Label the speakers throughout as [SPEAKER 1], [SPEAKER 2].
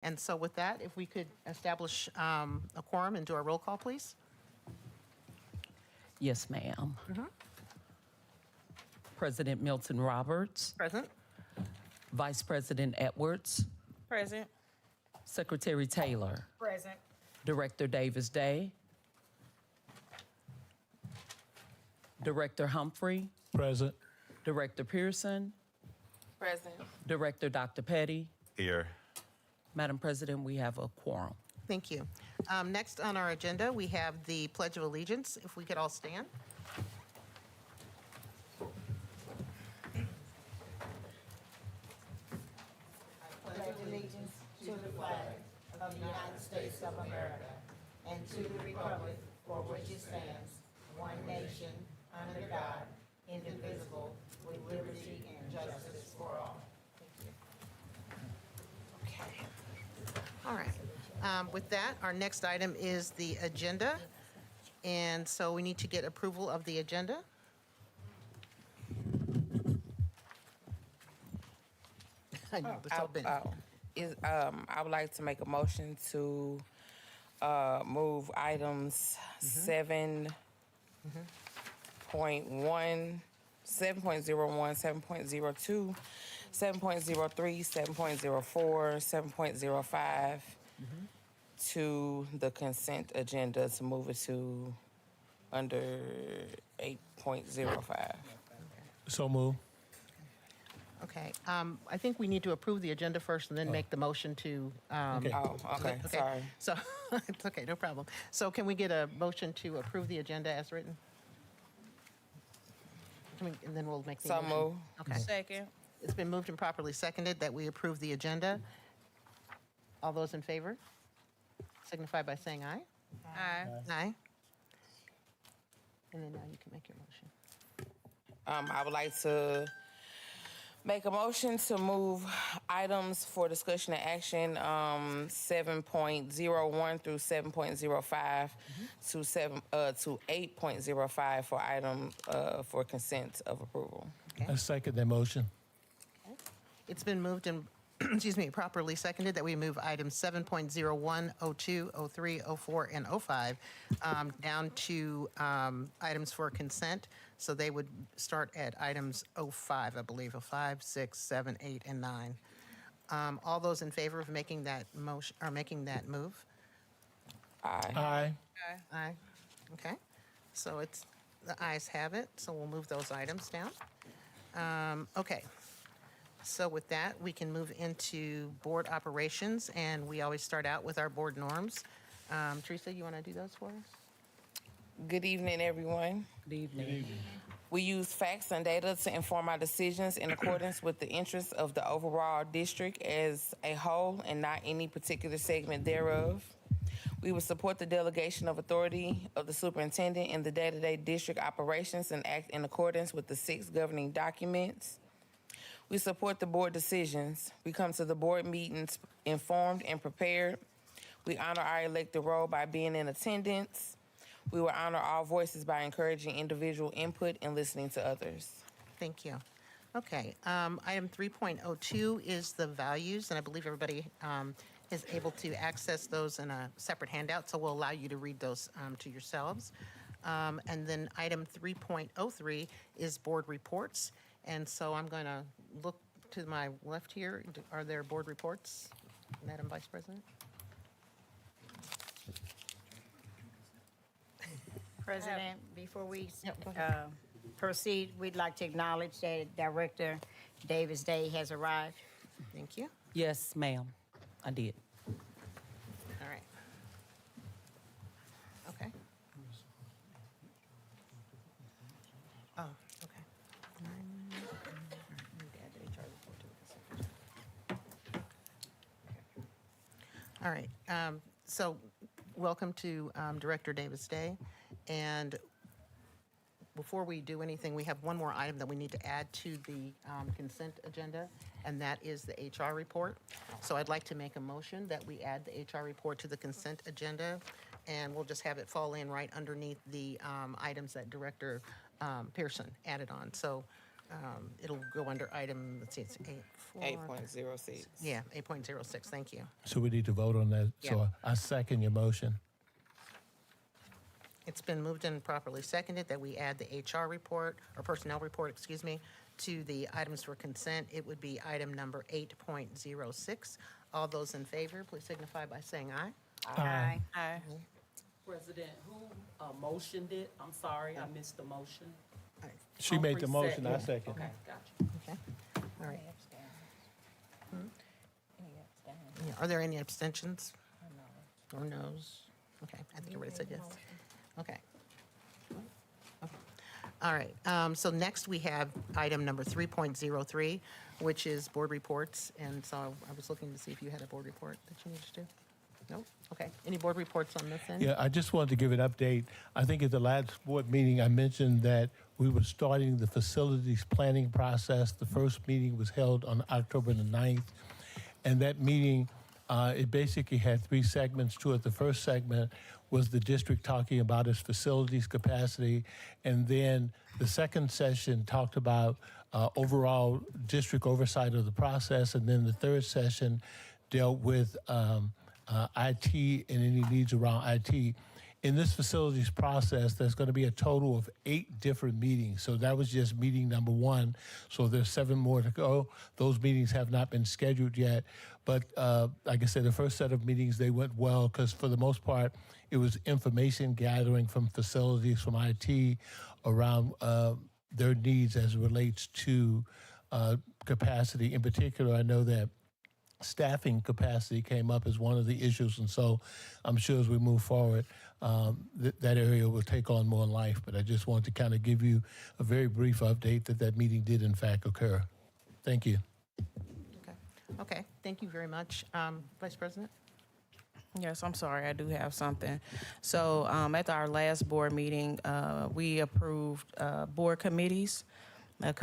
[SPEAKER 1] And so with that, if we could establish a quorum and do our roll call, please.
[SPEAKER 2] Yes, ma'am. President Milton Roberts,
[SPEAKER 1] Present.
[SPEAKER 2] Vice President Edwards,
[SPEAKER 3] Present.
[SPEAKER 2] Secretary Taylor,
[SPEAKER 3] Present.
[SPEAKER 2] Director Davis Day, Director Humphrey,
[SPEAKER 4] Present.
[SPEAKER 2] Director Pearson,
[SPEAKER 3] Present.
[SPEAKER 2] Director Dr. Petty.
[SPEAKER 5] Here.
[SPEAKER 2] Madam President, we have a quorum.
[SPEAKER 1] Thank you. Next on our agenda, we have the Pledge of Allegiance. If we could all stand.
[SPEAKER 6] Pledge allegiance to the flag of the United States of America and to the republic for which it stands, one nation, under God, indivisible, with liberty and justice for all.
[SPEAKER 1] Okay. All right. With that, our next item is the agenda. And so we need to get approval of the agenda. I know, there's all been.
[SPEAKER 3] I would like to make a motion to move items 7.1, 7.01, 7.02, 7.03, 7.04, 7.05 to the consent agenda to move it to under 8.05.
[SPEAKER 4] So move.
[SPEAKER 1] Okay. I think we need to approve the agenda first and then make the motion to.
[SPEAKER 4] Okay.
[SPEAKER 3] Oh, okay, sorry.
[SPEAKER 1] So, it's okay, no problem. So can we get a motion to approve the agenda as written? And then we'll make the
[SPEAKER 3] So
[SPEAKER 1] motion.
[SPEAKER 3] move.
[SPEAKER 1] Okay.
[SPEAKER 3] Second.
[SPEAKER 1] It's been moved and properly seconded that we approve the agenda. All those in favor signify by saying aye.
[SPEAKER 3] Aye.
[SPEAKER 1] Aye. And then now you can make your motion.
[SPEAKER 3] I would like to make a motion to move items for discussion and action 7.01 through 7.05 to 8.05 for item for consent of approval.
[SPEAKER 4] I second that motion.
[SPEAKER 1] It's been moved and, excuse me, properly seconded that we move items 7.01, 02, 03, 04, and 05 down to items for consent. So they would start at items 05, I believe, 05, 6, 7, 8, and 9. All those in favor of making that motion, or making that move?
[SPEAKER 4] Aye.
[SPEAKER 1] Aye. Okay. So it's, the ayes have it, so we'll move those items down. Okay. So with that, we can move into board operations, and we always start out with our board norms. Teresa, you want to do those for us?
[SPEAKER 3] Good evening, everyone.
[SPEAKER 2] Good evening.
[SPEAKER 3] We use facts and data to inform our decisions in accordance with the interests of the overall district as a whole and not any particular segment thereof. We will support the delegation of authority of the superintendent in the day-to-day district operations and act in accordance with the 6 governing documents. We support the board decisions. We come to the board meetings informed and prepared. We honor our elected role by being in attendance. We will honor all voices by encouraging individual input and listening to others.
[SPEAKER 1] Thank you. Okay, item 3.02 is the values, and I believe everybody is able to access those in a separate handout, so we'll allow you to read those to yourselves. And then item 3.03 is board reports, and so I'm going to look to my left here. Are there board reports, Madam Vice President?
[SPEAKER 6] President, before we
[SPEAKER 1] Yep, go ahead.
[SPEAKER 6] proceed, we'd like to acknowledge that Director Davis Day has arrived.
[SPEAKER 1] Thank you.
[SPEAKER 2] Yes, ma'am. I did.
[SPEAKER 1] All right. Okay. Oh, okay. All right. So welcome to Director Davis Day. And before we do anything, we have one more item that we need to add to the consent agenda, and that is the HR report. So I'd like to make a motion that we add the HR report to the consent agenda, and we'll just have it fall in right underneath the items that Director Pearson added on. So it'll go under item, let's see, it's
[SPEAKER 3] 8.06.
[SPEAKER 1] Yeah, 8.06, thank you.
[SPEAKER 4] So we need to vote on that. So
[SPEAKER 1] Yeah.
[SPEAKER 4] I second your motion.
[SPEAKER 1] It's been moved and properly seconded that we add the HR report, or personnel report, excuse me, to the items for consent. It would be item number 8.06. All those in favor, please signify by saying aye.
[SPEAKER 4] Aye.
[SPEAKER 3] Aye.
[SPEAKER 2] President, who motioned it? I'm sorry, I missed the motion.
[SPEAKER 4] She made the motion, I
[SPEAKER 2] Okay,
[SPEAKER 4] second.
[SPEAKER 2] gotcha.
[SPEAKER 1] Okay, all right. Yeah, are there any abstentions? Or noes? Okay, I think everybody said yes. Okay. Okay. All right, so next we have item number 3.03, which is board reports. And so I was looking to see if you had a board report that you needed to do. No? Okay. Any board reports on this end?
[SPEAKER 4] Yeah, I just wanted to give an update. I think at the last board meeting, I mentioned that we were starting the facilities planning process. The first meeting was held on October the 9th. And that meeting, it basically had three segments to it. The first segment was the district talking about its facilities capacity. And then the second session talked about overall district oversight of the process. And then the third session dealt with IT and any needs around IT. In this facilities process, there's going to be a total of 8 different meetings. So that was just meeting number 1. So there's 7 more to go. Those meetings have not been scheduled yet. But like I said, the first set of meetings, they went well because for the most part, it was information gathering from facilities, from IT around their needs as it relates to capacity. In particular, I know that staffing capacity came up as one of the issues, and so I'm sure as we move forward, that area will take on more life. But I just wanted to kind of give you a very brief update that meeting did in fact occur. Thank you.
[SPEAKER 1] Okay. Okay, thank you very much. Vice President?
[SPEAKER 3] Yes, I'm sorry, I do have something. So at our last board meeting, we approved board committees, a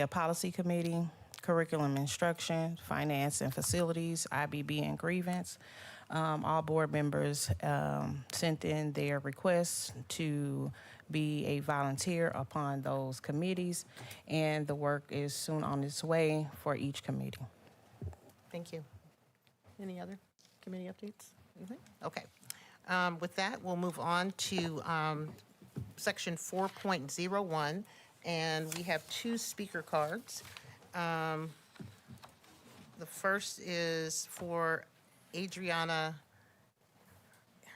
[SPEAKER 3] policy committee, curriculum instruction, finance and facilities, IBB and grievance. All board members sent in their requests to be a volunteer upon those committees, and the work is soon on its way for each committee.
[SPEAKER 1] Thank you. Any other committee updates? Anything? Okay. With that, we'll move on to section 4.01, and we have 2 speaker cards. The first is for Adriana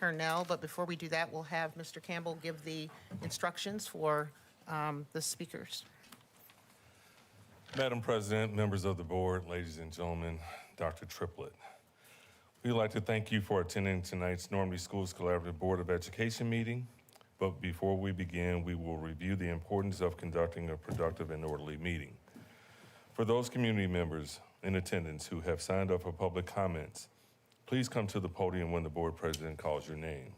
[SPEAKER 1] Hernell, but before we do that, we'll have Mr. Campbell give the instructions for the speakers.
[SPEAKER 5] Madam President, members of the board, ladies and gentlemen, Dr. Triplett. We'd like to thank you for attending tonight's Normandy Schools Collaborative Board of Education meeting. But before we begin, we will review the importance of conducting a productive and orderly meeting. For those community members in attendance who have signed up for public comments, please come to the podium when the board president calls your name.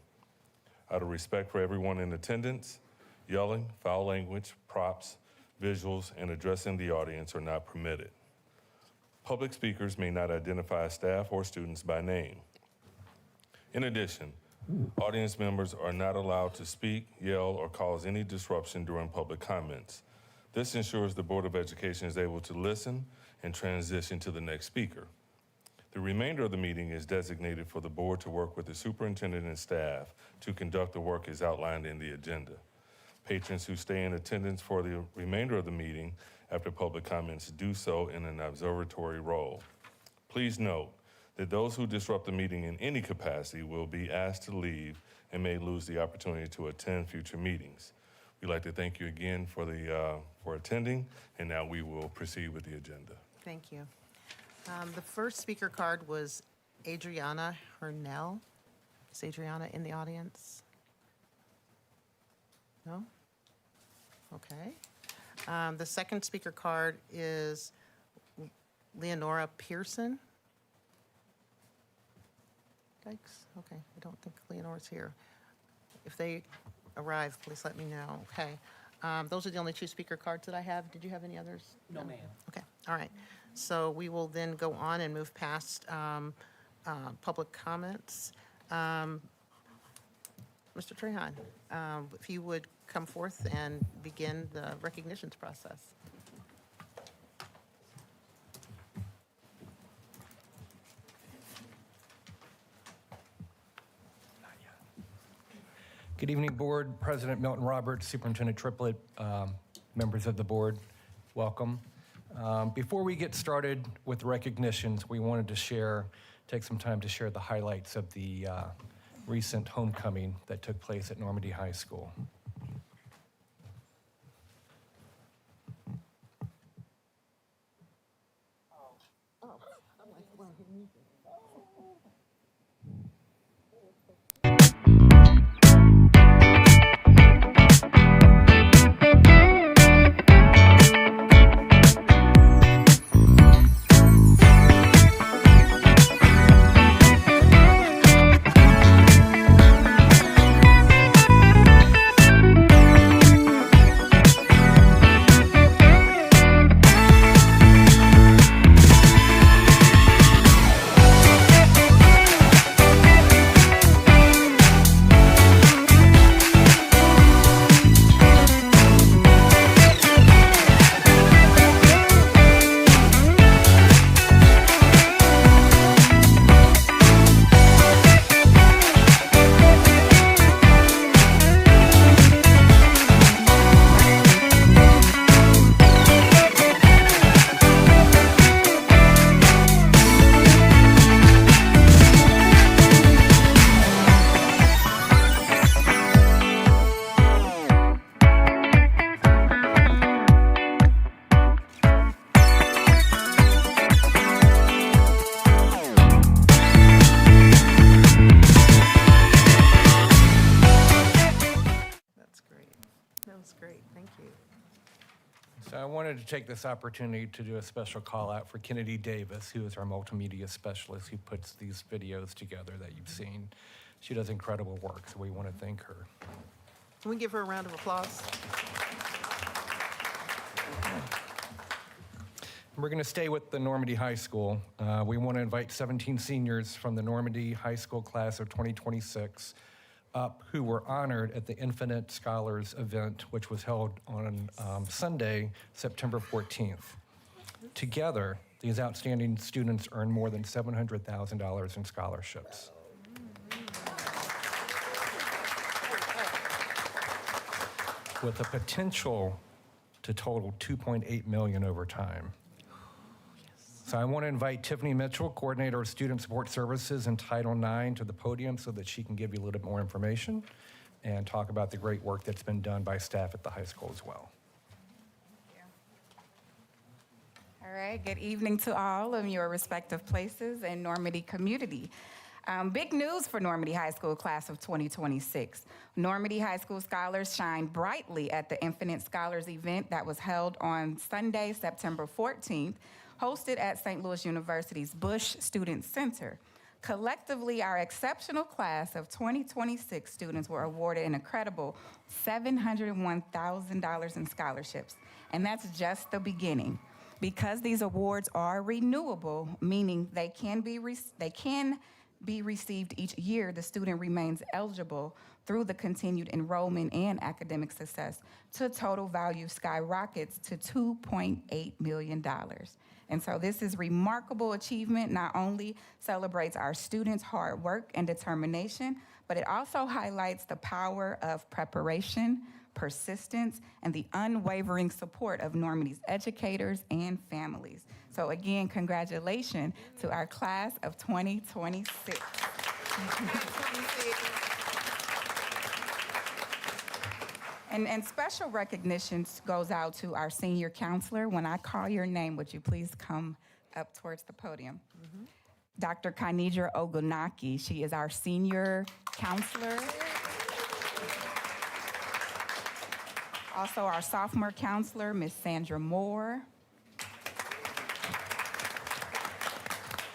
[SPEAKER 5] Out of respect for everyone in attendance, yelling, foul language, props, visuals, and addressing the audience are not permitted. Public speakers may not identify staff or students by name. In addition, audience members are not allowed to speak, yell, or cause any disruption during public comments. This ensures the Board of Education is able to listen and transition to the next speaker. The remainder of the meeting is designated for the board to work with the superintendent and staff to conduct the work as outlined in the agenda. Patrons who stay in attendance for the remainder of the meeting after public comments do so in an observatory role. Please note that those who disrupt the meeting in any capacity will be asked to leave and may lose the opportunity to attend future meetings. We'd like to thank you again for attending, and now we will proceed with the agenda.
[SPEAKER 1] Thank you. The first speaker card was Adriana Hernell. Is Adriana in the audience? No? Okay. The second speaker card is Leonora Pearson. Dykes? Okay, I don't think Leonora's here. If they arrive, please let me know. Okay. Those are the only 2 speaker cards that I have. Did you have any others?
[SPEAKER 2] No, ma'am.
[SPEAKER 1] Okay, all right. So we will then go on and move past public comments. Mr. Trahan, if you would come forth and begin the recognitions process.
[SPEAKER 7] Good evening, Board. President Milton Roberts, Superintendent Triplett, members of the board, welcome. Before we get started with recognitions, we wanted to take some time to share the highlights of the recent homecoming that took place at Normandy High School.
[SPEAKER 1] That's great. That was great. Thank you.
[SPEAKER 7] So I wanted to take this opportunity to do a special call out for Kennedy Davis, who is our multimedia specialist who puts these videos together that you've seen. She does incredible work, so we want to thank her.
[SPEAKER 1] Can we give her a round of applause?
[SPEAKER 7] We're going to stay with the Normandy High School. We want to invite 17 seniors from the Normandy High School class of 2026 up who were honored at the Infinite Scholars event, which was held on Sunday, September 14th. Together, these outstanding students earned more than $700,000 in scholarships. With a potential to total $2.8 million over time. So I want to invite Tiffany Mitchell, Coordinator of Student Support Services in Title IX, to the podium so that she can give you a little bit more information and talk about the great work that's been done by staff at the high school as well.
[SPEAKER 8] All right, good evening to all of your respective places in Normandy community. Big news for Normandy High School class of 2026. Normandy High School scholars shined brightly at the Infinite Scholars event that was held on Sunday, September 14th, hosted at St. Louis University's Bush Student Center. Collectively, our exceptional class of 2026 students were awarded an incredible $701,000 in scholarships, and that's just the beginning. Because these awards are renewable, meaning they can be received each year, the student remains eligible through the continued enrollment and academic success. To total value skyrockets to $2.8 million. And so this is remarkable achievement, not only celebrates our students' hard work and determination, but it also highlights the power of preparation, persistence, and the unwavering support of Normandy's educators and families. So again, congratulations to our class of 2026. And special recognitions goes out to our senior counselor. When I call your name, would you please come up towards the podium? Dr. Kanidra Ogunaki, she is our senior counselor. Also our sophomore counselor, Miss Sandra Moore.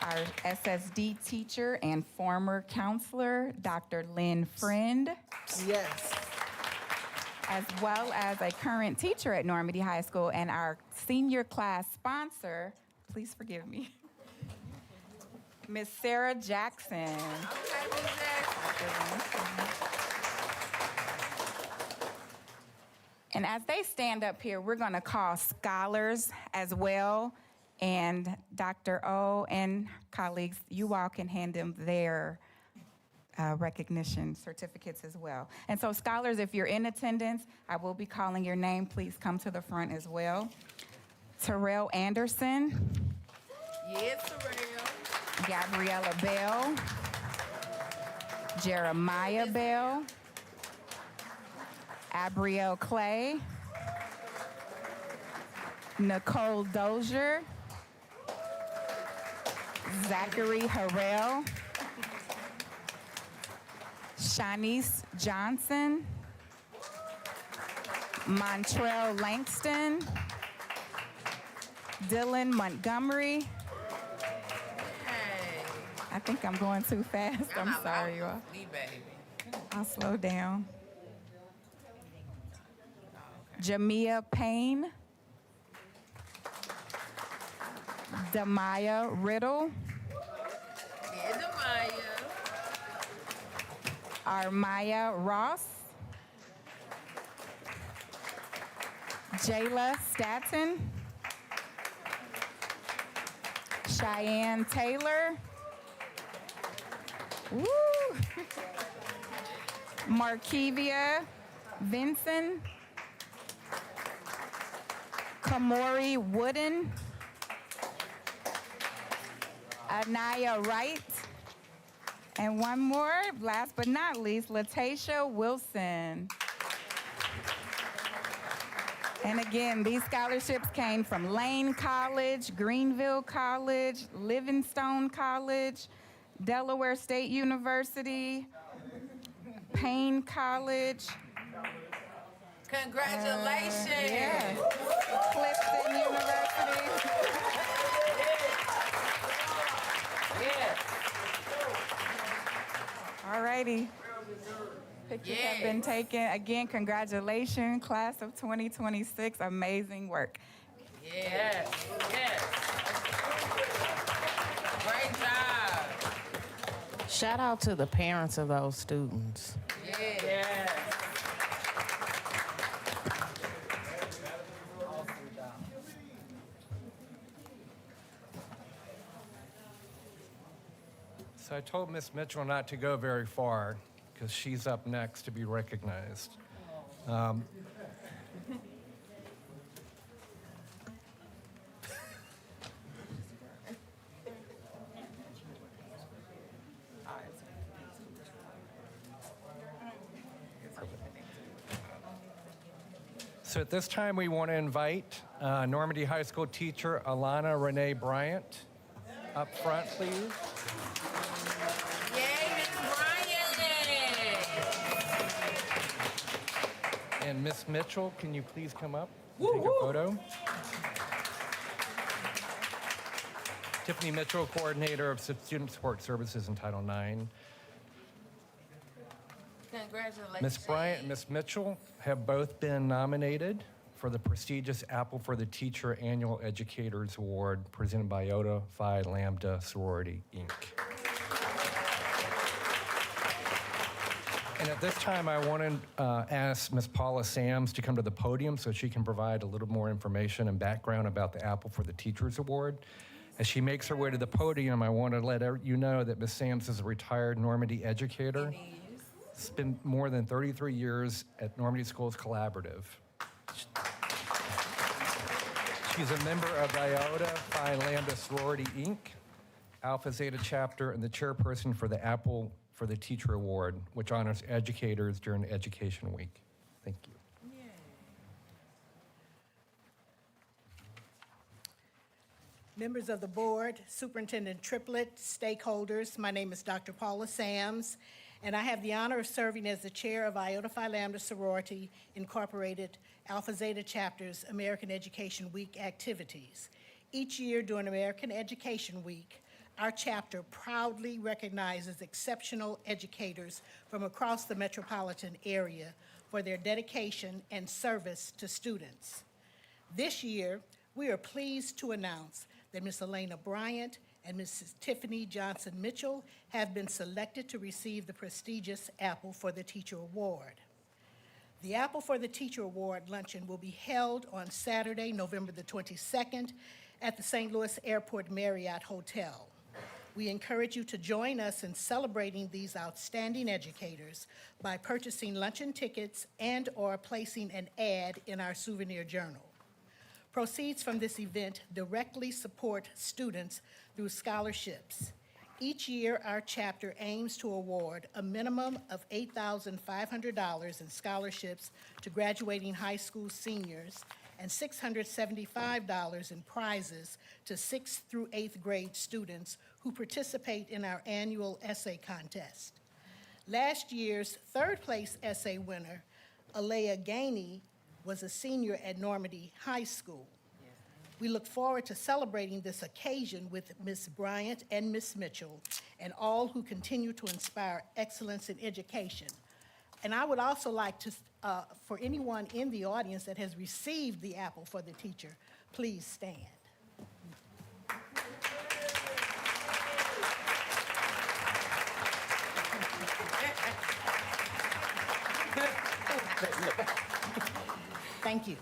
[SPEAKER 8] Our SSD teacher and former counselor, Dr. Lynn Friend.
[SPEAKER 1] Yes.
[SPEAKER 8] As well as a current teacher at Normandy High School and our senior class sponsor, please forgive me, Miss Sarah Jackson. And as they stand up here, we're gonna call scholars as well. And Dr. O and colleagues, you all can hand them their recognition certificates as well. And so scholars, if you're in attendance, I will be calling your name. Please come to the front as well. Terrell Anderson,
[SPEAKER 3] Yes, Terrell.
[SPEAKER 8] Gabriella Bell, Jeremiah Bell, Abrielle Clay, Nicole Dozier, Zachary Harrell, Shanice Johnson, Montrell Langston, Dylan Montgomery.
[SPEAKER 3] Hey.
[SPEAKER 8] I think I'm going too fast. I'm sorry, you all.
[SPEAKER 3] Me, baby.
[SPEAKER 8] I'll slow down. Jamia Payne, Damaya Riddle,
[SPEAKER 3] Yeah, Demaya.
[SPEAKER 8] Armaya Ross, Jayla Staton, Cheyenne Taylor, woo, Markevia Vinson, Kamori Wooden, Anaya Wright, and one more, last but not least, Latacia Wilson. And again, these scholarships came from Lane College, Greenville College, Livingstone College, Delaware State University, Payne College,
[SPEAKER 3] Congratulations.
[SPEAKER 8] yeah, Clifton University.
[SPEAKER 2] Yes.
[SPEAKER 8] All righty. Pictures have been taken. Again, congratulations, class of 2026. Amazing work.
[SPEAKER 2] Yes. Yes.
[SPEAKER 3] Great job.
[SPEAKER 9] Shout out to the parents of those students.
[SPEAKER 2] Yes.
[SPEAKER 7] So I told Miss Mitchell not to go very far because she's up next to be recognized. So at this time, we want to invite Normandy High School teacher Alana Renee Bryant up front, please.
[SPEAKER 3] Yay, Miss Bryant.
[SPEAKER 7] And Miss Mitchell, can you please come up and take a photo? Tiffany Mitchell, coordinator of Student Support Services in Title IX.
[SPEAKER 3] Congratulations.
[SPEAKER 7] Miss Bryant and Miss Mitchell have both been nominated for the prestigious Apple for the Teacher Annual Educators Award presented by Iota Phi Lambda Sorority, Inc. And at this time, I want to ask Ms. Paula Sams to come to the podium so she can provide a little more information and background about the Apple for the Teachers Award. As she makes her way to the podium, I want to let you know that Ms. Sams is a retired Normandy educator. Spent more than 33 years at Normandy Schools Collaborative. She's a member of the Iota Phi Lambda Sorority, Inc., Alpha Zeta chapter, and the chairperson for the Apple for the Teacher Award, which honors educators during Education Week. Thank you.
[SPEAKER 6] Members of the board, Superintendent Triplett, stakeholders, my name is Dr. Paula Sams, and I have the honor of serving as the chair of Iota Phi Lambda Sorority Incorporated Alpha Zeta Chapter's American Education Week activities. Each year during American Education Week, our chapter proudly recognizes exceptional educators from across the metropolitan area for their dedication and service to students. This year, we are pleased to announce that Ms. Elena Bryant and Mrs. Tiffany Johnson Mitchell have been selected to receive the prestigious Apple for the Teacher Award. The Apple for the Teacher Award luncheon will be held on Saturday, November the 22nd at the St. Louis Airport Marriott Hotel.
[SPEAKER 10] We encourage you to join us in celebrating these outstanding educators by purchasing luncheon tickets and/or placing an ad in our souvenir journal. Proceeds from this event directly support students through scholarships. Each year, our chapter aims to award a minimum of $8,500 in scholarships to graduating high school seniors and $675 in prizes to 6th through 8th grade students who participate in our annual essay contest. Last year's third-place essay winner, Alea Gainey, was a senior at Normandy High School. We look forward to celebrating this occasion with Ms. Bryant and Ms. Mitchell and all who continue to inspire excellence in education. And I would also like to, for anyone in the audience that has received the apple for the teacher, please stand. Thank you.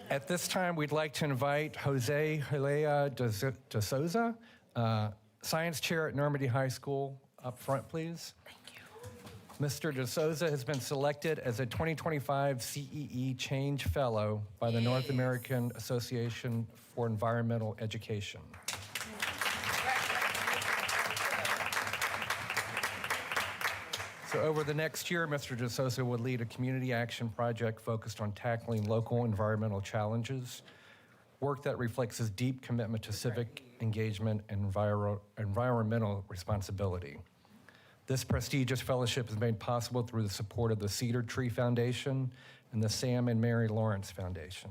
[SPEAKER 7] At this time, we'd like to invite Jose Helea de Souza, Science Chair at Normandy High School, up front, please. Thank you. Mr. de Souza has been selected as a 2025 CEE Change Fellow by the North American Association for Environmental Education. So over the next year, Mr. de Souza will lead a community action project focused on tackling local environmental challenges, work that reflects his deep commitment to civic engagement and environmental responsibility. This prestigious fellowship is made possible through the support of the Cedar Tree Foundation and the Sam and Mary Lawrence Foundation.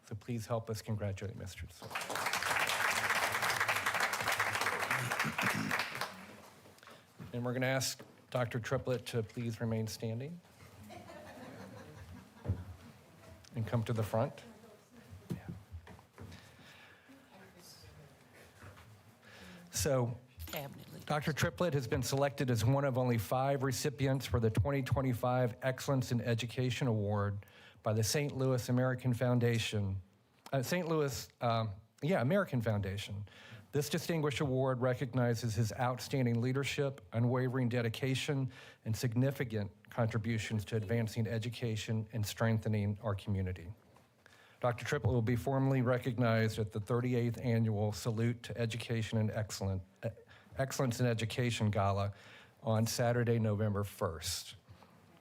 [SPEAKER 7] So please help us congratulate Mr. de Souza. And we're going to ask Dr. Triplett to please remain standing and come to the front. Yeah. So, Dr. Triplett has been selected as one of only 5 recipients for the 2025 Excellence in Education Award by the St. Louis American Foundation. American Foundation. This distinguished award recognizes his outstanding leadership, unwavering dedication, and significant contributions to advancing education and strengthening our community. Dr. Triplett will be formally recognized at the 38th Annual Salute to Education and Excellence in Education Gala on Saturday, November 1st.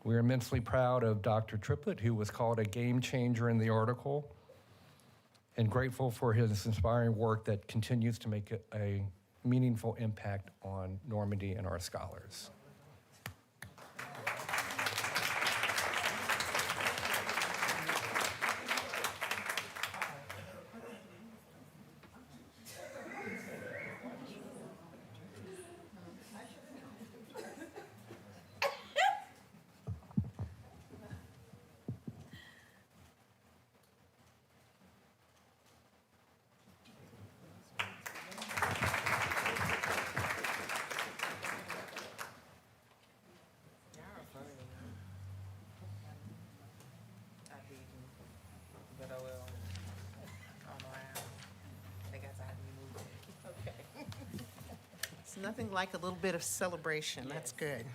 [SPEAKER 7] We are immensely proud of Dr. Triplett, who was called a game changer in the article, and grateful for his inspiring work that continues to make a meaningful impact on Normandy and our scholars.
[SPEAKER 1] It's nothing like a little bit of celebration. That's good.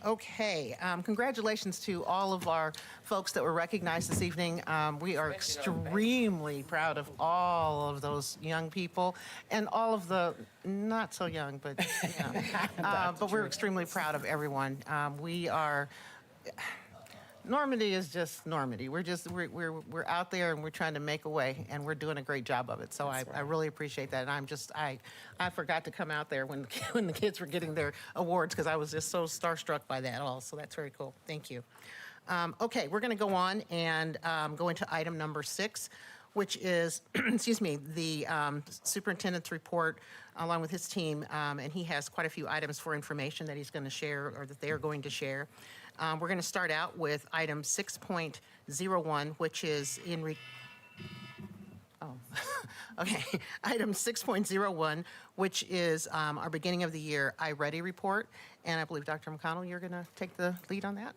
[SPEAKER 1] Okay, congratulations to all of our folks that were recognized this evening. We are extremely proud of all of those young people and all of the not so young, but but we're extremely proud of everyone. Normandy is just Normandy. We're out there and we're trying to make a way, and we're doing a great job of it. So I really appreciate that. And I forgot to come out there when the kids were getting their awards because I was just so starstruck by that all. So that's very cool. Thank you. Okay, we're going to go on and go into item number 6, which is, the superintendent's report along with his team, and he has quite a few items for information that he's going to share or that they are going to share. We're going to start out with item 6.01, which is in. Oh, Oh, okay. Item 6.01, which is our beginning of the year iReady report. And I believe, Dr. McConnell, you're going to take the lead on that?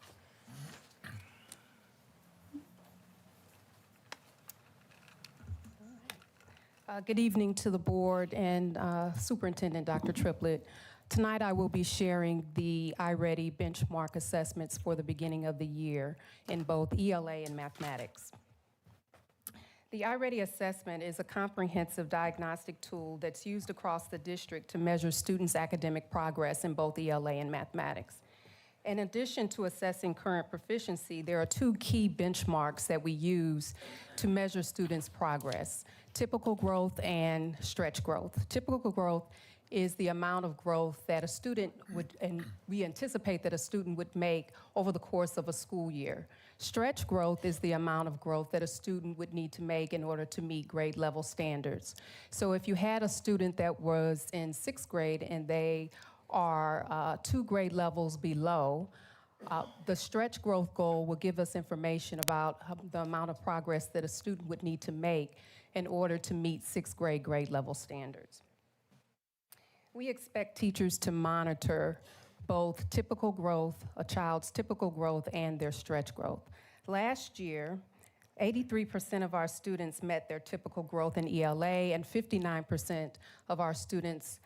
[SPEAKER 11] Good evening to the board and Superintendent Dr. Triplett. Tonight I will be sharing the iReady benchmark assessments for the beginning of the year in both ELA and mathematics. The iReady assessment is a comprehensive diagnostic tool that's used across the district to measure students' academic progress in both ELA and mathematics. In addition to assessing current proficiency, there are two key benchmarks that we use to measure students' progress: typical growth and stretch growth. Typical growth is the amount of growth that a student would, and we anticipate that a student would make over the course of a school year. Stretch growth is the amount of growth that a student would need to make in order to meet grade level standards. So if you had a student that was in 6th grade and they are 2 grade levels below, the stretch growth goal will give us information about the amount of progress that a student would need to make in order to meet 6th grade level standards. We expect teachers to monitor both typical growth, a child's typical growth, and their stretch growth. Last year, 83% of our students met their typical growth in ELA, and 59% of our students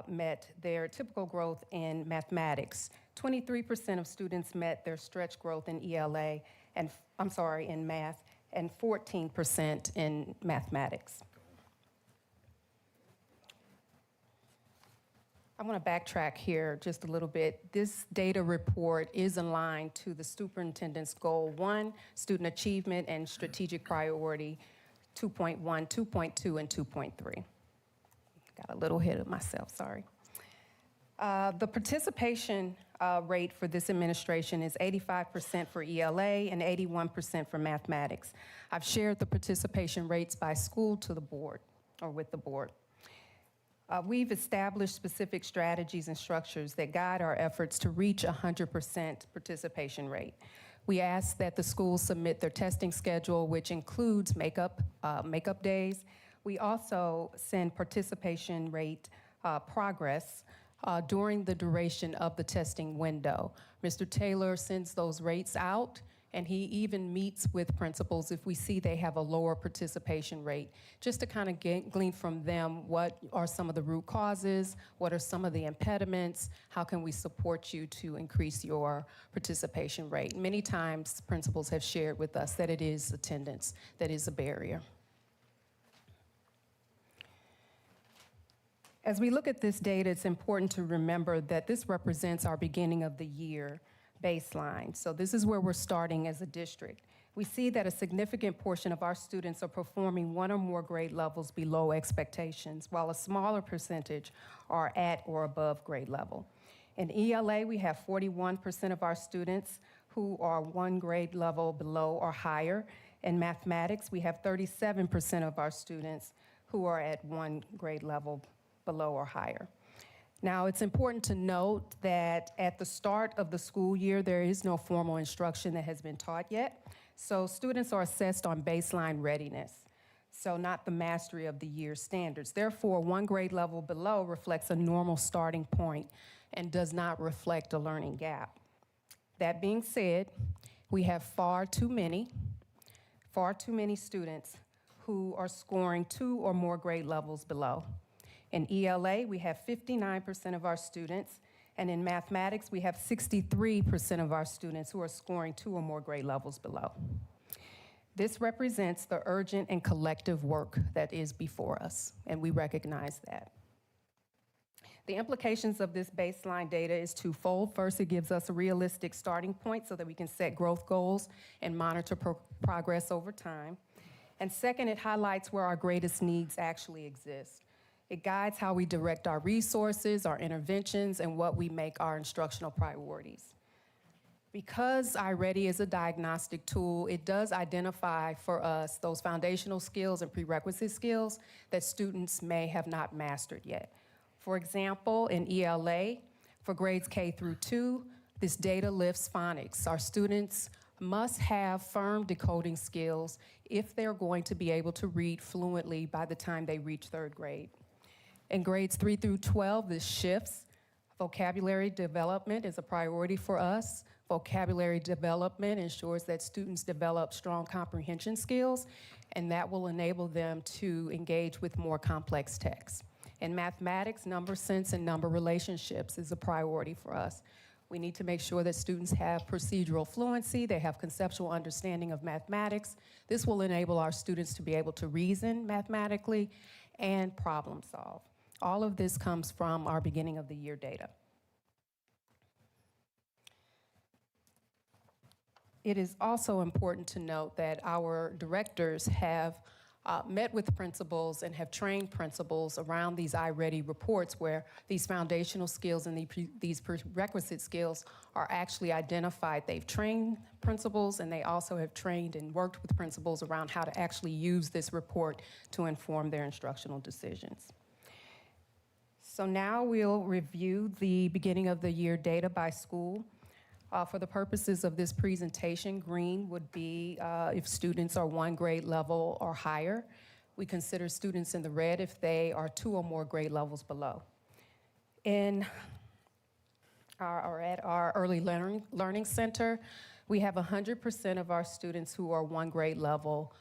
[SPEAKER 11] met their typical growth in mathematics. 23% of students met their stretch growth in ELA, and in math, and 14% in mathematics. I want to backtrack here just a little bit. This data report is aligned to the superintendent's goal 1, student achievement and strategic priority 2.1, 2.2, and 2.3. Got a little ahead of myself, sorry. The participation rate for this administration is 85% for ELA and 81% for mathematics. I've shared the participation rates by school to the board, or with the board. We've established specific strategies and structures that guide our efforts to reach 100% participation rate. We ask that the schools submit their testing schedule, which includes makeup days. We also send participation rate progress during the duration of the testing window. Mr. Taylor sends those rates out, and he even meets with principals if we see they have a lower participation rate, just to kind of glean from them what are some of the root causes, what are some of the impediments, how can we support you to increase your participation rate. Many times, principals have shared with us that it is attendance that is a barrier. As we look at this data, it's important to remember that this represents our beginning of the year baseline. So this is where we're starting as a district. We see that a significant portion of our students are performing 1 or more grade levels below expectations, while a smaller percentage are at or above grade level. In ELA, we have 41% of our students who are 1 grade level below or higher. In mathematics, we have 37% of our students who are at 1 grade level below or higher. Now, it's important to note that at the start of the school year, there is no formal instruction that has been taught yet. So students are assessed on baseline readiness, so not the mastery of the year's standards. Therefore, 1 grade level below reflects a normal starting point and does not reflect a learning gap. That being said, we have far too many students who are scoring 2 or more grade levels below. In ELA, we have 59% of our students, and in mathematics, we have 63% of our students who are scoring 2 or more grade levels below. This represents the urgent and collective work that is before us, and we recognize that. The implications of this baseline data is twofold. First, it gives us a realistic starting point so that we can set growth goals and monitor progress over time. And second, it highlights where our greatest needs actually exist. It guides how we direct our resources, our interventions, and what we make our instructional priorities. Because iReady is a diagnostic tool, it does identify for us those foundational skills and prerequisite skills that students may have not mastered yet. For example, in ELA, for grades K through 2, this data lifts phonics. Our students must have firm decoding skills if they're going to be able to read fluently by the time they reach third grade. In grades 3 through 12, this shifts. Vocabulary development is a priority for us. Vocabulary development ensures that students develop strong comprehension skills, and that will enable them to engage with more complex texts. In mathematics, number sense and number relationships is a priority for us. We need to make sure that students have procedural fluency, they have conceptual understanding of mathematics. This will enable our students to be able to reason mathematically and problem solve. All of this comes from our beginning of the year data. It is also important to note that our directors have met with principals and have trained principals around these iReady reports where these foundational skills and these prerequisite skills are actually identified. They've trained principals and they also have trained and worked with principals around how to actually use this report to inform their instructional decisions. So now we'll review the beginning of the year data by school. For the purposes of this presentation, green would be if students are 1 grade level or higher. We consider students in the red if they are 2 or more grade levels below. At our early learning center, we have 100% of our students who are 1 grade level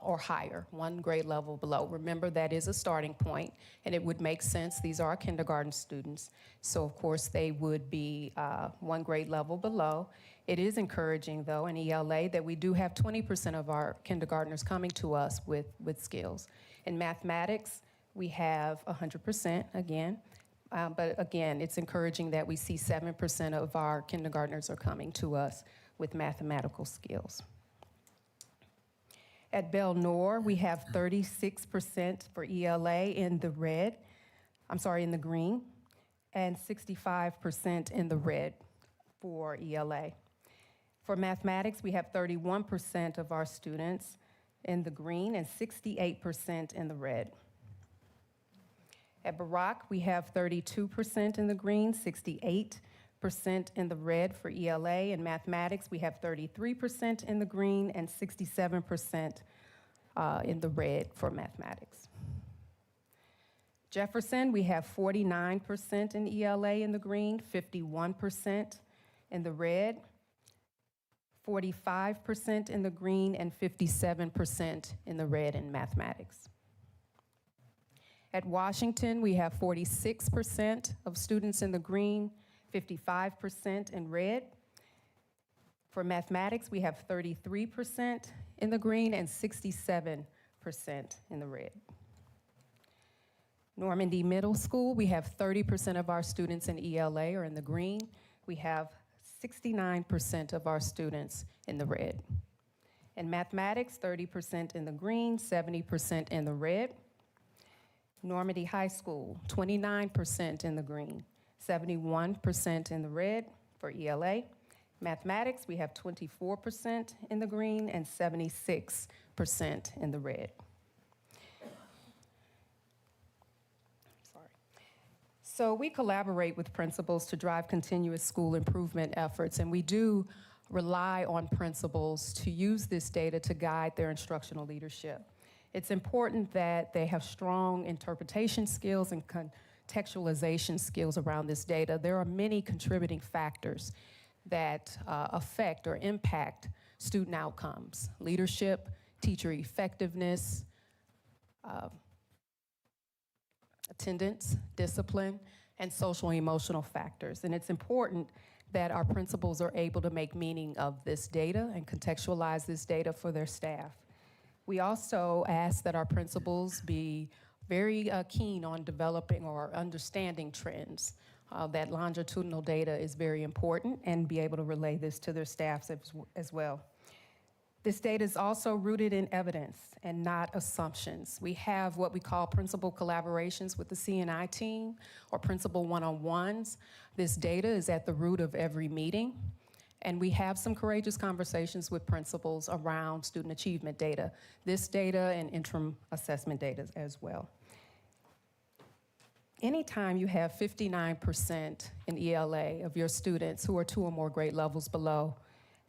[SPEAKER 11] or higher, 1 grade level below. Remember, that is a starting point, and it would make sense. These are our kindergarten students, so of course they would be 1 grade level below. It is encouraging, though, in ELA that we do have 20% of our kindergartners coming to us with skills. In mathematics, we have 100% again, but again, it's encouraging that we see 7% of our kindergartners are coming to us with mathematical skills. At Bell Nor, we have 36% for ELA in the in the green, and 65% in the red for ELA. For mathematics, we have 31% of our students in the green and 68% in the red. At Barak, we have 32% in the green, 68% in the red for ELA. In mathematics, we have 33% in the green and 67% in the red for mathematics. Jefferson, we have 49% in ELA in the green, 51% in the red, 45% in the green, and 57% in the red in mathematics. At Washington, we have 46% of students in the green, 55% in red. For mathematics, we have 33% in the green and 67% in the red. Normandy Middle School, we have 30% of our students in ELA are in the green. We have 69% of our students in the red. In mathematics, 30% in the green, 70% in the red. Normandy High School, 29% in the green, 71% in the red for ELA. Mathematics, we have 24% in the green and 76% in the red. So we collaborate with principals to drive continuous school improvement efforts, and we do rely on principals to use this data to guide their instructional leadership. It's important that they have strong interpretation skills and contextualization skills around this data. There are many contributing factors that affect or impact student outcomes: leadership, teacher effectiveness, attendance, discipline, and social and emotional factors. And it's important that our principals are able to make meaning of this data and contextualize this data for their staff. We also ask that our principals be very keen on developing or understanding trends. That longitudinal data is very important, and be able to relay this to their staffs as well. This data is also rooted in evidence and not assumptions. We have what we call principal collaborations with the C&I team, or principal one-on-ones. This data is at the root of every meeting, and we have some courageous conversations with principals around student achievement data, this data and interim assessment data as well. Anytime you have 59% in ELA of your students who are 2 or more grade levels below,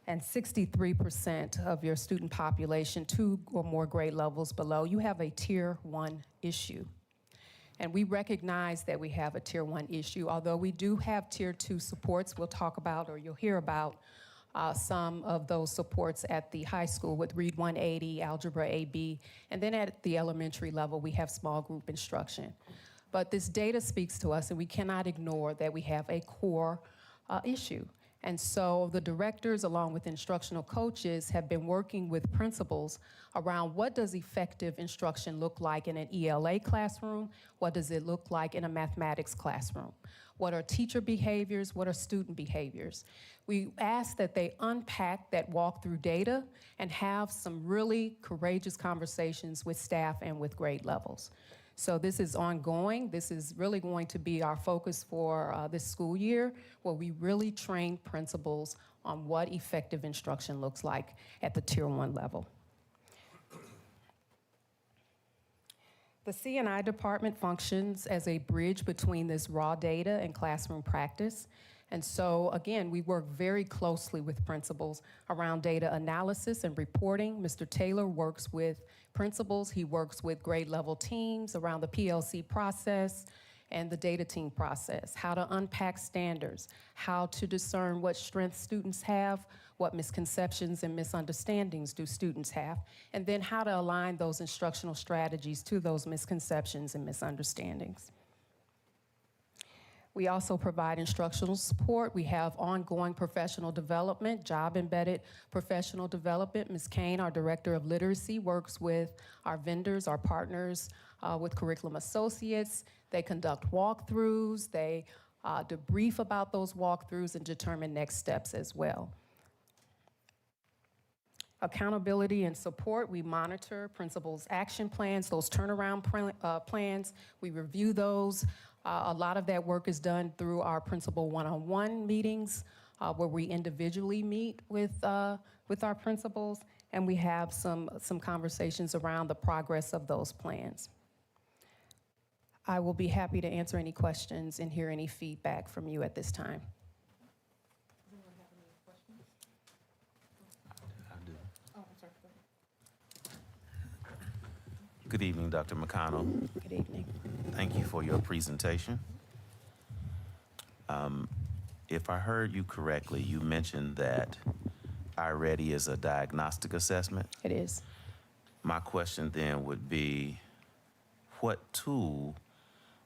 [SPEAKER 11] and 63% of your student population 2 or more grade levels below, you have a Tier 1 issue. And we recognize that we have a Tier 1 issue, although we do have Tier 2 supports. We'll talk about, or you'll hear about, some of those supports at the high school with Read 180, Algebra AB, and then at the elementary level, we have small group instruction. But this data speaks to us, and we cannot ignore that we have a core issue. And so the directors, along with instructional coaches, have been working with principals around what does effective instruction look like in an ELA classroom? What does it look like in a mathematics classroom? What are teacher behaviors? What are student behaviors? We ask that they unpack that walkthrough data and have some really courageous conversations with staff and with grade levels. So this is ongoing. This is really going to be our focus for this school year, where we really train principals on what effective instruction looks like at the Tier 1 level. The C&I department functions as a bridge between this raw data and classroom practice. And so, again, we work very closely with principals around data analysis and reporting. Mr. Taylor works with principals. He works with grade level teams around the PLC process and the data team process, how to unpack standards, how to discern what strengths students have, what misconceptions and misunderstandings do students have, and then how to align those instructional strategies to those misconceptions and misunderstandings. We also provide instructional support. We have ongoing professional development, job-embedded professional development. Ms. Kane, our Director of Literacy, works with our vendors, our partners with Curriculum Associates. They conduct walkthroughs. They debrief about those walkthroughs and determine next steps as well. Accountability and support, we monitor principals' action plans, those turnaround plans. We review those. A lot of that work is done through our principal one-on-one meetings, where we individually meet with our principals, and we have some conversations around the progress of those plans. I will be happy to answer any questions and hear any feedback from you at this time.
[SPEAKER 12] Good evening, Dr. McConnell.
[SPEAKER 11] Good evening.
[SPEAKER 12] Thank you for your presentation. If I heard you correctly, you mentioned that iReady is a diagnostic assessment.
[SPEAKER 11] It is.
[SPEAKER 12] My question then would be, what tool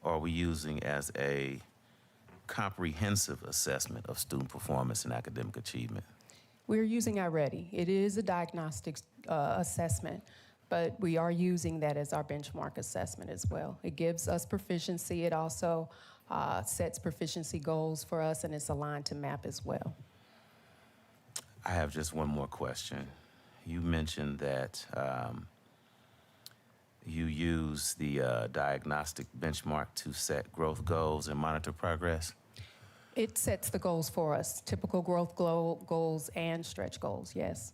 [SPEAKER 12] are we using as a comprehensive assessment of student performance and academic achievement?
[SPEAKER 11] We're using iReady. It is a diagnostic assessment, but we are using that as our benchmark assessment as well. It gives us proficiency. It also sets proficiency goals for us, and it's aligned to MAP as well.
[SPEAKER 12] I have just one more question. You mentioned that you use the diagnostic benchmark to set growth goals and monitor progress.
[SPEAKER 11] It sets the goals for us, typical growth goals and stretch goals, yes.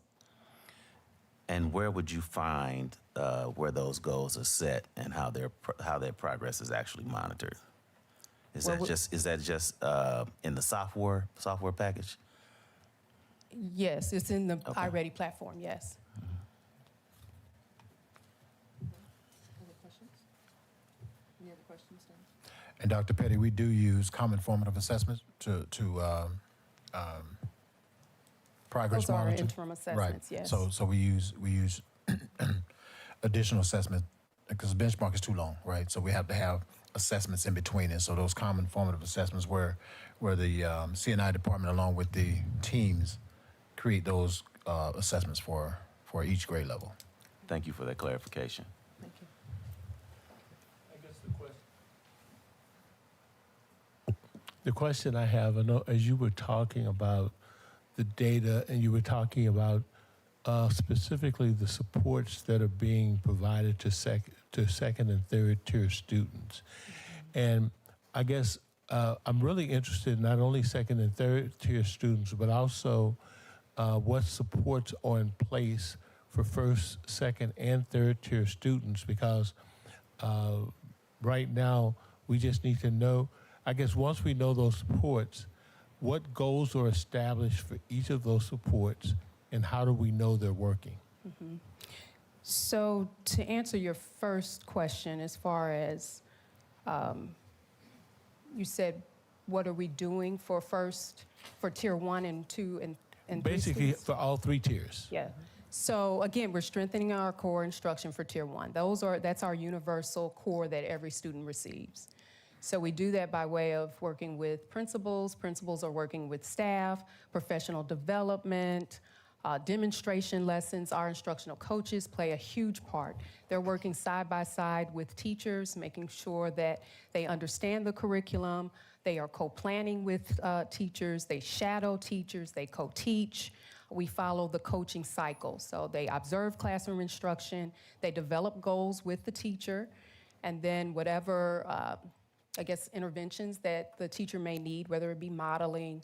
[SPEAKER 12] And where would you find where those goals are set and how their progress is actually monitored? Is that just in the software package?
[SPEAKER 11] Yes, it's in the
[SPEAKER 12] Okay.
[SPEAKER 11] iReady platform, yes.
[SPEAKER 13] Any other questions, Dan? And Dr. Petty, we do use common formative assessments to progress
[SPEAKER 11] Those are our
[SPEAKER 13] monitoring.
[SPEAKER 11] interim assessments,
[SPEAKER 13] Right.
[SPEAKER 11] yes.
[SPEAKER 13] So we use additional assessment because the benchmark is too long, right? So we have to have assessments in between it. So those common formative assessments where the C&I department along with the teams create those assessments for each grade level.
[SPEAKER 12] Thank you for that clarification.
[SPEAKER 11] Thank you.
[SPEAKER 4] The question I have, I know as you were talking about the data and you were talking about specifically the supports that are being provided to second and third tier students. And I guess I'm really interested in not only second and third tier students, but also what supports are in place for first, second, and third tier students, because right now we just need to know, I guess once we know those supports, what goals are established for each of those supports, and how do we know they're working?
[SPEAKER 11] So to answer your first question, as far as you said, what are we doing for tier 1 and 2 and 3
[SPEAKER 4] Basically,
[SPEAKER 11] students?
[SPEAKER 4] for all 3 tiers.
[SPEAKER 11] Yeah. So again, we're strengthening our core instruction for tier 1. That's our universal core that every student receives. So we do that by way of working with principals. Principals are working with staff, professional development, demonstration lessons. Our instructional coaches play a huge part. They're working side by side with teachers, making sure that they understand the curriculum. They are co-planning with teachers. They shadow teachers. They co-teach. We follow the coaching cycle. So they observe classroom instruction. They develop goals with the teacher. And then whatever, interventions that the teacher may need, whether it be modeling,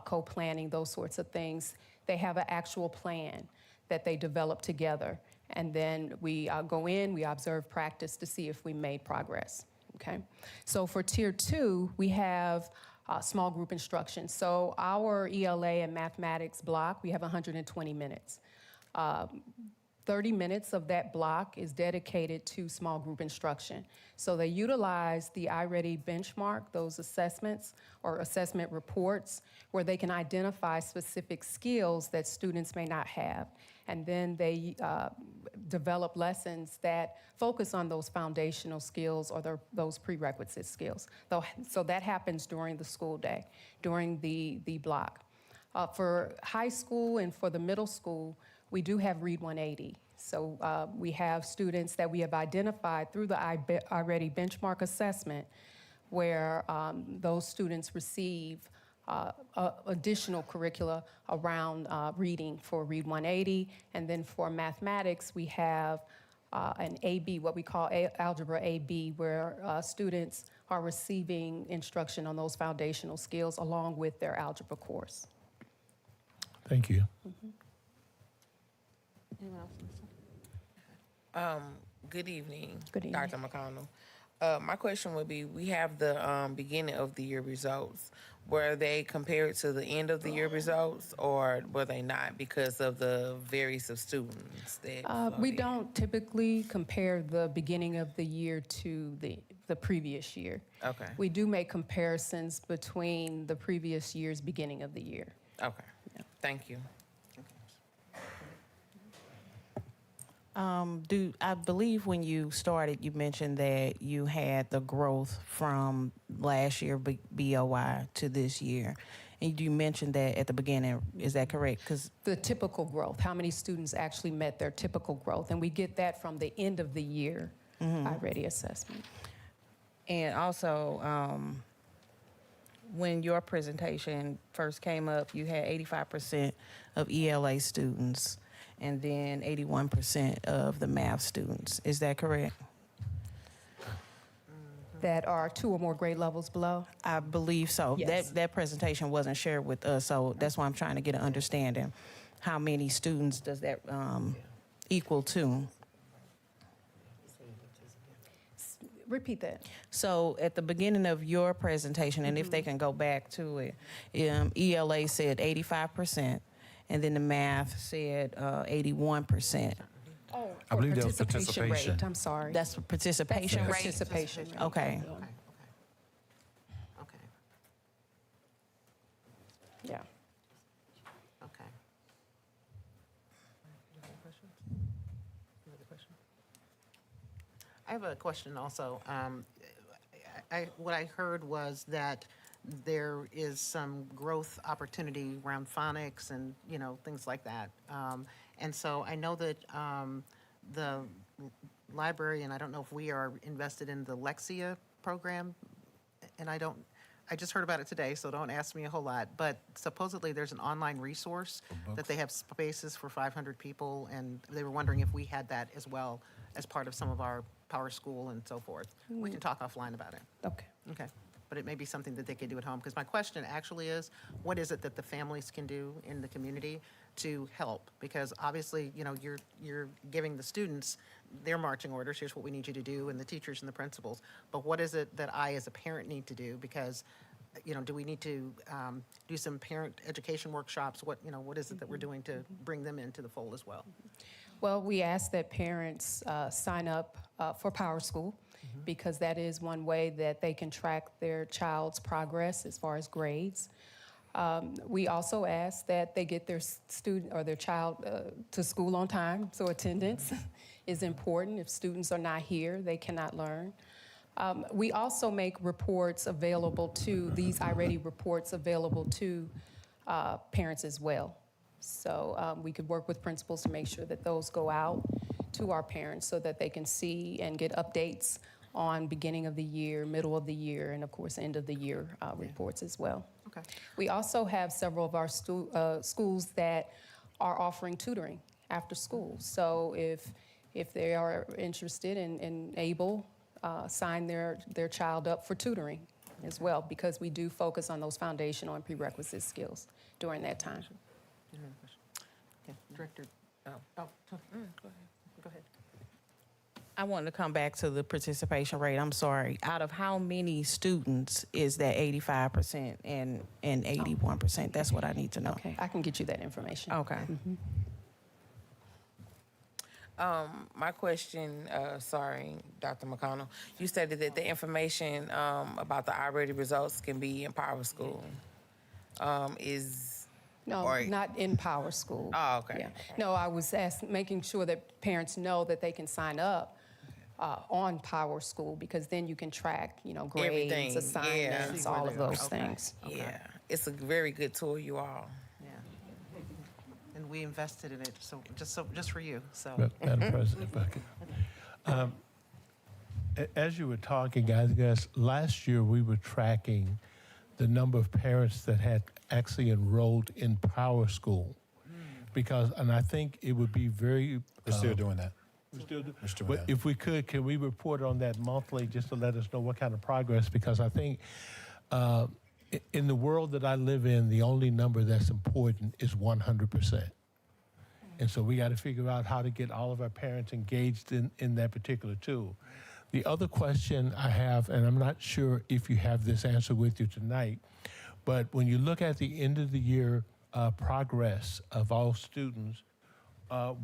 [SPEAKER 11] co-planning, those sorts of things, they have an actual plan that they develop together. And then we go in, we observe practice to see if we made progress, okay? So for tier 2, we have small group instruction. So our ELA and mathematics block, we have 120 minutes. 30 minutes of that block is dedicated to small group instruction. So they utilize the iReady benchmark, those assessments or assessment reports, where they can identify specific skills that students may not have. And then they develop lessons that focus on those foundational skills or those prerequisite skills. So that happens during the school day, during the block. For high school and for the middle school, we do have Read 180. So we have students that we have identified through the iReady benchmark assessment where those students receive additional curricula around reading for Read 180. And then for mathematics, we have an AB, what we call Algebra AB, where students are receiving instruction on those foundational skills along with their algebra course.
[SPEAKER 4] Thank you.
[SPEAKER 1] Anyone else?
[SPEAKER 3] Good evening,
[SPEAKER 11] Good evening.
[SPEAKER 3] Dr. McConnell. My question would be, we have the beginning of the year results. Were they compared to the end of the year results, or were they not because of the various of students that
[SPEAKER 11] We don't typically compare the beginning of the year to the previous year.
[SPEAKER 3] Okay.
[SPEAKER 11] We do make comparisons between the previous year's beginning of the year.
[SPEAKER 3] Okay. Thank you.
[SPEAKER 9] I believe when you started, you mentioned that you had the growth from last year BOI to this year. And you mentioned that at the beginning. Is that correct? Because
[SPEAKER 11] The typical growth, how many students actually met their typical growth. And we get that from the end of the year iReady assessment.
[SPEAKER 9] And also, when your presentation first came up, you had 85% of ELA students and then 81% of the math students. Is that correct?
[SPEAKER 11] That are 2 or more grade levels below?
[SPEAKER 9] I believe so.
[SPEAKER 11] Yes.
[SPEAKER 9] That presentation wasn't shared with us, so that's why I'm trying to get an understanding. How many students does that equal to?
[SPEAKER 11] Repeat that.
[SPEAKER 9] So at the beginning of your presentation, and if they can go back to it, ELA said 85%, and then the math said 81%.
[SPEAKER 11] Oh,
[SPEAKER 13] I believe that was
[SPEAKER 11] rate.
[SPEAKER 13] participation.
[SPEAKER 11] I'm sorry.
[SPEAKER 9] That's participation rate?
[SPEAKER 11] Participation rate.
[SPEAKER 9] Okay.
[SPEAKER 1] Okay.
[SPEAKER 11] Yeah.
[SPEAKER 1] Okay. I have a question also. What I heard was that there is some growth opportunity around phonics and, things like that. And so I know that the library, and I don't know if we are invested in the Lexia program, and I just heard about it today, so don't ask me a whole lot, but supposedly there's an online resource that they have spaces for 500 people, and they were wondering if we had that as well as part of some of our Power School and so forth. We can talk offline about it.
[SPEAKER 11] Okay.
[SPEAKER 1] Okay. But it may be something that they could do at home, because my question actually is, what is it that the families can do in the community to help? Because obviously, you're giving the students their marching orders, here's what we need you to do, and the teachers and the principals. But what is it that I, as a parent, need to do? Because do we need to do some parent education workshops? What is it that we're doing to bring them into the fold as well?
[SPEAKER 11] Well, we ask that parents sign up for Power School because that is one way that they can track their child's progress as far as grades. We also ask that they get their student or their child to school on time, so attendance is important. If students are not here, they cannot learn. We also make reports available to, these iReady reports available to parents as well. So we could work with principals to make sure that those go out to our parents so that they can see and get updates on beginning of the year, middle of the year, and of course, end of the year reports as well.
[SPEAKER 1] Okay.
[SPEAKER 11] We also have several of our schools that are offering tutoring after school. So if they are interested and able, sign their child up for tutoring as well, because we do focus on those foundational and prerequisite skills during that time.
[SPEAKER 1] Okay, Director. Go ahead.
[SPEAKER 9] I wanted to come back to the participation rate. I'm sorry. Out of how many students is that 85% and 81%? That's what I need to know.
[SPEAKER 11] Okay, I can get you that information.
[SPEAKER 9] Okay.
[SPEAKER 3] My question, sorry, Dr. McConnell, you stated that the information about the iReady results can be in Power School.
[SPEAKER 11] No,
[SPEAKER 3] or-
[SPEAKER 11] not in Power School.
[SPEAKER 3] Oh, okay.
[SPEAKER 11] Yeah. No, I was making sure that parents know that they can sign up on Power School because then you can track, grades,
[SPEAKER 3] Everything,
[SPEAKER 11] assignments,
[SPEAKER 3] yeah.
[SPEAKER 11] all of those things.
[SPEAKER 3] Yeah, it's a very good tool, you all.
[SPEAKER 1] Yeah. And we invested in it, just for you, so.
[SPEAKER 4] Madam President, if I could. As you were talking, I guess last year we were tracking the number of parents that had actually enrolled in Power School. And I think it would be very.
[SPEAKER 13] We're still doing that.
[SPEAKER 4] We still do.
[SPEAKER 13] We're still
[SPEAKER 4] But
[SPEAKER 13] doing
[SPEAKER 4] if we could, can we report on that monthly just to let us know what kind of progress? Because I think in the world that I live in, the only number that's important is 100%. And so we got to figure out how to get all of our parents engaged in that particular tool. The other question I have, and I'm not sure if you have this answer with you tonight, but when you look at the end of the year progress of all students,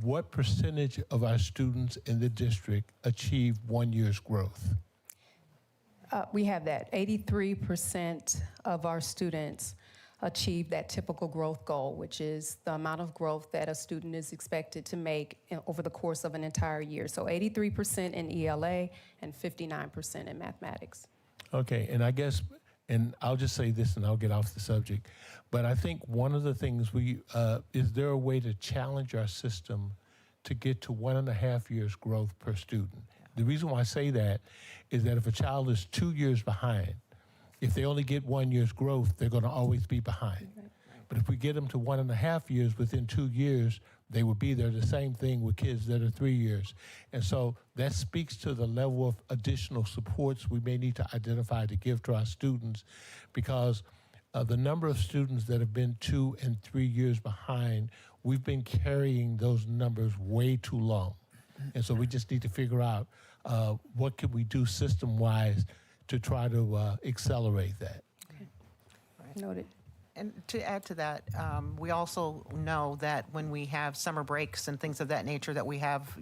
[SPEAKER 4] what percentage of our students in the district achieve 1 year's growth?
[SPEAKER 11] We have that. 83% of our students achieve that typical growth goal, which is the amount of growth that a student is expected to make over the course of an entire year. So 83% in ELA and 59% in mathematics.
[SPEAKER 4] Okay, and I guess, and I'll just say this and I'll get off the subject, but I think one of the things is there a way to challenge our system to get to 1.5 years growth per student? The reason why I say that is that if a child is 2 years behind, if they only get 1 year's growth, they're going to always be behind. But if we get them to 1.5 years within 2 years, they will be there. The same thing with kids that are 3 years. And so that speaks to the level of additional supports we may need to identify to give to our students, because the number of students that have been 2 and 3 years behind, we've been carrying those numbers way too long. And so we just need to figure out what can we do system-wise to try to accelerate that.
[SPEAKER 11] Noted.
[SPEAKER 1] And to add to that, we also know that when we have summer breaks and things of that nature, that we have,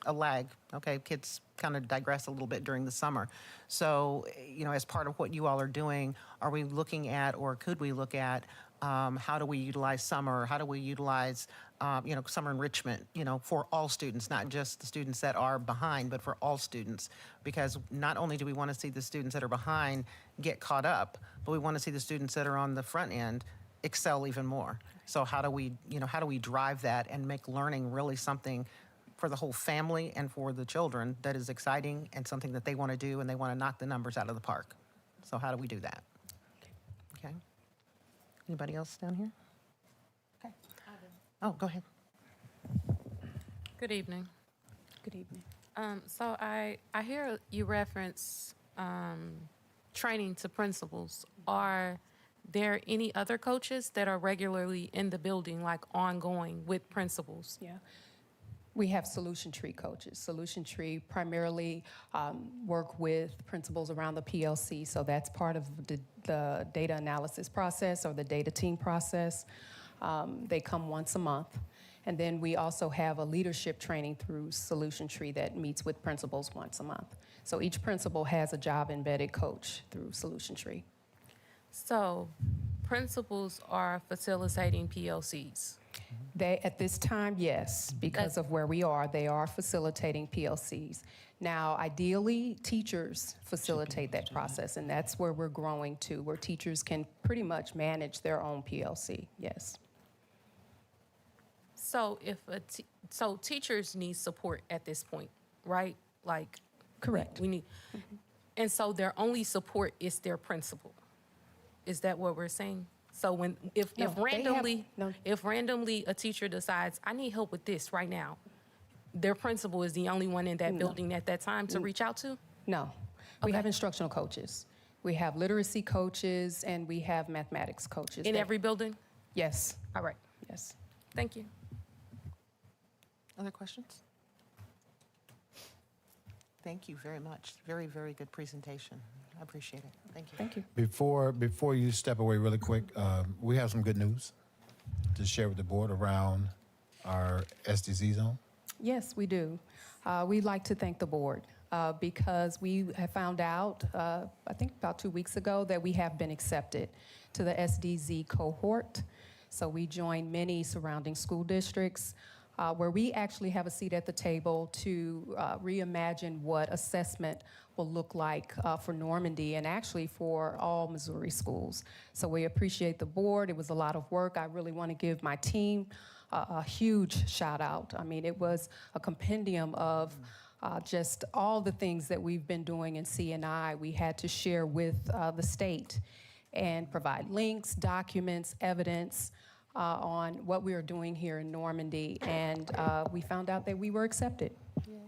[SPEAKER 1] a lag. Okay, kids kind of digress a little bit during the summer. So, as part of what you all are doing, are we looking at, or could we look at, how do we utilize summer? How do we utilize, summer enrichment, for all students, not just the students that are behind, but for all students? Because not only do we want to see the students that are behind get caught up, but we want to see the students that are on the front end excel even more. So how do we drive that and make learning really something for the whole family and for the children that is exciting and something that they want to do and they want to knock the numbers out of the park? So how do we do that? Okay. Anybody else down here? Okay. Oh, go ahead.
[SPEAKER 14] Good evening.
[SPEAKER 11] Good evening.
[SPEAKER 14] So I hear you reference training to principals. Are there any other coaches that are regularly in the building, like ongoing with principals?
[SPEAKER 11] Yeah. We have Solution Tree coaches. Solution Tree primarily work with principals around the PLC, so that's part of the data analysis process or the data team process. They come once a month. And then we also have a leadership training through Solution Tree that meets with principals once a month. So each principal has a job-embedded coach through Solution Tree.
[SPEAKER 14] So principals are facilitating PLCs.
[SPEAKER 11] They, at this time, yes, because of where we are, they are facilitating PLCs. Now, ideally, teachers facilitate that process, and that's where we're growing to, where teachers can pretty much manage their own PLC, yes.
[SPEAKER 14] So so teachers need support at this point, right? Like,
[SPEAKER 11] Correct.
[SPEAKER 14] we need, and so their only support is their principal. Is that what we're saying? So if randomly a teacher decides, I need help with this right now, their principal is the only one in that building at that time to reach out to?
[SPEAKER 11] No. We have instructional coaches. We have literacy coaches, and we have mathematics coaches.
[SPEAKER 14] In every building?
[SPEAKER 11] Yes.
[SPEAKER 14] All right.
[SPEAKER 11] Yes.
[SPEAKER 14] Thank you.
[SPEAKER 1] Other questions? Thank you very much. Very, very good presentation. I appreciate it. Thank you.
[SPEAKER 11] Thank you.
[SPEAKER 13] Before you step away really quick, we have some good news to share with the board around our SDZ zone.
[SPEAKER 11] Yes, we do. We'd like to thank the board because we have found out, I think about 2 weeks ago, that we have been accepted to the SDZ cohort. So we joined many surrounding school districts where we actually have a seat at the table to reimagine what assessment will look like for Normandy and actually for all Missouri schools. So we appreciate the board. It was a lot of work. I really want to give my team a huge shout out. I mean, it was a compendium of just all the things that we've been doing in C&I. We had to share with the state and provide links, documents, evidence on what we are doing here in Normandy. And we found out that we were accepted.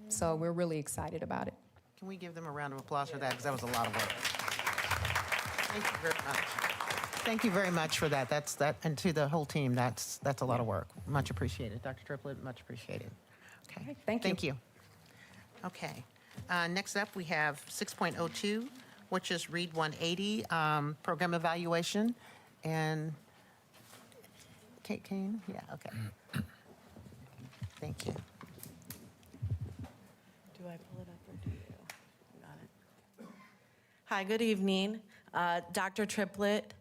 [SPEAKER 11] So we're really excited about it.
[SPEAKER 1] Can we give them a round of applause for that? Because that was a lot of work. Thank you very much. Thank you very much for that. And to the whole team, that's a lot of work. Much appreciated. Dr. Triplett, much appreciated. Okay.
[SPEAKER 11] Thank you.
[SPEAKER 1] Thank you. Okay. Next up, we have 6.02, which is Read 180, program evaluation. And Kate Kane? Yeah, okay. Thank you.
[SPEAKER 15] Do I pull it up or do you? Got it. Hi, good evening. Dr. Triplett,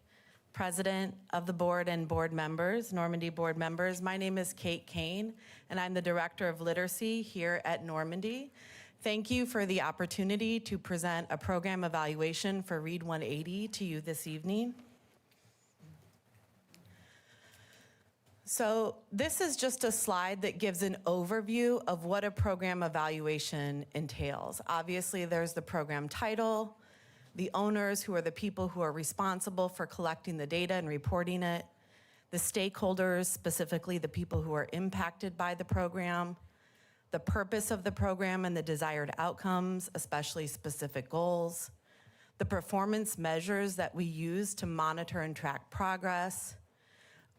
[SPEAKER 15] President of the board and board members, Normandy board members. My name is Kate Kane, and I'm the Director of Literacy here at Normandy. Thank you for the opportunity to present a program evaluation for Read 180 to you this evening. So this is just a slide that gives an overview of what a program evaluation entails. Obviously, there's the program title, the owners, who are the people who are responsible for collecting the data and reporting it, the stakeholders, specifically the people who are impacted by the program, the purpose of the program and the desired outcomes, especially specific goals, the performance measures that we use to monitor and track progress,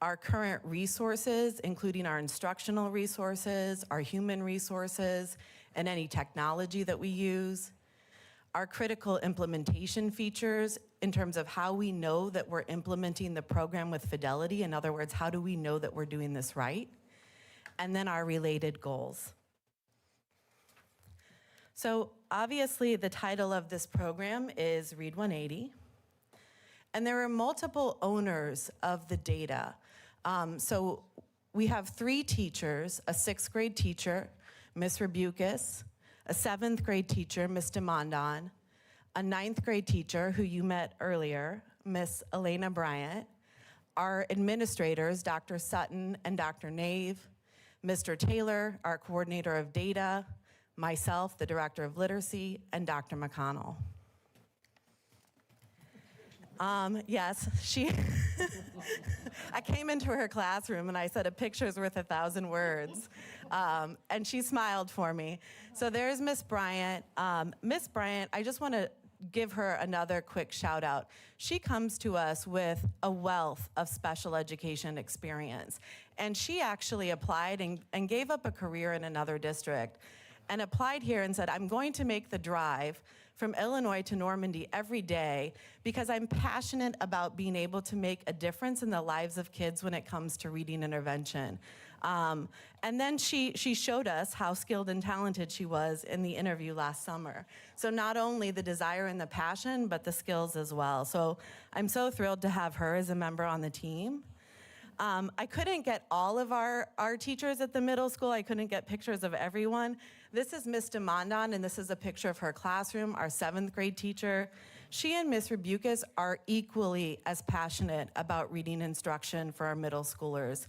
[SPEAKER 15] our current resources, including our instructional resources, our human resources, and any technology that we use, our critical implementation features in terms of how we know that we're implementing the program with fidelity. In other words, how do we know that we're doing this right? And then our related goals. So obviously the title of this program is Read 180. And there are multiple owners of the data. So we have 3 teachers, a 6th grade teacher, Ms. Rebucus, a 7th grade teacher, Ms. DeMondon, a 9th grade teacher who you met earlier, Ms. Elena Bryant, our administrators, Dr. Sutton and Dr. Nave, Mr. Taylor, our coordinator of data, myself, the director of literacy, and Dr. McConnell. Yes, I came into her classroom and I said, a picture's worth 1,000 words. And she smiled for me. So there's Miss Bryant. Miss Bryant, I just want to give her another quick shout out. She comes to us with a wealth of special education experience. And she actually applied and gave up a career in another district and applied here and said, I'm going to make the drive from Illinois to Normandy every day because I'm passionate about being able to make a difference in the lives of kids when it comes to reading intervention. And then she showed us how skilled and talented she was in the interview last summer. So not only the desire and the passion, but the skills as well. So I'm so thrilled to have her as a member on the team. I couldn't get all of our teachers at the middle school. I couldn't get pictures of everyone. This is Miss DeMondon, and this is a picture of her classroom, our 7th grade teacher. She and Miss Rebucas are equally as passionate about reading instruction for our middle schoolers.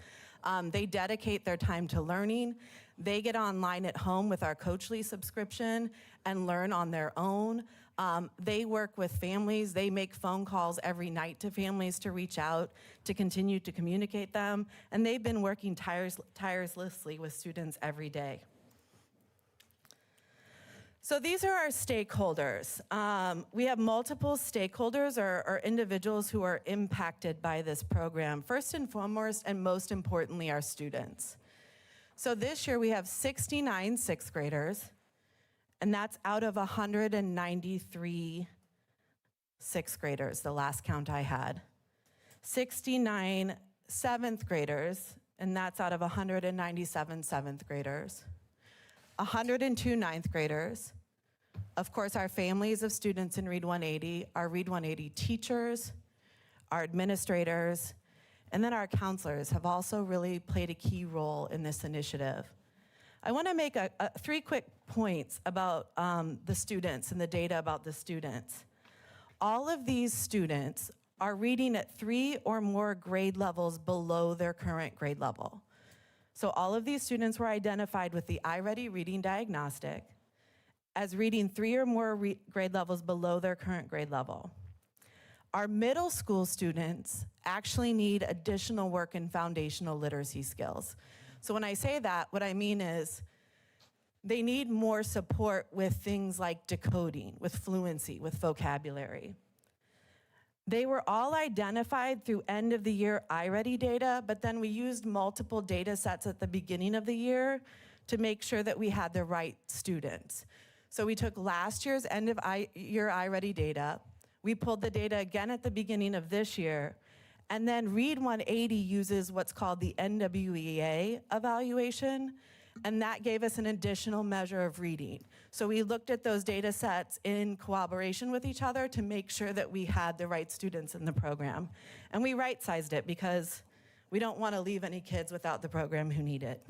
[SPEAKER 15] They dedicate their time to learning. They get online at home with our Coachly subscription and learn on their own. They work with families. They make phone calls every night to families to reach out, to continue to communicate them. And they've been working tirelessly with students every day. So these are our stakeholders. We have multiple stakeholders or individuals who are impacted by this program. First and foremost, and most importantly, our students. So this year we have 69 6th graders, and that's out of 193 6th graders, the last count I had. 69 7th graders, and that's out of 197 7th graders. 102 9th graders. Of course, our families of students in Read 180, our Read 180 teachers, our administrators, and then our counselors have also really played a key role in this initiative. I want to make 3 quick points about the students and the data about the students. All of these students are reading at 3 or more grade levels below their current grade level. So all of these students were identified with the iReady reading diagnostic as reading 3 or more grade levels below their current grade level. Our middle school students actually need additional work in foundational literacy skills. So when I say that, what I mean is they need more support with things like decoding, with fluency, with vocabulary. They were all identified through end of the year iReady data, but then we used multiple data sets at the beginning of the year to make sure that we had the right students. So we took last year's end of year iReady data, we pulled the data again at the beginning of this year, and then Read 180 uses what's called the NWEA evaluation, and that gave us an additional measure of reading. So we looked at those data sets in cooperation with each other to make sure that we had the right students in the program. And we right-sized it because we don't want to leave any kids without the program who need it.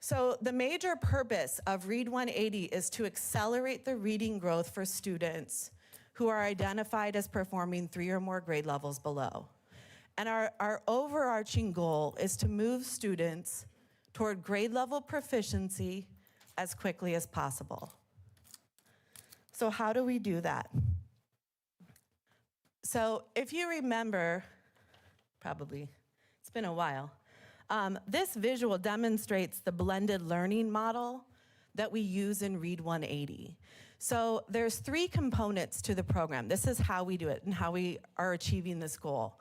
[SPEAKER 15] So the major purpose of Read 180 is to accelerate the reading growth for students who are identified as performing 3 or more grade levels below. And our overarching goal is to move students toward grade level proficiency as quickly as possible. So how do we do that? So if you remember, probably, it's been a while, this visual demonstrates the blended learning model that we use in Read 180. So there's 3 components to the program. This is how we do it and how we are achieving this goal.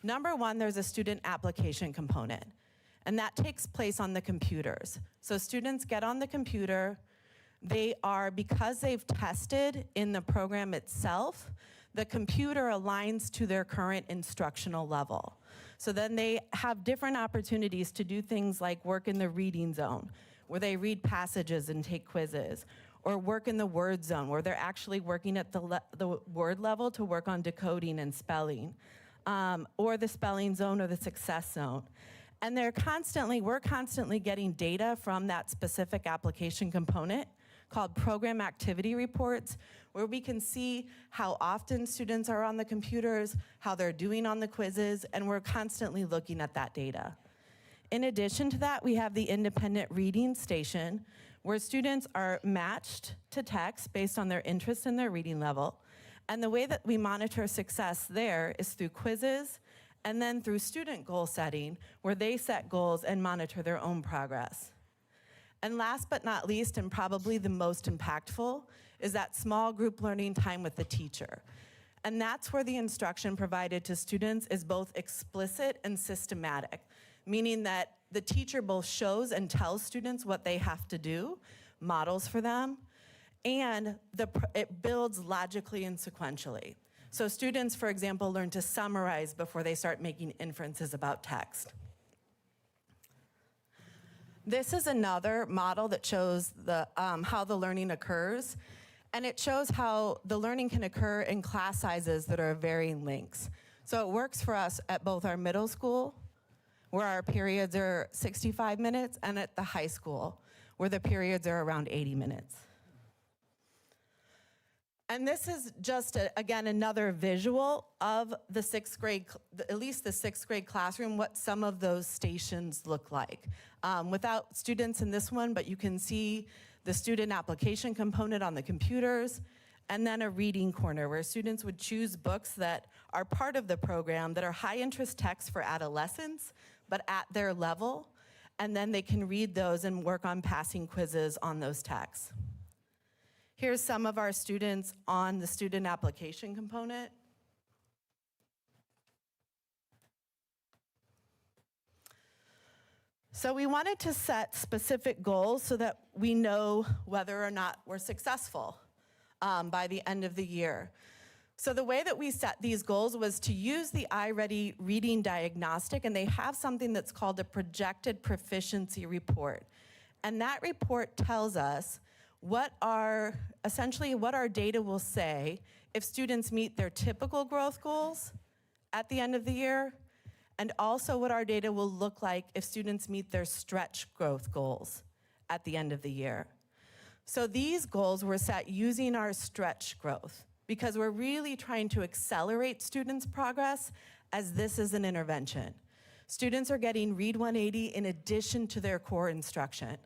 [SPEAKER 15] Number 1, there's a student application component, and that takes place on the computers. So students get on the computer, because they've tested in the program itself, the computer aligns to their current instructional level. So then they have different opportunities to do things like work in the reading zone, where they read passages and take quizzes, or work in the word zone, where they're actually working at the word level to work on decoding and spelling. Or the spelling zone or the success zone. And we're constantly getting data from that specific application component called program activity reports, where we can see how often students are on the computers, how they're doing on the quizzes, and we're constantly looking at that data. In addition to that, we have the independent reading station, where students are matched to text based on their interest and their reading level. And the way that we monitor success there is through quizzes and then through student goal setting, where they set goals and monitor their own progress. And last but not least, and probably the most impactful, is that small group learning time with the teacher. And that's where the instruction provided to students is both explicit and systematic, meaning that the teacher both shows and tells students what they have to do, models for them, and it builds logically and sequentially. So students, for example, learn to summarize before they start making inferences about text. This is another model that shows how the learning occurs, and it shows how the learning can occur in class sizes that are of varying lengths. So it works for us at both our middle school, where our periods are 65 minutes, and at the high school, where the periods are around 80 minutes. And this is just, again, another visual of the sixth grade, at least the sixth grade classroom, what some of those stations look like. Without students in this one, but you can see the student application component on the computers, and then a reading corner where students would choose books that are part of the program that are high interest texts for adolescents, but at their level, and then they can read those and work on passing quizzes on those texts. Here's some of our students on the student application component. So we wanted to set specific goals so that we know whether or not we're successful by the end of the year. So the way that we set these goals was to use the iReady reading diagnostic, and they have something that's called a projected proficiency report. And that report tells us essentially what our data will say if students meet their typical growth goals at the end of the year, and also what our data will look like if students meet their stretch growth goals at the end of the year. So these goals were set using our stretch growth because we're really trying to accelerate students' progress as this is an intervention. Students are getting Read 180 in addition to their core instruction.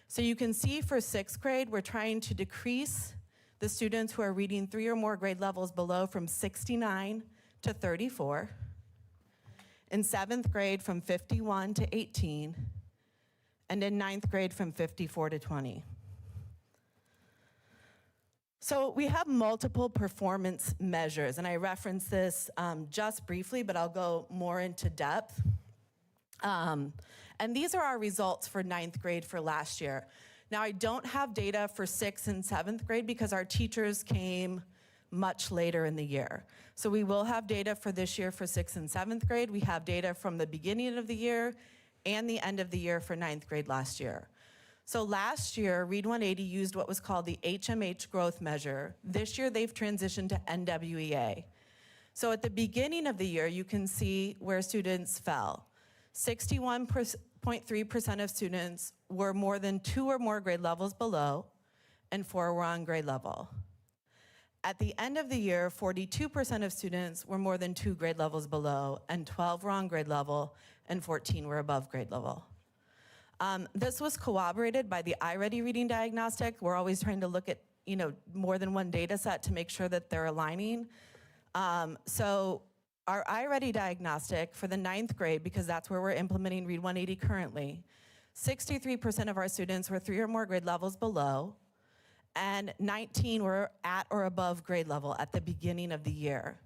[SPEAKER 15] So you can see for sixth grade, we're trying to decrease the students who are reading 3 or more grade levels below from 69 to 34. In seventh grade, from 51 to 18. And in ninth grade, from 54 to 20. So we have multiple performance measures, and I reference this just briefly, but I'll go more into depth. And these are our results for ninth grade for last year. Now, I don't have data for sixth and seventh grade because our teachers came much later in the year. So we will have data for this year for sixth and seventh grade. We have data from the beginning of the year and the end of the year for ninth grade last year. So last year, Read 180 used what was called the HMH growth measure. This year, they've transitioned to NWEA. So at the beginning of the year, you can see where students fell. 61.3% of students were more than 2 or more grade levels below, and 4 were on grade level. At the end of the year, 42% of students were more than 2 grade levels below, and 12 were on grade level, and 14 were above grade level. This was corroborated by the iReady reading diagnostic. We're always trying to look at more than one data set to make sure that they're aligning. So our iReady diagnostic for the ninth grade, because that's where we're implementing Read 180 currently, 63% of our students were 3 or more grade levels below, and 19 were at or above grade level at the beginning of the year.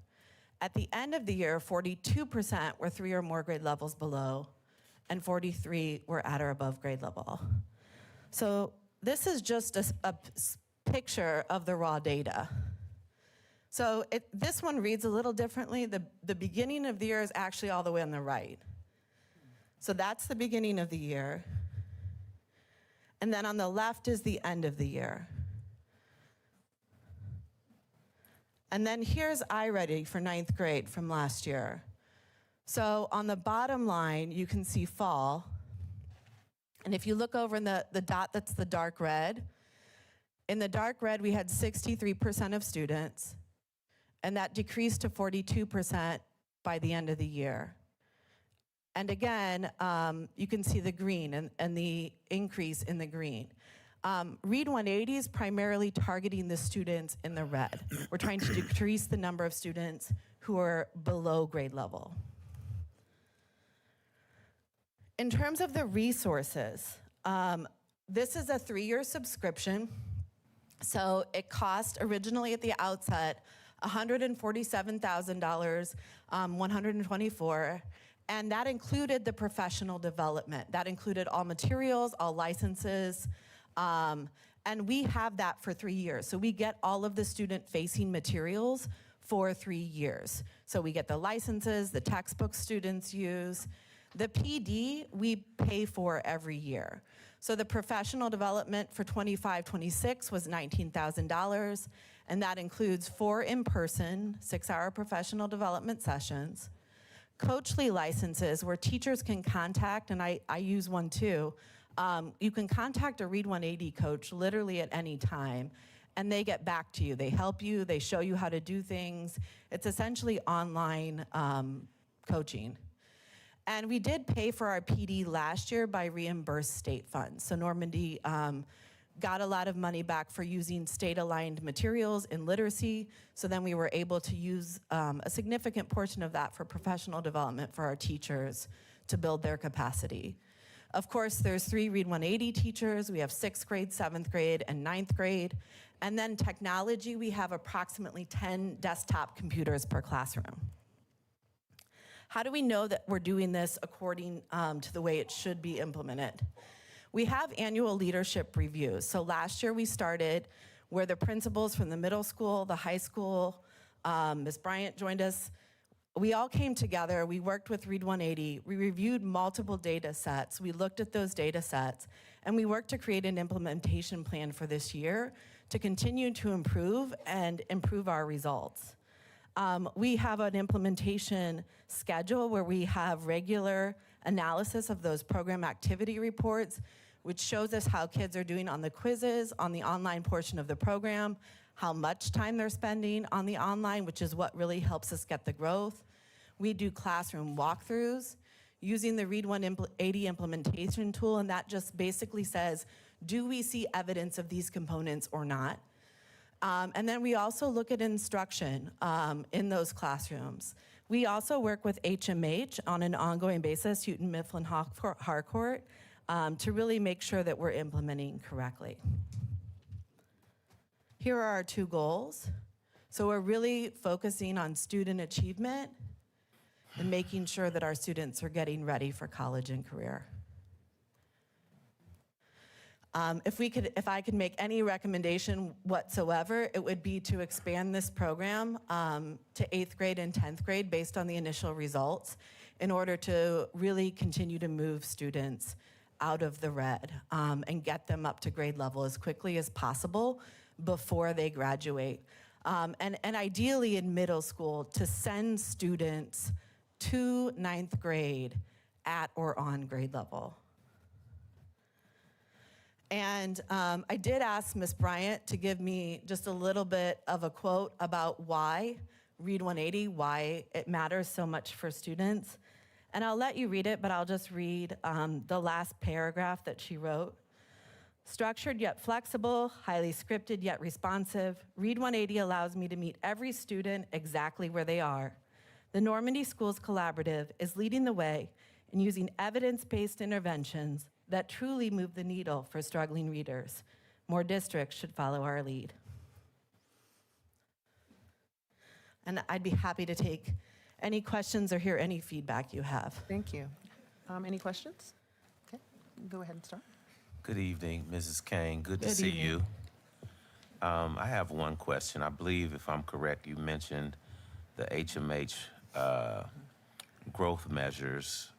[SPEAKER 15] At the end of the year, 42% were 3 or more grade levels below, and 43 were at or above grade level. So this is just a picture of the raw data. So this one reads a little differently. The beginning of the year is actually all the way on the right. So that's the beginning of the year. And then on the left is the end of the year. And then here's iReady for ninth grade from last year. So on the bottom line, you can see fall. And if you look over in the dot that's the dark red, in the dark red, we had 63% of students, and that decreased to 42% by the end of the year. And again, you can see the green and the increase in the green. Read 180 is primarily targeting the students in the red. We're trying to decrease the number of students who are below grade level. In terms of the resources, this is a 3-year subscription. So it cost originally at the outset $147,000, 124, and that included the professional development. That included all materials, all licenses, and we have that for 3 years. So we get all of the student-facing materials for 3 years. So we get the licenses, the textbooks students use. The PD, we pay for every year. So the professional development for 25-26 was $19,000, and that includes 4 in-person, 6-hour professional development sessions, Coachly licenses where teachers can contact, and I use one too, you can contact a Read 180 coach literally at any time, and they get back to you. They help you, they show you how to do things. It's essentially online coaching. And we did pay for our PD last year by reimbursed state funds. So Normandy got a lot of money back for using state-aligned materials in literacy, so then we were able to use a significant portion of that for professional development for our teachers to build their capacity. Of course, there's 3 Read 180 teachers. We have 6th grade, 7th grade, and 9th grade. And then technology, we have approximately 10 desktop computers per classroom. How do we know that we're doing this according to the way it should be implemented? We have annual leadership reviews. So last year we started where the principals from the middle school, the high school, Ms. Bryant joined us. We all came together, we worked with Read 180, we reviewed multiple data sets, we looked at those data sets, and we worked to create an implementation plan for this year to continue to improve and improve our results. We have an implementation schedule where we have regular analysis of those program activity reports, which shows us how kids are doing on the quizzes, on the online portion of the program, how much time they're spending on the online, which is what really helps us get the growth. We do classroom walkthroughs using the Read 180 implementation tool, and that just basically says, do we see evidence of these components or not? And then we also look at instruction in those classrooms. We also work with HMH on an ongoing basis, Houghton Mifflin Harcourt, to really make sure that we're implementing correctly. Here are our 2 goals. So we're really focusing on student achievement and making sure that our students are getting ready for college and career. If I could make any recommendation whatsoever, it would be to expand this program to 8th grade and 10th grade based on the initial results in order to really continue to move students out of the red and get them up to grade level as quickly as possible before they graduate. And ideally in middle school to send students to 9th grade at or on grade level. And I did ask Ms. Bryant to give me just a little bit of a quote about why Read 180, why it matters so much for students. And I'll let you read it, but I'll just read the last paragraph that she wrote. Structured yet flexible, highly scripted yet responsive, Read 180 allows me to meet every student exactly where they are. The Normandy Schools Collaborative is leading the way in using evidence-based interventions that truly move the needle for struggling readers. More districts should follow our lead. And I'd be happy to take any questions or hear any feedback you have.
[SPEAKER 1] Thank you. Any questions? Okay, go ahead and start.
[SPEAKER 12] Good evening, Mrs. Kane. Good to
[SPEAKER 15] Good
[SPEAKER 12] see
[SPEAKER 15] evening.
[SPEAKER 12] you. I have one question. I believe, if I'm correct, you mentioned the HMH growth measures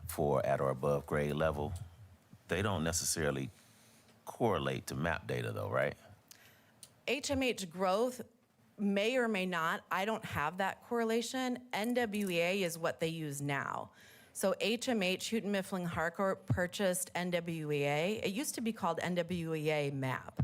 [SPEAKER 12] for at or above grade level. They don't necessarily correlate to MAP data though, right?
[SPEAKER 15] HMH growth may or may not. I don't have that correlation. NWEA is what they use now. So HMH, Houghton Mifflin Harcourt, purchased NWEA. It used to be called NWEA MAP.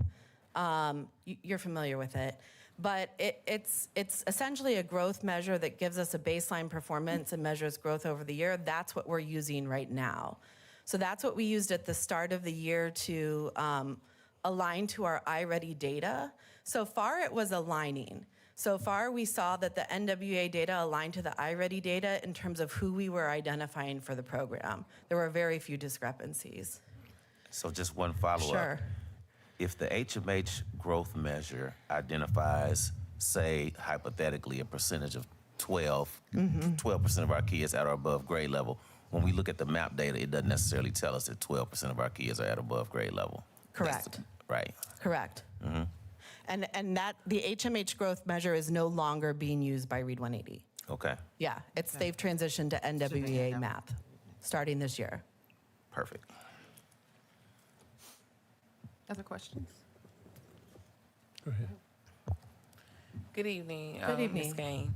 [SPEAKER 15] You're familiar with it. But it's essentially a growth measure that gives us a baseline performance and measures growth over the year. That's what we're using right now. So that's what we used at the start of the year to align to our iReady data. So far, it was aligning. So far, we saw that the NWEA data aligned to the iReady data in terms of who we were identifying for the program. There were very few discrepancies.
[SPEAKER 12] So just one follow-up.
[SPEAKER 15] Sure.
[SPEAKER 12] if the HMH growth measure identifies, say, hypothetically, a percentage of 12% of our kids at or above grade level, when we look at the MAP data, it doesn't necessarily tell us that 12% of our kids are at above grade level.
[SPEAKER 15] Correct.
[SPEAKER 12] Right.
[SPEAKER 15] Correct. And that the HMH growth measure is no longer being used by Read 180.
[SPEAKER 12] Okay.
[SPEAKER 15] Yeah, they've transitioned to NWEA math starting this year.
[SPEAKER 12] Perfect.
[SPEAKER 1] Other questions?
[SPEAKER 4] Go ahead.
[SPEAKER 3] Good evening,
[SPEAKER 15] Good evening.
[SPEAKER 3] Ms. Gain.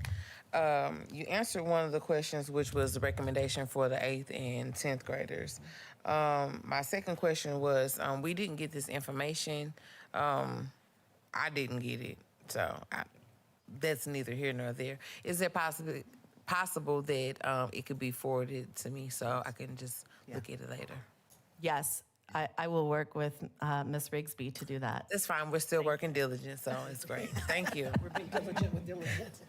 [SPEAKER 3] You answered one of the questions, which was the recommendation for the 8th and 10th graders. My second question was, we didn't get this information. I didn't get it, so that's neither here nor there. Is it possible that it could be forwarded to me so I can just look at it later?
[SPEAKER 15] Yes, I will work with Ms. Rigsby to do that.
[SPEAKER 3] That's fine. We're still working diligent, so it's great. Thank you.
[SPEAKER 1] We're being diligent with diligence.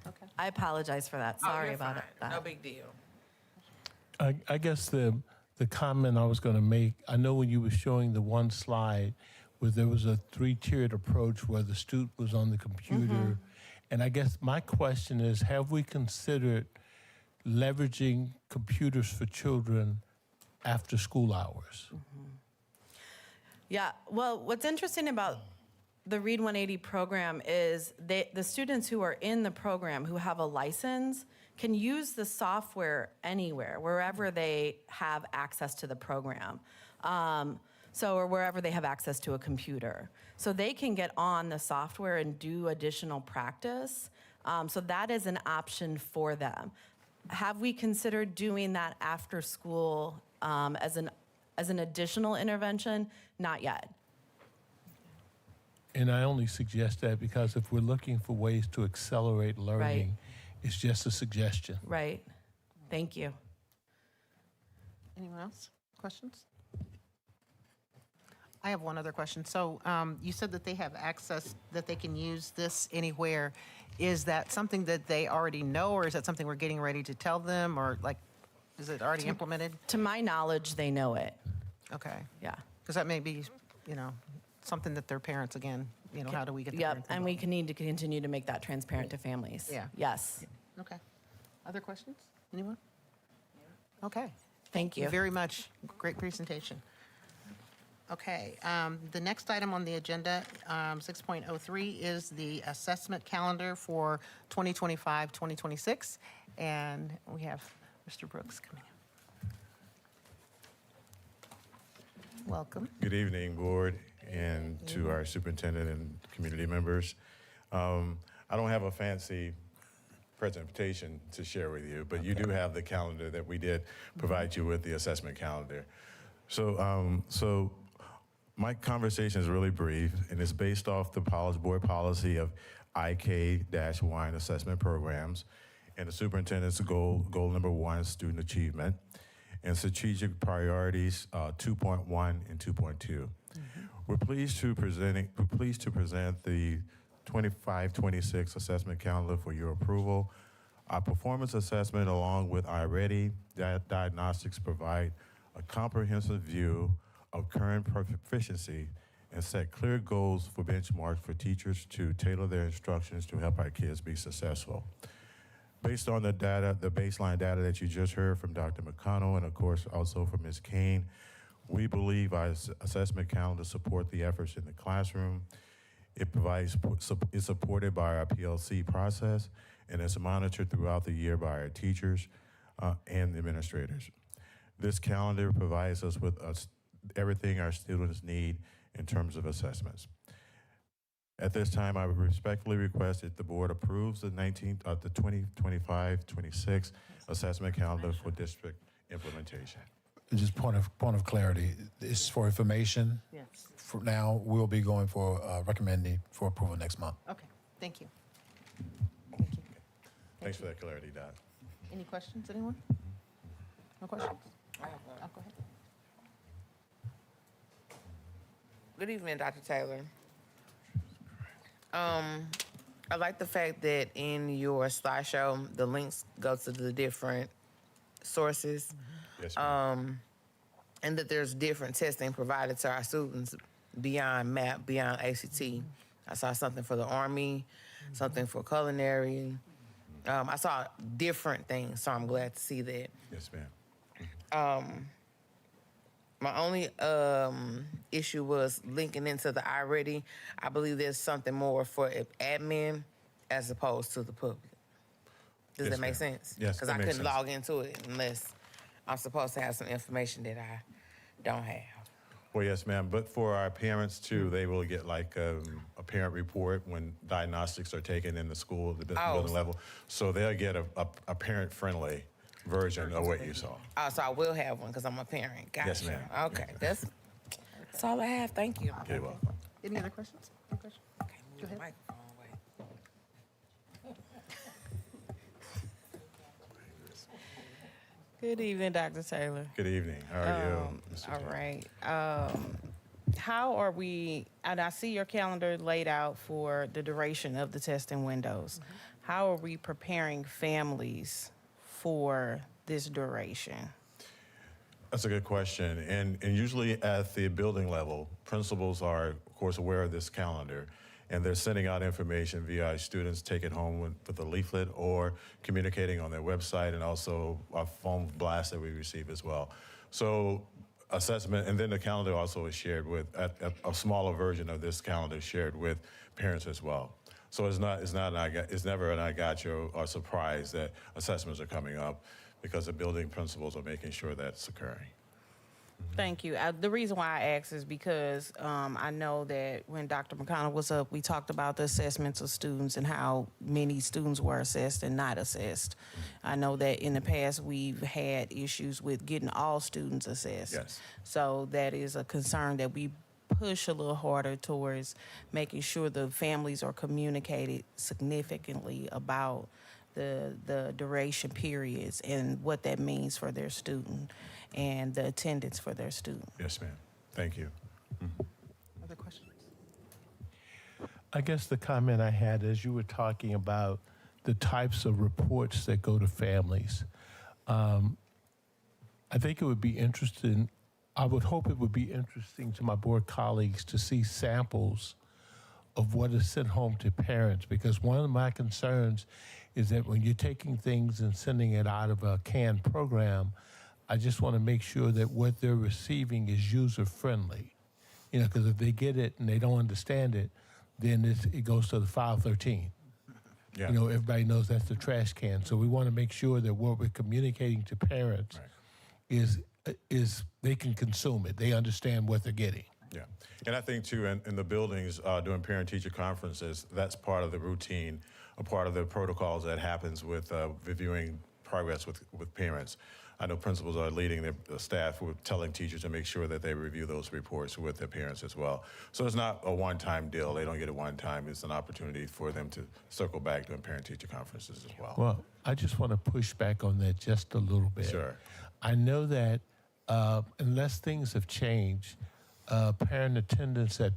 [SPEAKER 1] Okay.
[SPEAKER 15] I apologize for that. Sorry
[SPEAKER 3] you're
[SPEAKER 15] about
[SPEAKER 3] fine.
[SPEAKER 15] it.
[SPEAKER 3] No big deal.
[SPEAKER 4] I guess the comment I was going to make, I know when you were showing the one slide where there was a 3-tiered approach where the student was on the computer. And I guess my question is, have we considered leveraging computers for children after school hours?
[SPEAKER 15] Yeah, well, what's interesting about the Read 180 program is the students who are in the program who have a license can use the software anywhere, wherever they have access to the program. Or wherever they have access to a computer. So they can get on the software and do additional practice. So that is an option for them. Have we considered doing that after school as an additional intervention? Not yet.
[SPEAKER 4] And I only suggest that because if we're looking for ways to accelerate learning, it's just a suggestion.
[SPEAKER 15] Right. Thank you.
[SPEAKER 1] Anyone else? Questions? I have one other question. So you said that they have access, that they can use this anywhere. Is that something that they already know, or is that something we're getting ready to tell them, or like, is it already implemented?
[SPEAKER 15] To my knowledge, they know it.
[SPEAKER 1] Okay.
[SPEAKER 15] Yeah.
[SPEAKER 1] Because that may be, something that their parents, again, how do we get the
[SPEAKER 15] Yep,
[SPEAKER 1] parents
[SPEAKER 15] and we
[SPEAKER 1] involved?
[SPEAKER 15] need to continue to make that transparent to families.
[SPEAKER 1] Yeah.
[SPEAKER 15] Yes.
[SPEAKER 1] Okay. Other questions? Anyone? Okay.
[SPEAKER 15] Thank you.
[SPEAKER 1] Very much. Great presentation. Okay, the next item on the agenda, 6.03, is the assessment calendar for 2025-2026. And we have Mr. Brooks coming in. Welcome.
[SPEAKER 16] Good evening, board, and to our superintendent and community members. I don't have a fancy presentation to share with you, but you do have the calendar that we did provide you with, the assessment calendar. So my conversation is really brief, and it's based off the board policy of IK-1 assessment programs and the superintendent's goal number 1, student achievement, and strategic priorities 2.1 and 2.2. We're pleased to present the 25-26 assessment calendar for your approval. Our performance assessment, along with iReady diagnostics, provide a comprehensive view of current proficiency and set clear goals for benchmarks for teachers to tailor their instructions to help our kids be successful. Based on the data, the baseline data that you just heard from Dr. McConnell and of course also from Ms. Kane, we believe our assessment calendar support the efforts in the classroom. It is supported by our PLC process and is monitored throughout the year by our teachers and the administrators. This calendar provides us with everything our students need in terms of assessments. At this time, I would respectfully request that the board approves the 2025-26 assessment calendar for district implementation.
[SPEAKER 13] Just point of clarity. This is for information.
[SPEAKER 1] Yes.
[SPEAKER 13] For now, we'll be going for recommending for approval next month.
[SPEAKER 1] Okay, thank you.
[SPEAKER 16] Thanks for that clarity, Dot.
[SPEAKER 1] Any questions, anyone? No questions? Oh, go ahead.
[SPEAKER 3] Good evening, Dr. Taylor. I like the fact that in your slideshow, the links go to the different sources.
[SPEAKER 16] Yes, ma'am.
[SPEAKER 3] And that there's different testing provided to our students beyond MAP, beyond ACT. I saw something for the Army, something for culinary. I saw different things, so I'm glad to see that.
[SPEAKER 16] Yes, ma'am.
[SPEAKER 3] My only issue was linking into the iReady. I believe there's something more for admin as opposed to the public. Does
[SPEAKER 16] Yes,
[SPEAKER 3] that make
[SPEAKER 16] ma'am.
[SPEAKER 3] sense?
[SPEAKER 16] Yes,
[SPEAKER 3] Because
[SPEAKER 16] that
[SPEAKER 3] I
[SPEAKER 16] makes
[SPEAKER 3] couldn't
[SPEAKER 16] sense.
[SPEAKER 3] log into it unless I'm supposed to have some information that I don't have.
[SPEAKER 16] Well, yes, ma'am. But for our parents too, they will get like a parent report when diagnostics are taken in the school, the building level. So they'll get a parent-friendly version of what you saw.
[SPEAKER 3] Oh, so I will have one because I'm a parent. Gotcha.
[SPEAKER 16] Yes, ma'am.
[SPEAKER 3] Okay, that's all I have. Thank you.
[SPEAKER 16] You're welcome.
[SPEAKER 1] Any other questions? Any questions?
[SPEAKER 3] Okay, move the microphone away.
[SPEAKER 9] Good evening, Dr. Taylor.
[SPEAKER 16] Good evening. How are you, Mr.
[SPEAKER 9] All
[SPEAKER 16] Taylor?
[SPEAKER 9] right. How are we, and I see your calendar laid out for the duration of the testing windows. How are we preparing families for this duration?
[SPEAKER 16] That's a good question. And usually at the building level, principals are, of course, aware of this calendar, and they're sending out information via students take it home with a leaflet or communicating on their website, and also a phone blast that we receive as well. So assessment, and then the calendar also is shared with, a smaller version of this calendar is shared with parents as well. So it's never an I got you or surprise that assessments are coming up, because the building principals are making sure that's occurring.
[SPEAKER 9] Thank you. The reason why I asked is because I know that when Dr. McConnell was up, we talked about the assessments of students and how many students were assessed and not assessed. I know that in the past we've had issues with getting all students assessed.
[SPEAKER 16] Yes.
[SPEAKER 9] So that is a concern that we push a little harder towards making sure the families are communicated significantly about the duration periods and what that means for their student and the attendance for their student.
[SPEAKER 16] Yes, ma'am. Thank you.
[SPEAKER 1] Other questions?
[SPEAKER 4] I guess the comment I had as you were talking about the types of reports that go to families, I think it would be interesting, I would hope it would be interesting to my board colleagues to see samples of what is sent home to parents, because one of my concerns is that when you're taking things and sending it out of a canned program, I just want to make sure that what they're receiving is user-friendly. You know, because if they get it and they don't understand it, then it goes to the file 13.
[SPEAKER 16] Yeah.
[SPEAKER 4] You know, everybody knows that's the trash can. So we want to make sure that what we're communicating to parents is they can consume it. They understand what they're getting.
[SPEAKER 16] Yeah. And I think, too, in the buildings, doing parent-teacher conferences, that's part of the routine, a part of the protocols that happens with reviewing progress with parents. I know principals are leading their staff with telling teachers to make sure that they review those reports with their parents as well. So it's not a one-time deal. They don't get it one time. It's an opportunity for them to circle back doing parent-teacher conferences as well.
[SPEAKER 4] Well, I just want to push back on that just a little bit.
[SPEAKER 16] Sure.
[SPEAKER 4] I know that unless things have changed, parent attendance at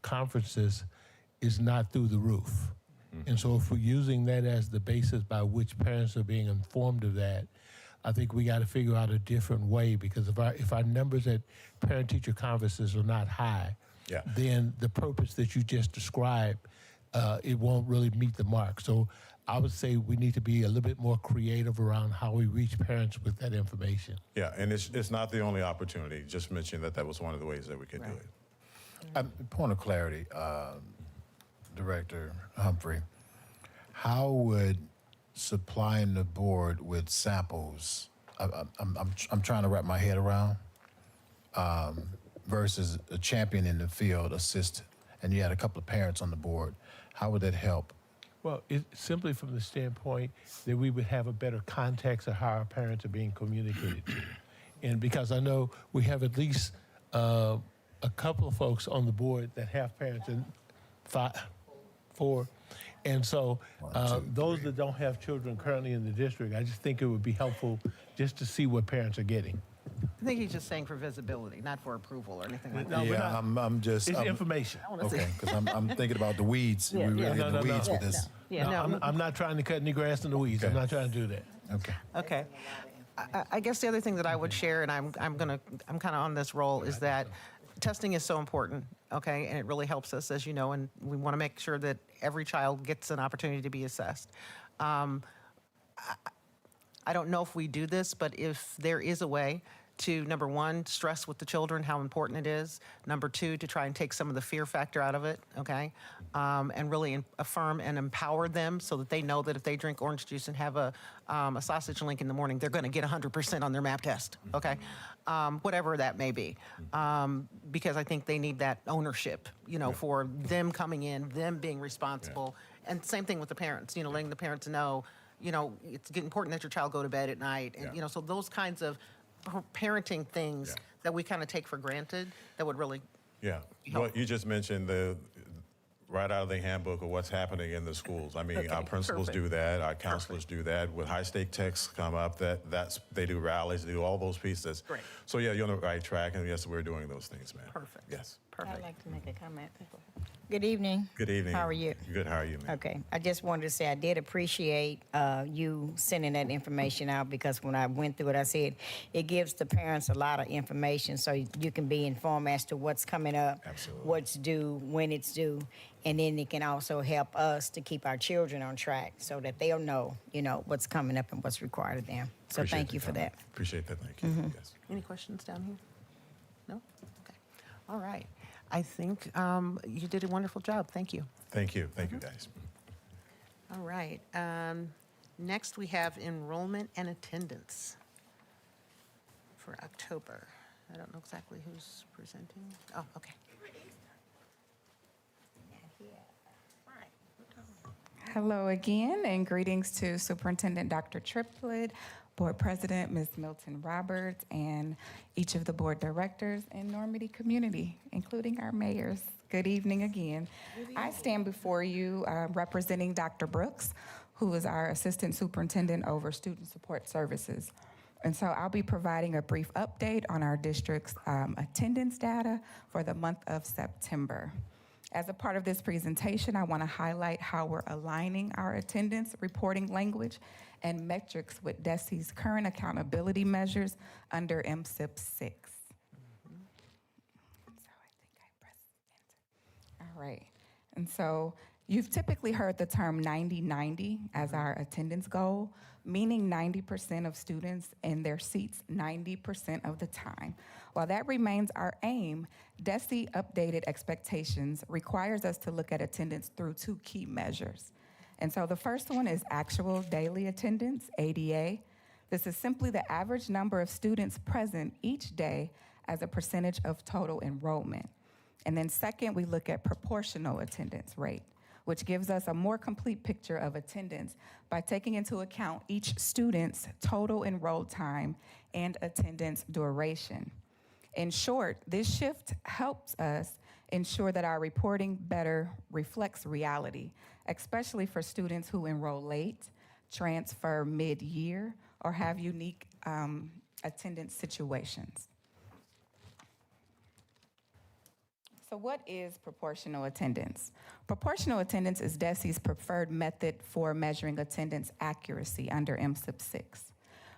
[SPEAKER 4] conferences is not through the roof. And so if we're using that as the basis by which parents are being informed of that, I think we got to figure out a different way, because if our numbers at parent-teacher conferences are not high, then the purpose that you just described, it won't really meet the mark. So I would say we need to be a little bit more creative around how we reach parents with that information.
[SPEAKER 16] Yeah, and it's not the only opportunity. Just mentioning that was one of the ways that we could do it.
[SPEAKER 13] Point of clarity, Director Humphrey, how would supplying the board with samples, I'm trying to wrap my head around, versus a champion in the field assist, and you had a couple of parents on the board, how would that help?
[SPEAKER 4] Well, it's simply from the standpoint that we would have a better context of how our parents are being communicated to. And because I know we have at least a couple of folks on the board that have parents, and 4. And so those that don't have children currently in the district, I just think it would be helpful just to see what parents are getting.
[SPEAKER 1] I think he's just saying for visibility, not for approval or anything like
[SPEAKER 4] No,
[SPEAKER 1] that.
[SPEAKER 4] we're
[SPEAKER 13] Yeah,
[SPEAKER 4] not.
[SPEAKER 13] I'm just...
[SPEAKER 4] It's information.
[SPEAKER 13] Okay, because I'm thinking about the weeds.
[SPEAKER 1] Yeah,
[SPEAKER 13] We really
[SPEAKER 1] yeah.
[SPEAKER 13] in the weeds with this.
[SPEAKER 4] I'm not trying to cut any grass in the weeds. I'm not trying to do that.
[SPEAKER 13] Okay.
[SPEAKER 1] Okay. I guess the other thing that I would share, and I'm kind of on this role, is that testing is so important, okay, and it really helps us, as you know, and we want to make sure that every child gets an opportunity to be assessed. I don't know if we do this, but if there is a way to, number one, stress with the children how important it is. Number two, to try and take some of the fear factor out of it, okay? And really affirm and empower them so that they know that if they drink orange juice and have a sausage link in the morning, they're going to get 100% on their MAP test, okay? Whatever that may be. Because I think they need that ownership, you know, for them coming in, them being responsible. And same thing with the parents, you know, letting the parents know, you know, it's important that your child go to bed at night. And, you know, so those kinds of parenting things that we kind of take for granted that would really
[SPEAKER 16] Yeah. Well, you just mentioned right out of the handbook of what's happening in the schools. I mean, our principals do that, our counselors do that. With high-stake texts come up, they do rallies, they do all those pieces.
[SPEAKER 1] Great.
[SPEAKER 16] So yeah, you're on the right track, and yes, we're doing those things, man.
[SPEAKER 1] Perfect.
[SPEAKER 16] Yes.
[SPEAKER 6] I'd like to make a comment. Good evening.
[SPEAKER 16] Good evening.
[SPEAKER 6] How are you?
[SPEAKER 16] Good. How are you, man?
[SPEAKER 6] Okay. I just wanted to say I did appreciate you sending that information out, because when I went through it, I said it gives the parents a lot of information so you can be informed as to what's coming up, what's due, when it's due, and then it can also help us to keep our children on track so that they'll know, you know, what's coming up and what's required of them. So
[SPEAKER 16] Appreciate
[SPEAKER 6] thank
[SPEAKER 16] the
[SPEAKER 6] you for
[SPEAKER 16] comment.
[SPEAKER 6] that.
[SPEAKER 16] Appreciate that. Thank you. Yes.
[SPEAKER 1] Any questions down here? No? Okay. All right. I think you did a wonderful job. Thank you.
[SPEAKER 16] Thank you. Thank you, guys.
[SPEAKER 1] All right. Next, we have enrollment and attendance for October. I don't know exactly who's presenting. Oh, okay.
[SPEAKER 8] Hello again, and greetings to Superintendent Dr. Triplett, Board President Ms. Milton Roberts, and each of the board directors and Normandy community, including our mayors. Good evening again. I stand before you representing Dr. Brooks, who is our Assistant Superintendent over Student Support Services. And so I'll be providing a brief update on our district's attendance data for the month of September. As a part of this presentation, I want to highlight how we're aligning our attendance reporting language and metrics with DESE's current accountability measures under MSIP 6. So I think I pressed enter. All right. And so you've typically heard the term 90-90 as our attendance goal, meaning 90% of students in their seats 90% of the time. While that remains our aim, DESE updated expectations requires us to look at attendance through two key measures. And so the first one is actual daily attendance, ADA. This is simply the average number of students present each day as a percentage of total enrollment. And then second, we look at proportional attendance rate, which gives us a more complete picture of attendance by taking into account each student's total enrolled time and attendance duration. In short, this shift helps us ensure that our reporting better reflects reality, especially for students who enroll late, transfer mid-year, or have unique attendance situations. So what is proportional attendance? Proportional attendance is DESE's preferred method for measuring attendance accuracy under MSIP 6.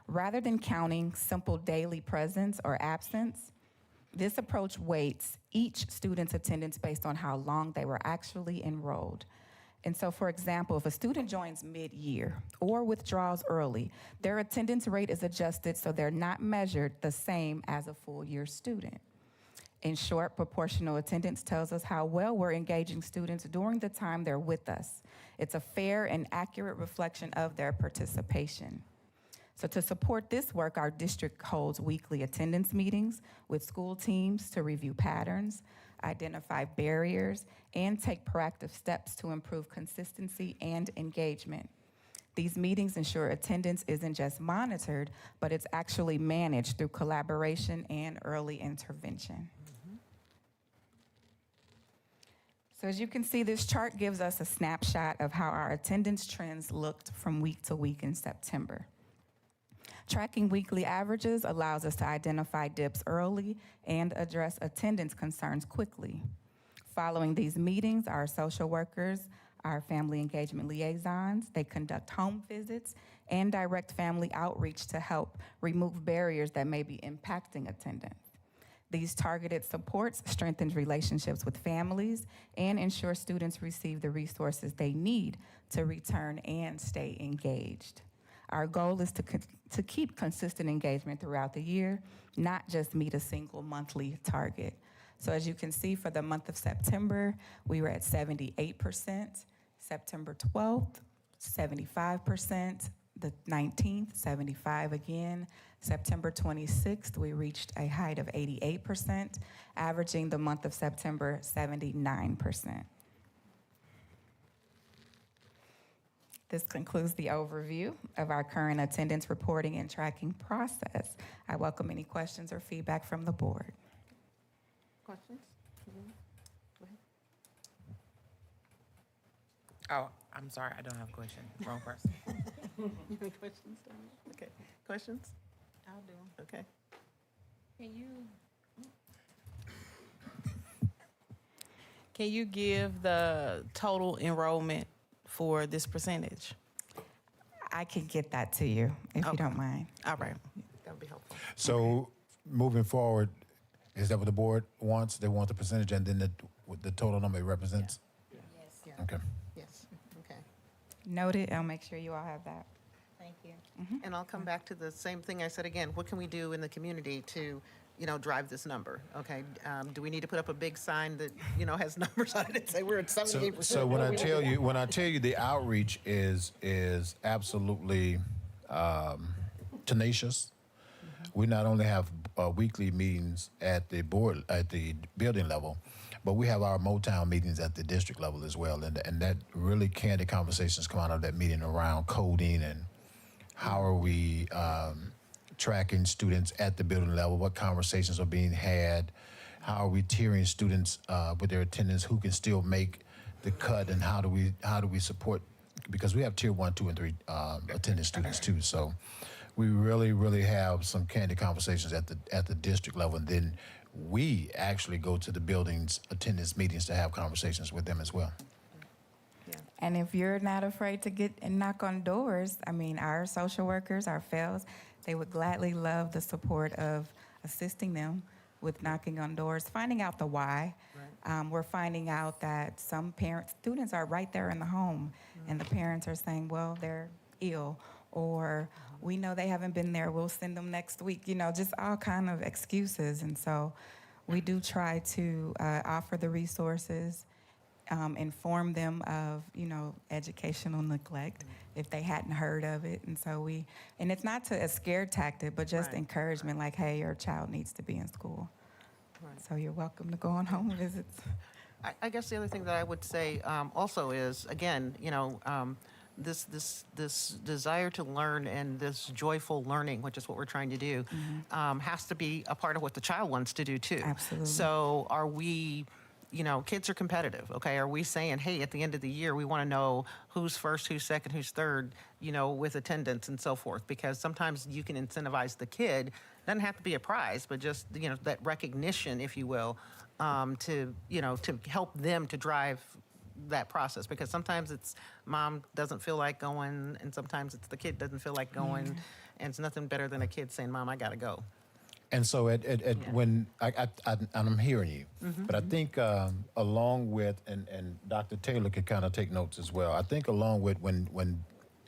[SPEAKER 8] Rather than counting simple daily presence or absence, this approach weights each student's attendance based on how long they were actually enrolled. And so, for example, if a student joins mid-year or withdraws early, their attendance rate is adjusted so they're not measured the same as a full-year student. In short, proportional attendance tells us how well we're engaging students during the time they're with us. It's a fair and accurate reflection of their participation. So to support this work, our district holds weekly attendance meetings with school teams to review patterns, identify barriers, and take proactive steps to improve consistency and engagement. These meetings ensure attendance isn't just monitored, but it's actually managed through collaboration and early intervention. So as you can see, this chart gives us a snapshot of how our attendance trends looked from week to week in September. Tracking weekly averages allows us to identify dips early and address attendance concerns quickly. Following these meetings, our social workers, our family engagement liaisons, they conduct home visits and direct family outreach to help remove barriers that may be impacting attendance. These targeted supports strengthen relationships with families and ensure students receive the resources they need to return and stay engaged. Our goal is to keep consistent engagement throughout the year, not just meet a single monthly target. So as you can see, for the month of September, we were at 78%, September 12th, 75%, the 19th, 75 again. September 26th, we reached a height of 88%, averaging the month of September 79%. This concludes the overview of our current attendance reporting and tracking process. I welcome any questions or feedback from the board.
[SPEAKER 1] Questions? Go ahead.
[SPEAKER 3] Oh, I'm sorry, I don't have a question. Wrong person.
[SPEAKER 1] Any questions? Okay. Questions?
[SPEAKER 9] I'll do 'em.
[SPEAKER 1] Okay.
[SPEAKER 9] Can you give the total enrollment for this percentage?
[SPEAKER 8] I can get that to you if you don't mind.
[SPEAKER 9] All right.
[SPEAKER 1] That would be helpful.
[SPEAKER 13] So moving forward, is that what the board wants? They want the percentage and then the total number it represents?
[SPEAKER 1] Yes.
[SPEAKER 13] Okay.
[SPEAKER 1] Yes. Okay.
[SPEAKER 8] Noted. I'll make sure you all have that.
[SPEAKER 6] Thank you.
[SPEAKER 1] And I'll come back to the same thing I said again. What can we do in the community to, drive this number? Okay. Do we need to put up a big sign that, has numbers on it and say we're at 78%?
[SPEAKER 13] So when I tell you the outreach is absolutely tenacious. We not only have weekly meetings at the building level, but we have our Motown meetings at the district level as well, and that really candid conversations come out of that meeting around coding and how are we tracking students at the building level, what conversations are being had, how are we tiering students with their attendance, who can still make the cut, and how do we support, because we have tier 1, 2, and 3 attendance students too. So we really have some candid conversations at the district level, and then we actually go to the building's attendance meetings to have conversations with them as well.
[SPEAKER 8] And if you're not afraid to get and knock on doors, our social workers, our FELs, they would gladly love the support of assisting them with knocking on doors, finding out the why.
[SPEAKER 1] Right.
[SPEAKER 8] We're finding out that some students are right there in the home, and the parents are saying, well, they're ill, or we know they haven't been there, we'll send them next week, just all kind of excuses. And so we do try to offer the resources, inform them of, educational neglect if they hadn't heard of it. And so and it's not a scare tactic, but just encouragement, like, hey, your child needs to be in school.
[SPEAKER 1] Right.
[SPEAKER 8] So you're welcome to go on home visits.
[SPEAKER 1] I guess the other thing that I would say also is, again, this desire to learn and this joyful learning, which is what we're trying to do, has to be a part of what the child wants to do too.
[SPEAKER 8] Absolutely.
[SPEAKER 1] So are we, kids are competitive, okay? Are we saying, hey, at the end of the year, we want to know who's first, who's second, who's third, with attendance and so forth? Because sometimes you can incentivize the kid. Doesn't have to be a prize, but just, that recognition, if you will, to help them to drive that process. Because sometimes it's mom doesn't feel like going, and sometimes it's the kid doesn't feel like going, and it's nothing better than a kid saying, Mom, I got to go.
[SPEAKER 13] And so when I'm hearing you, but I think along with, and Dr. Taylor could kind of take notes as well, I think along with when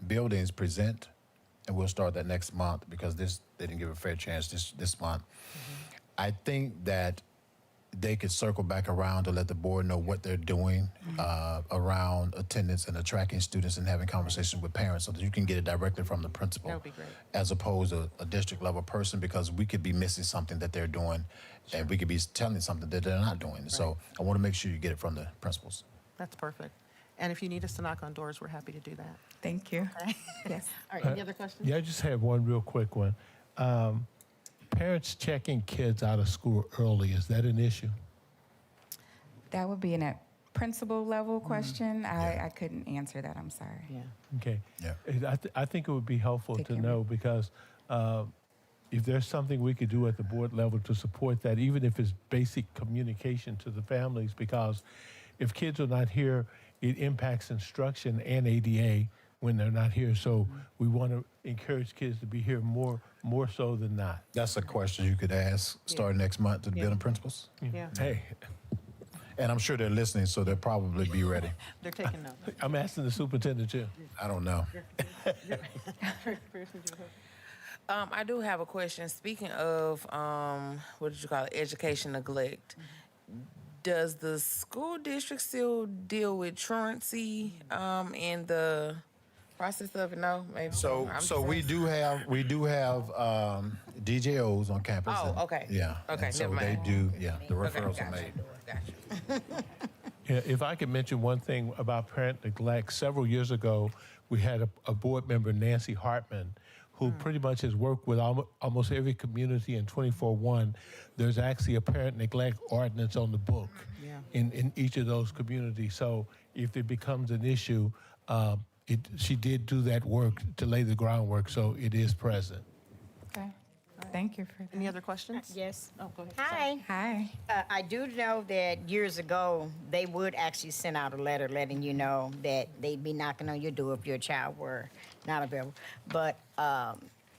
[SPEAKER 13] buildings present, and we'll start that next month because they didn't give a fair chance this month, I think that they could circle back around to let the board know what they're doing around attendance and attracting students and having conversations with parents so that you can get it directly from the principal.
[SPEAKER 1] That would be great.
[SPEAKER 13] As opposed to a district level person, because we could be missing something that they're doing and we could be telling something that they're not doing. Right. So I want to make sure you get it from the principals.
[SPEAKER 1] That's perfect. And if you need us to knock on doors, we're happy to do that.
[SPEAKER 8] Thank you.
[SPEAKER 1] Okay.
[SPEAKER 8] Yes.
[SPEAKER 1] All right, any other questions?
[SPEAKER 4] Yeah, I just have one real quick one. Parents checking kids out of school early, is that an issue?
[SPEAKER 8] That would be a principal level question. I couldn't answer that. I'm sorry.
[SPEAKER 1] Yeah.
[SPEAKER 4] Okay.
[SPEAKER 13] Yeah.
[SPEAKER 4] I think it would be helpful to know because if there's something we could do at the board level to support that, even if it's basic communication to the families, because if kids are not here, it impacts instruction and ADA. when they're not here. So we want to encourage kids to be here more so than not.
[SPEAKER 13] That's a question you could ask starting next month to the building principals.
[SPEAKER 1] Yeah.
[SPEAKER 4] Hey,
[SPEAKER 13] And I'm sure they're listening, so they'll probably be ready.
[SPEAKER 1] They're taking notes.
[SPEAKER 4] I'm asking the superintendent too.
[SPEAKER 13] I don't know.
[SPEAKER 3] I do have a question. Speaking of, what did you call it, education neglect, does the school district still deal with truancy in the process of it? No, maybe.
[SPEAKER 13] So
[SPEAKER 3] I'm
[SPEAKER 13] so
[SPEAKER 3] just
[SPEAKER 13] we
[SPEAKER 3] asking.
[SPEAKER 13] do have DJOs on campus.
[SPEAKER 3] Oh,
[SPEAKER 13] and-
[SPEAKER 3] okay.
[SPEAKER 13] Yeah.
[SPEAKER 3] Okay,
[SPEAKER 13] and so
[SPEAKER 3] never
[SPEAKER 13] they
[SPEAKER 3] mind.
[SPEAKER 13] do. Yeah, the
[SPEAKER 3] Okay,
[SPEAKER 13] referrals are
[SPEAKER 3] gotcha.
[SPEAKER 13] made.
[SPEAKER 3] Gotcha.
[SPEAKER 4] Yeah, if I could mention one thing about parent neglect, several years ago, we had a board member, Nancy Hartman, who pretty much has worked with almost every community in 24/1. There's actually a parent neglect ordinance on the book in each of those communities. So if it becomes an issue, she did do that work to lay the groundwork, so it is present.
[SPEAKER 8] Okay. Thank you for that.
[SPEAKER 1] Any other questions?
[SPEAKER 6] Yes.
[SPEAKER 1] Oh, go ahead.
[SPEAKER 6] Hi.
[SPEAKER 8] Hi.
[SPEAKER 6] I do know that years ago, they would actually send out a letter letting you know that they'd be knocking on your door if your child were not available. But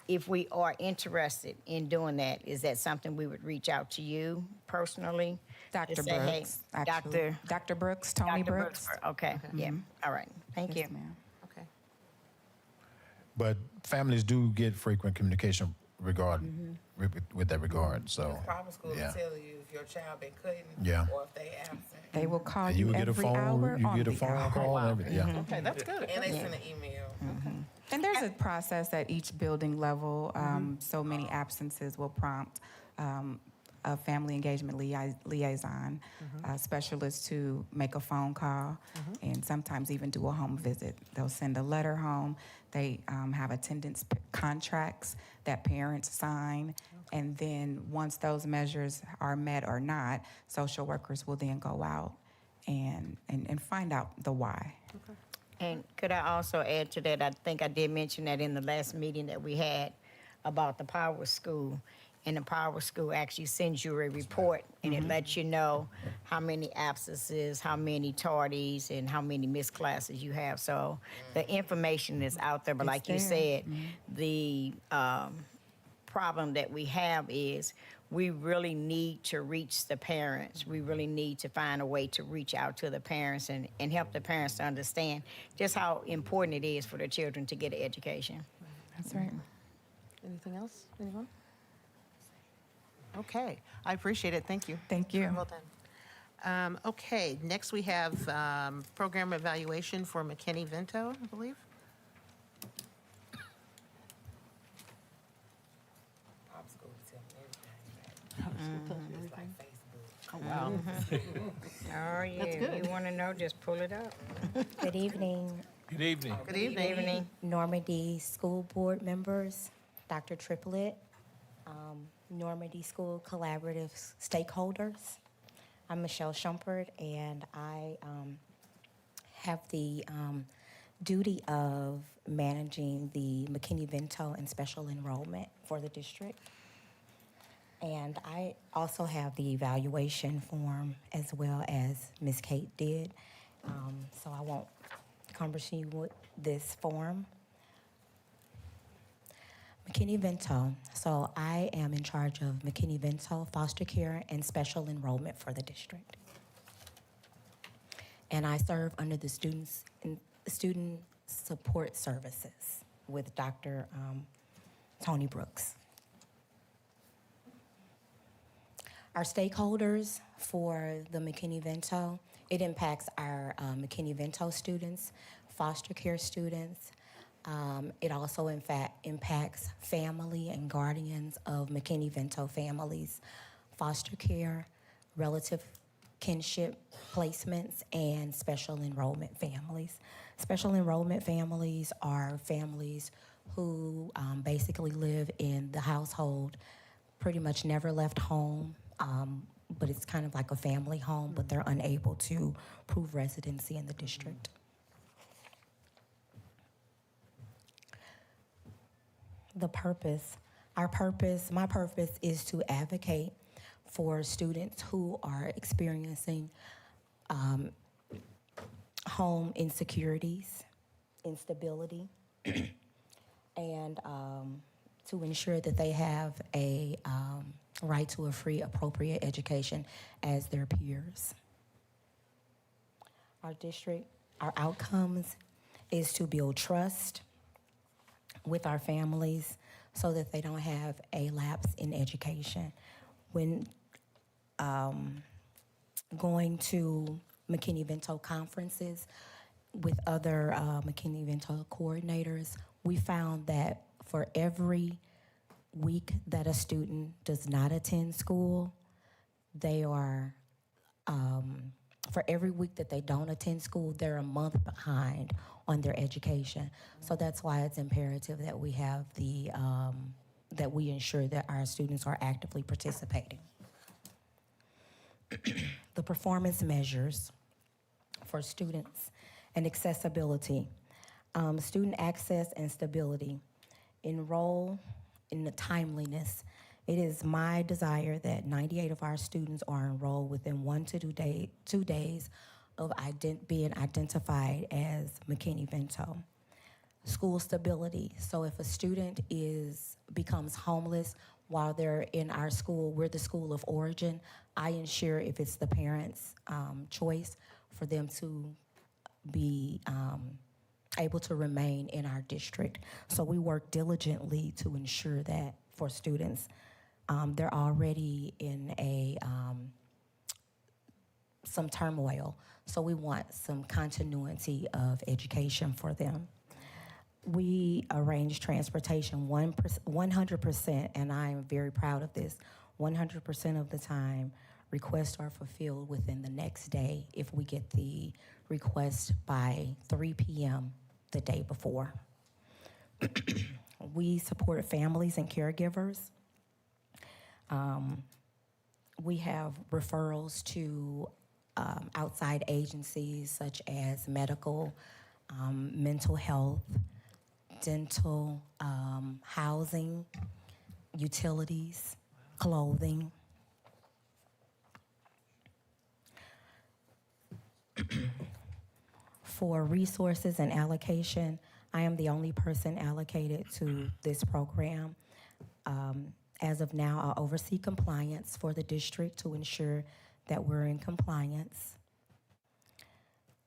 [SPEAKER 6] if we are interested in doing that, is that something we would reach out to you personally?
[SPEAKER 8] Dr.
[SPEAKER 6] To say, hey,
[SPEAKER 8] Brooks, actually.
[SPEAKER 6] Dr.
[SPEAKER 8] Dr. Brooks, Tony
[SPEAKER 6] Dr.
[SPEAKER 8] Brooks.
[SPEAKER 6] Okay, yeah, all right, thank
[SPEAKER 8] Yes,
[SPEAKER 6] you.
[SPEAKER 8] ma'am.
[SPEAKER 1] Okay.
[SPEAKER 13] But families do get frequent communication regarding with that regard. So
[SPEAKER 3] Private school
[SPEAKER 13] yeah.
[SPEAKER 3] will tell you if your child been cutting
[SPEAKER 13] Yeah.
[SPEAKER 3] or if they absent.
[SPEAKER 8] They will call
[SPEAKER 13] And
[SPEAKER 8] you,
[SPEAKER 13] you will get a
[SPEAKER 8] every
[SPEAKER 13] phone.
[SPEAKER 8] hour
[SPEAKER 13] You
[SPEAKER 8] on
[SPEAKER 13] get a
[SPEAKER 8] the
[SPEAKER 13] phone
[SPEAKER 8] hour.
[SPEAKER 13] call and everything. Yeah.
[SPEAKER 1] Okay, that's good.
[SPEAKER 3] And they send an email.
[SPEAKER 8] And there's a process at each building level. So many absences will prompt a family engagement liaison specialist to make a phone call and sometimes even do a home visit. They'll send a letter home. They have attendance contracts that parents sign. And then once those measures are met or not, social workers will then go out and find out the why.
[SPEAKER 6] And could I also add to that, I think I did mention that in the last meeting that we had about the Power School. And the Power School actually sends you a report, and it lets you know how many absences, how many tardies, and how many missed classes you have. So the information is out there, but like you said, the problem that we have is we really need to reach the parents. We really need to find a way to reach out to the parents and help the parents to understand just how important it is for their children to get an education.
[SPEAKER 8] That's right.
[SPEAKER 1] Anything else? Anyone? Okay, I appreciate it. Thank you.
[SPEAKER 8] Thank you.
[SPEAKER 1] Well done. Okay, next we have program evaluation for McKinney-Vento, I believe.
[SPEAKER 3] Private school will tell them everything. It's like Facebook.
[SPEAKER 1] Oh, wow.
[SPEAKER 6] Oh, yeah.
[SPEAKER 1] That's good.
[SPEAKER 6] You want to know, just pull it up.
[SPEAKER 17] Good evening,
[SPEAKER 4] Good evening.
[SPEAKER 1] Good evening.
[SPEAKER 17] Normandy School Board members, Dr. Triplett, Normandy School Collaborative stakeholders. I'm Michelle Shumpert, and I have the duty of managing the McKinney-Vento and special enrollment for the district. And I also have the evaluation form as well as Ms. Kate did. So I won't cumbersome you with this form. McKinney-Vento. So I am in charge of McKinney-Vento foster care and special enrollment for the district. And I serve under the student support services with Dr. Tony Brooks. Our stakeholders for the McKinney-Vento, it impacts our McKinney-Vento students, foster care students. It also, in fact, impacts family and guardians of McKinney-Vento families, foster care, relative kinship placements, and special enrollment families. Special enrollment families are families who basically live in the household, pretty much never left home, but it's kind of like a family home, but they're unable to prove residency in the district. The purpose, my purpose is to advocate for students who are experiencing home insecurities instability, and to ensure that they have a right to a free, appropriate education as their peers. Our district, our outcomes is to build trust with our families so that they don't have a lapse in education. When going to McKinney-Vento conferences with other McKinney-Vento coordinators, we found that for every week that a student does not attend school, they are, for every week that they don't attend school, they're a month behind on their education. So that's why it's imperative that we have that we ensure that our students are actively participating. The performance measures for students and accessibility, student access and stability, enroll in the timeliness. It is my desire that 98 of our students are enrolled within 1 to 2 days of being identified as McKinney-Vento. School stability. So if a student becomes homeless while they're in our school, we're the school of origin, I ensure, if it's the parents' choice, for them to be able to remain in our district. So we work diligently to ensure that for students, they're already in some turmoil. So we want some continuity of education for them. We arrange transportation 100%, and I am very proud of this. 100% of the time, requests are fulfilled within the next day if we get the request by 3 p.m. the day before. We support families and caregivers. We have referrals to outside agencies such as medical, mental health, dental, housing, utilities, clothing. For resources and allocation, I am the only person allocated to this program. As of now, I oversee compliance for the district to ensure that we're in compliance.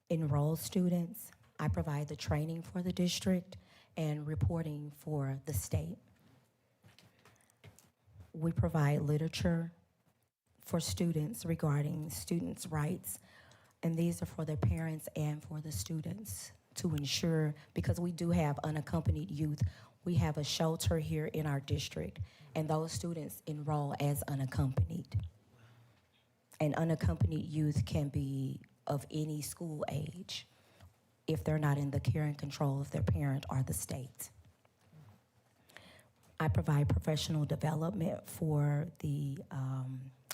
[SPEAKER 17] Enroll students, I provide the training for the district and reporting for the state. We provide literature for students regarding students' rights, and these are for their parents and for the students to ensure, because we do have unaccompanied youth. We have a shelter here in our district, and those students enroll as unaccompanied. And unaccompanied youth can be of any school age if they're not in the care and control of their parent or the state. I provide professional development for the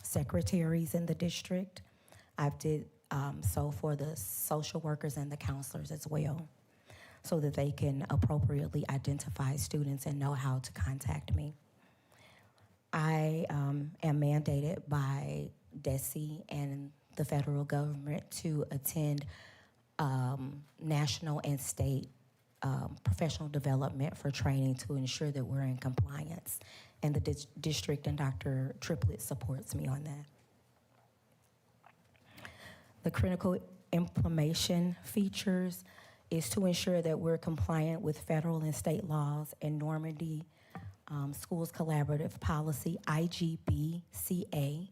[SPEAKER 17] secretaries in the district. I've did so for the social workers and the counselors as well, so that they can appropriately identify students and know how to contact me. I am mandated by DESE and the federal government to attend national and state professional development for training to ensure that we're in compliance. And the district and Dr. Triplett supports me on that. The critical implementation features is to ensure that we're compliant with federal and state laws and Normandy Schools Collaborative Policy, IGBCA,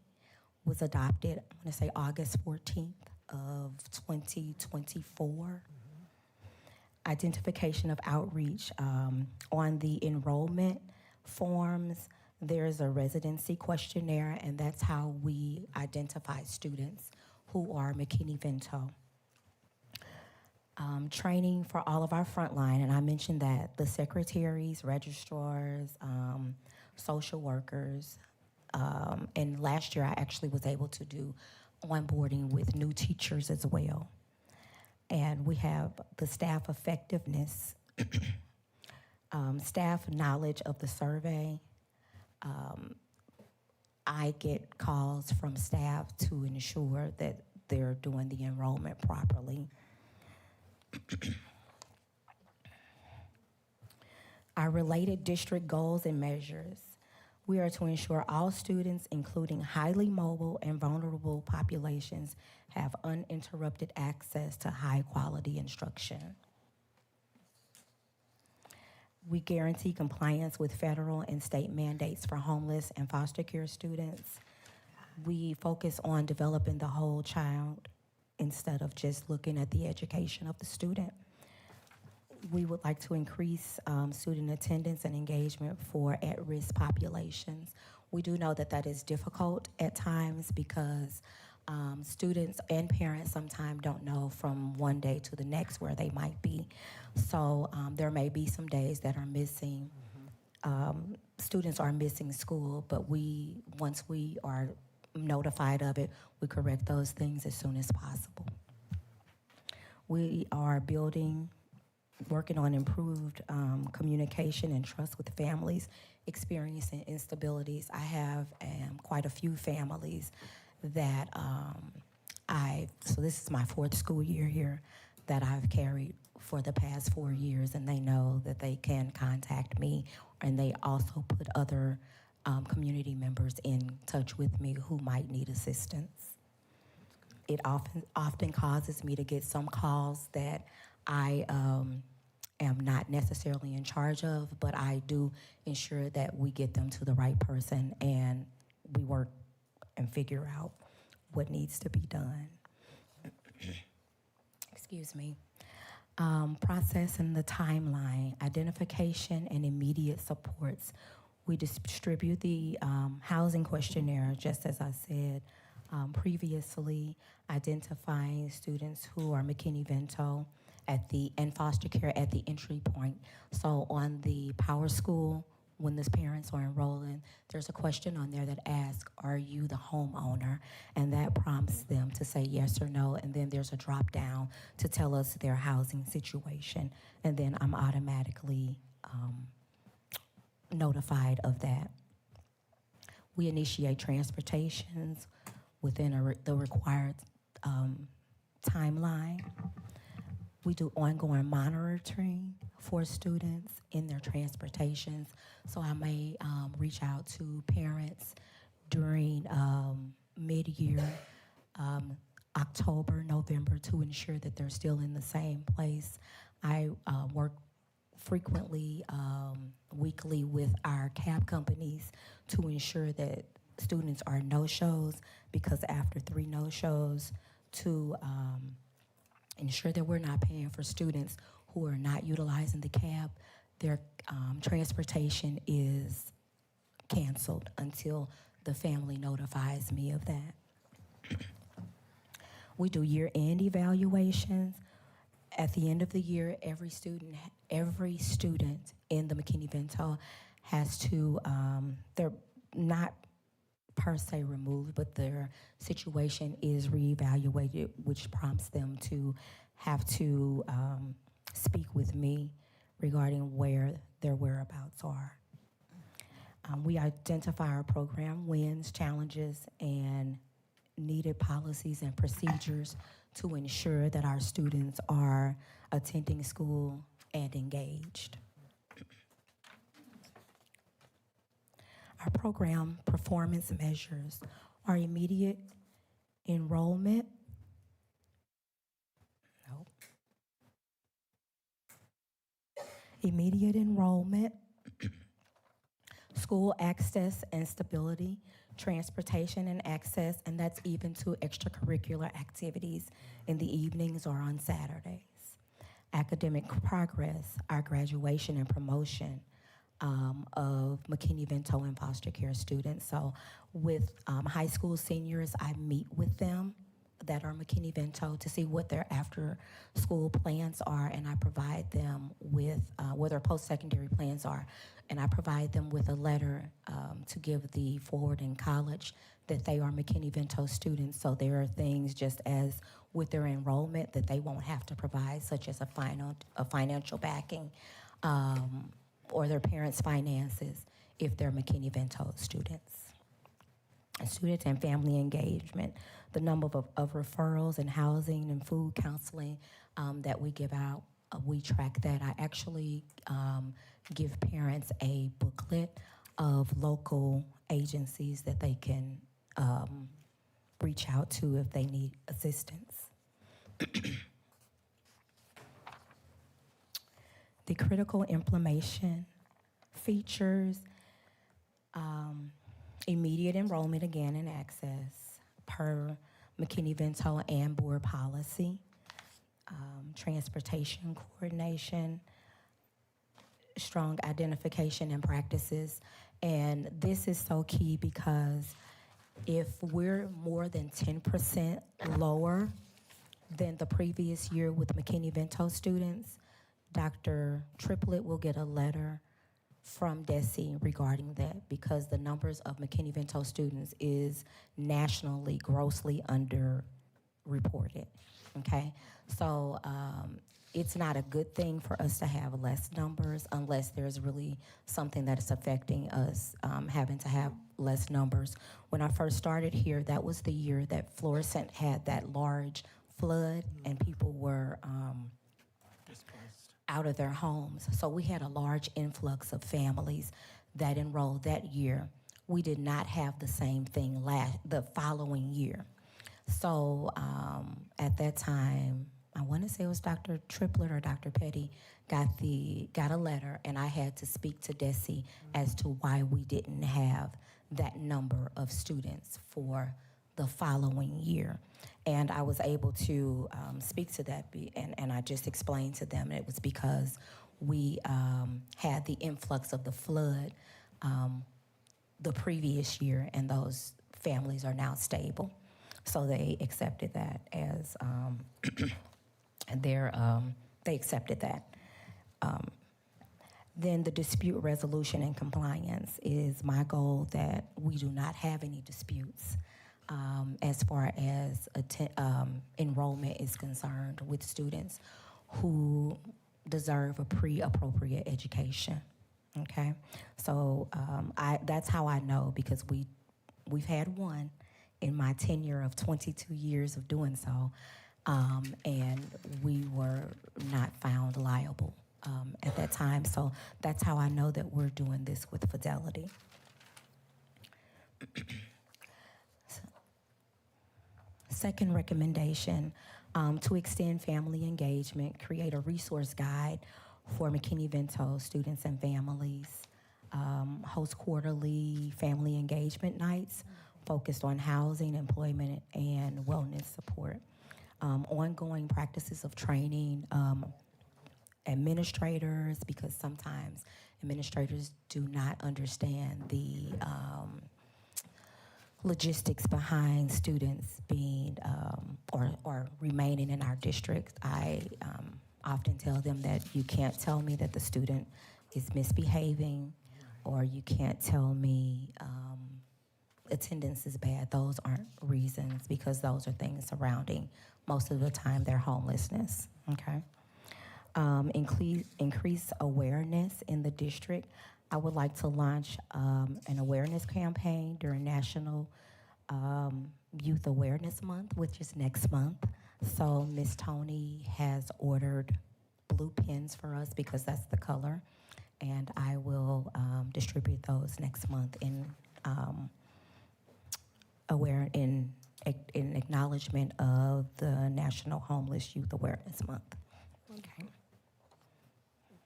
[SPEAKER 17] was adopted, I'm gonna say August 14th of 2024. Identification of outreach. On the enrollment forms, there's a residency questionnaire, and that's how we identify students who are McKinney-Vento. Training for all of our frontline, and I mentioned that, the secretaries, registrars, social workers, and last year I actually was able to do onboarding with new teachers as well. And we have the staff effectiveness, staff knowledge of the survey. I get calls from staff to ensure that they're doing the enrollment properly. Our related district goals and measures. We are to ensure all students, including highly mobile and vulnerable populations, have uninterrupted access to high-quality instruction. We guarantee compliance with federal and state mandates for homeless and foster care students. We focus on developing the whole child instead of just looking at the education of the student. We would like to increase student attendance and engagement for at-risk populations. We do know that that is difficult at times because students and parents sometimes don't know from one day to the next where they might be. So there may be some days that are missing. Students are missing school, but once we are notified of it, we correct those things as soon as possible. We are working on improved communication and trust with families experiencing instabilities. I have quite a few families that so this is my 4th school year here that I've carried for the past 4 years, and they know that they can contact me, and they also put other community members in touch with me who might need assistance. It often causes me to get some calls that I am not necessarily in charge of, but I do ensure that we get them to the right person and we work and figure out what needs to be done. Excuse me. Process and the timeline, identification and immediate supports. We distribute the housing questionnaire, just as I said previously, identifying students who are McKinney-Vento and foster care at the entry point. So on the Power School, when the parents are enrolling, there's a question on there that asks, are you the homeowner? And that prompts them to say yes or no, and then there's a drop down to tell us their housing situation, and then I'm automatically notified of that. We initiate transportations within the required timeline. We do ongoing monitoring for students in their transportations. So I may reach out to parents during mid-year, October, November, to ensure that they're still in the same place. I work frequently, weekly with our cab companies to ensure that students are no-shows, because after 3 no-shows, to ensure that we're not paying for students who are not utilizing the cab, their transportation is canceled until the family notifies me of that. We do year-end evaluations. At the end of the year, every student in the McKinney-Vento has to, they're not per se removed, but their situation is reevaluated, which prompts them to have to speak with me regarding where their whereabouts are. We identify our program wins, challenges, and needed policies and procedures to ensure that our students are attending school and engaged. Our program performance measures are immediate enrollment. Immediate enrollment, school access and stability, transportation and access, and that's even to extracurricular activities in the evenings or on Saturdays. Academic progress, our graduation and promotion of McKinney-Vento and foster care students. So with high school seniors, I meet with them that are McKinney-Vento to see what their after-school plans are, and I provide them with what their post-secondary plans are, and I provide them with a letter to give the Forward in College that they are McKinney-Vento students. So there are things, just as with their enrollment, that they won't have to provide, such as a financial backing or their parents' finances if they're McKinney-Vento students. Student and family engagement, the number of referrals and housing and food counseling that we give out we track that. I actually give parents a booklet of local agencies that they can reach out to if they need assistance. The critical inflammation features immediate enrollment again and access per McKinney-Vento and board policy, transportation coordination, strong identification and practices. And this is so key because if we're more than 10% lower than the previous year with McKinney-Vento students, Dr. Triplett will get a letter from DESE regarding that because the numbers of McKinney-Vento students is nationally grossly underreported, okay? So it's not a good thing for us to have less numbers unless there's really something that is affecting us having to have less numbers. When I first started here, that was the year that Florissant had that large flood and people were out of their homes. So we had a large influx of families that enrolled that year. We did not have the same thing the following year. So at that time, I want to say it was Dr. Triplett or Dr. Petty got a letter, and I had to speak to DESE as to why we didn't have that number of students for the following year. And I was able to speak to that, and I just explained to them it was because we had the influx of the flood the previous year, and those families are now stable. So they accepted that as they accepted that. Then the dispute resolution and compliance is my goal that we do not have any disputes as far as enrollment is concerned with students who deserve a pre-appropriate education, okay? So that's how I know, because we've had one in my tenure of 22 years of doing so, and we were not found liable at that time. So that's how I know that we're doing this with fidelity. Second recommendation, to extend family engagement, create a resource guide for McKinney-Vento students and families, host quarterly family engagement nights focused on housing, employment, and wellness support. Ongoing practices of training administrators, because sometimes administrators do not understand the logistics behind students being or remaining in our district. I often tell them that you can't tell me that the student is misbehaving, or you can't tell me attendance is bad. Those aren't reasons, because those are things surrounding, most of the time, their homelessness, okay? Increase awareness in the district. I would like to launch an awareness campaign during National Youth Awareness Month, which is next month. So Ms. Tony has ordered blue pens for us because that's the color, and I will distribute those next month in acknowledgement of the National Homeless Youth Awareness Month. Okay.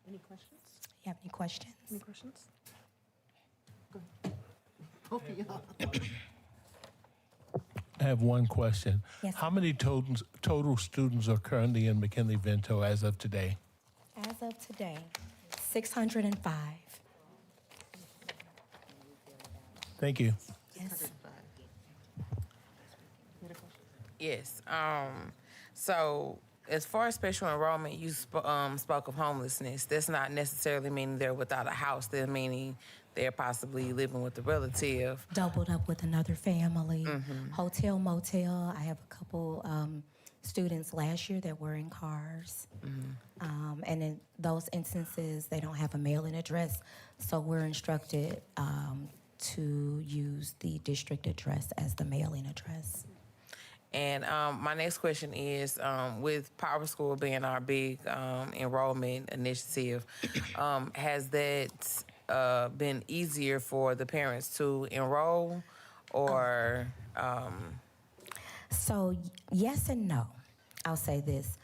[SPEAKER 1] Any questions?
[SPEAKER 17] You have any questions?
[SPEAKER 1] Any questions? Go ahead.
[SPEAKER 4] I have one question.
[SPEAKER 17] Yes.
[SPEAKER 4] How many total students are currently in McKinney-Vento as of today?
[SPEAKER 17] As of today, 605.
[SPEAKER 4] Thank you.
[SPEAKER 17] Yes.
[SPEAKER 3] Yes. So as far as special enrollment, you spoke of homelessness. That's not necessarily meaning they're without a house. They're meaning they're possibly living with a relative.
[SPEAKER 17] Doubled up with another family. Hotel, motel. I have a couple students last year that were in cars. And in those instances, they don't have a mailing address. So we're instructed to use the district address as the mailing address.
[SPEAKER 3] And my next question is, with Power School being our big enrollment initiative, has that been easier for the parents to enroll, or?
[SPEAKER 17] So, yes and no. I'll say this.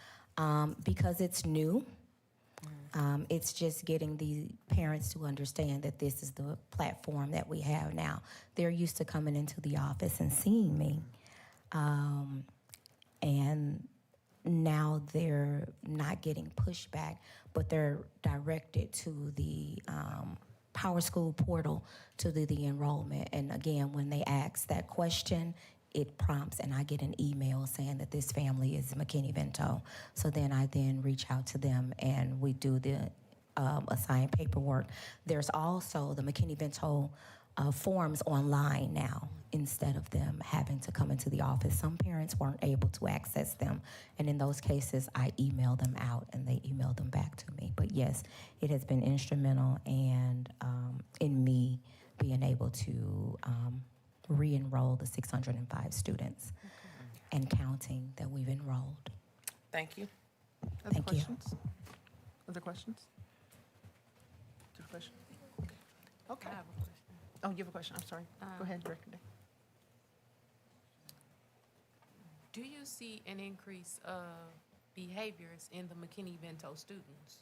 [SPEAKER 17] Because it's new, it's just getting the parents to understand that this is the platform that we have now. They're used to coming into the office and seeing me. And now they're not getting pushback, but they're directed to the Power School portal to do the enrollment. And again, when they ask that question, it prompts and I get an email saying that this family is McKinney-Vento. So then I reach out to them and we do the assigned paperwork. There's also the McKinney-Vento forms online now instead of them having to come into the office. Some parents weren't able to access them, and in those cases, I email them out and they email them back to me. But yes, it has been instrumental and in me being able to re-enroll the 605 students and counting that we've enrolled.
[SPEAKER 3] Thank you.
[SPEAKER 1] Other
[SPEAKER 17] Thank you.
[SPEAKER 1] questions? Other questions? Good question. Okay.
[SPEAKER 14] I have a question.
[SPEAKER 1] Oh, you have a question? I'm sorry. Go ahead, Director Day.
[SPEAKER 14] Do you see an increase of behaviors in the McKinney-Vento students?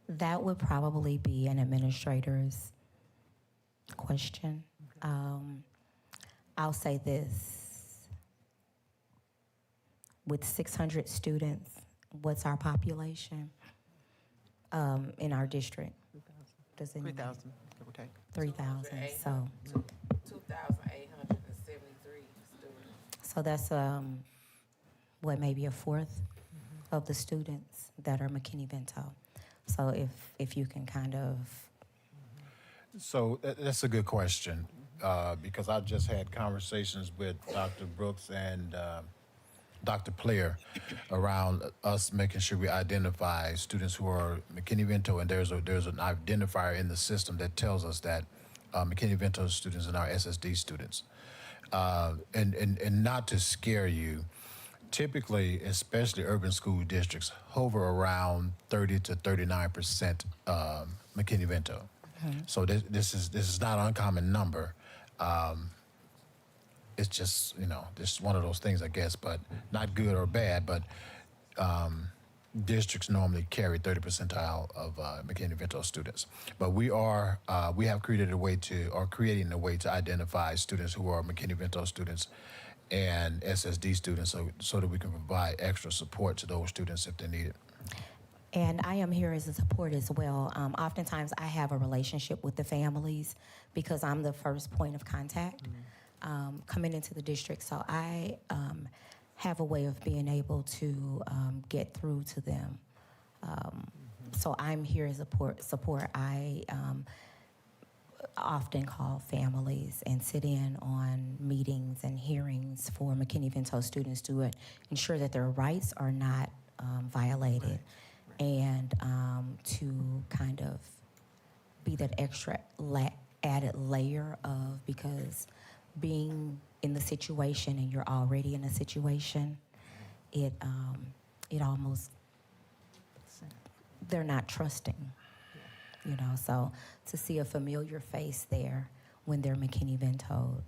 [SPEAKER 17] That would probably be an administrator's question. I'll say this. With 600 students, what's our population in our district? Does anyone-
[SPEAKER 1] 3,000, give or take.
[SPEAKER 17] 3,000, so.
[SPEAKER 3] 2,873 students.
[SPEAKER 17] So that's, maybe a fourth of the students that are McKinney-Vento. So if you can kind of.
[SPEAKER 13] So that's a good question because I just had conversations with Dr. Brooks and Dr. Player around us making sure we identify students who are McKinney-Vento, and there's an identifier in the system that tells us that McKinney-Vento students and our SSD students. And not to scare you, typically, especially urban school districts, hover around 30 to 39% McKinney-Vento. So this is not an uncommon number. It's just, just one of those things, I guess, but not good or bad, but districts normally carry 30 percentile of McKinney-Vento students. But we have creating a way to identify students who are McKinney-Vento students and SSD students so that we can provide extra support to those students if they need it.
[SPEAKER 17] And I am here as a support as well. Oftentimes I have a relationship with the families because I'm the first point of contact coming into the district. So I have a way of being able to get through to them. So I'm here as a support. I often call families and sit in on meetings and hearings for McKinney-Vento students to ensure that their rights are not violated. And to kind of be that extra added layer of, because being in the situation and you're already in a situation, it almost, they're not trusting, so to see a familiar face there when they're McKinney-Vento,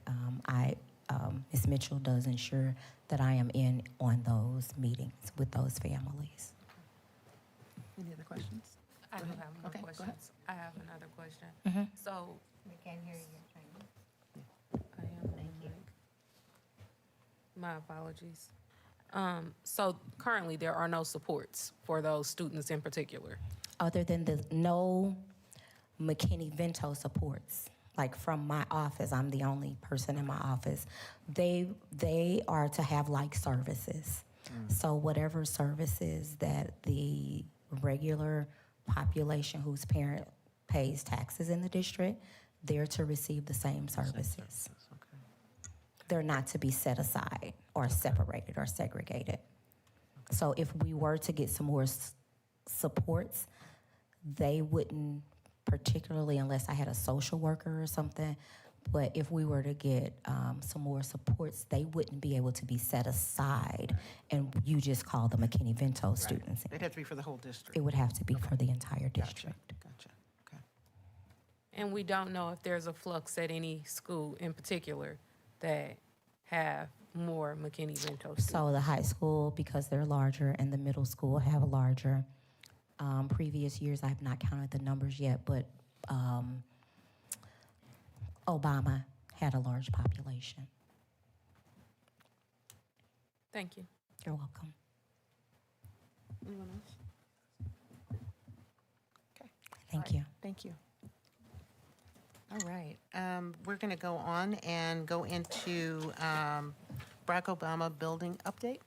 [SPEAKER 17] Ms. Mitchell does ensure that I am in on those meetings with those families.
[SPEAKER 1] Any other questions?
[SPEAKER 14] I do have more
[SPEAKER 1] Okay, go ahead.
[SPEAKER 14] questions. I have another question. So,
[SPEAKER 6] We can't hear you.
[SPEAKER 14] I am on mic. My apologies. So currently, there are no supports for those students in particular.
[SPEAKER 17] Other than the no McKinney-Vento supports, like from my office, I'm the only person in my office. They are to have like services. So whatever services that the regular population whose parent pays taxes in the district, they're to receive the same services. They're not to be set aside or separated or segregated. So if we were to get some more supports, they wouldn't particularly unless I had a social worker or something. But if we were to get some more supports, they wouldn't be able to be set aside, and you just call the McKinney-Vento students.
[SPEAKER 1] It'd have to be for the whole district.
[SPEAKER 17] It would have to be for the entire district.
[SPEAKER 1] Gotcha. Okay.
[SPEAKER 14] And we don't know if there's a flux at any school in particular that have more McKinney-Vento students.
[SPEAKER 17] So the high school, because they're larger, and the middle school have a larger. Previous years, I have not counted the numbers yet, but Obama had a large population.
[SPEAKER 14] Thank you.
[SPEAKER 17] You're welcome.
[SPEAKER 1] Anyone else? Okay.
[SPEAKER 17] Thank you.
[SPEAKER 1] Thank you. All right. We're going to go on and go into Barack Obama building update.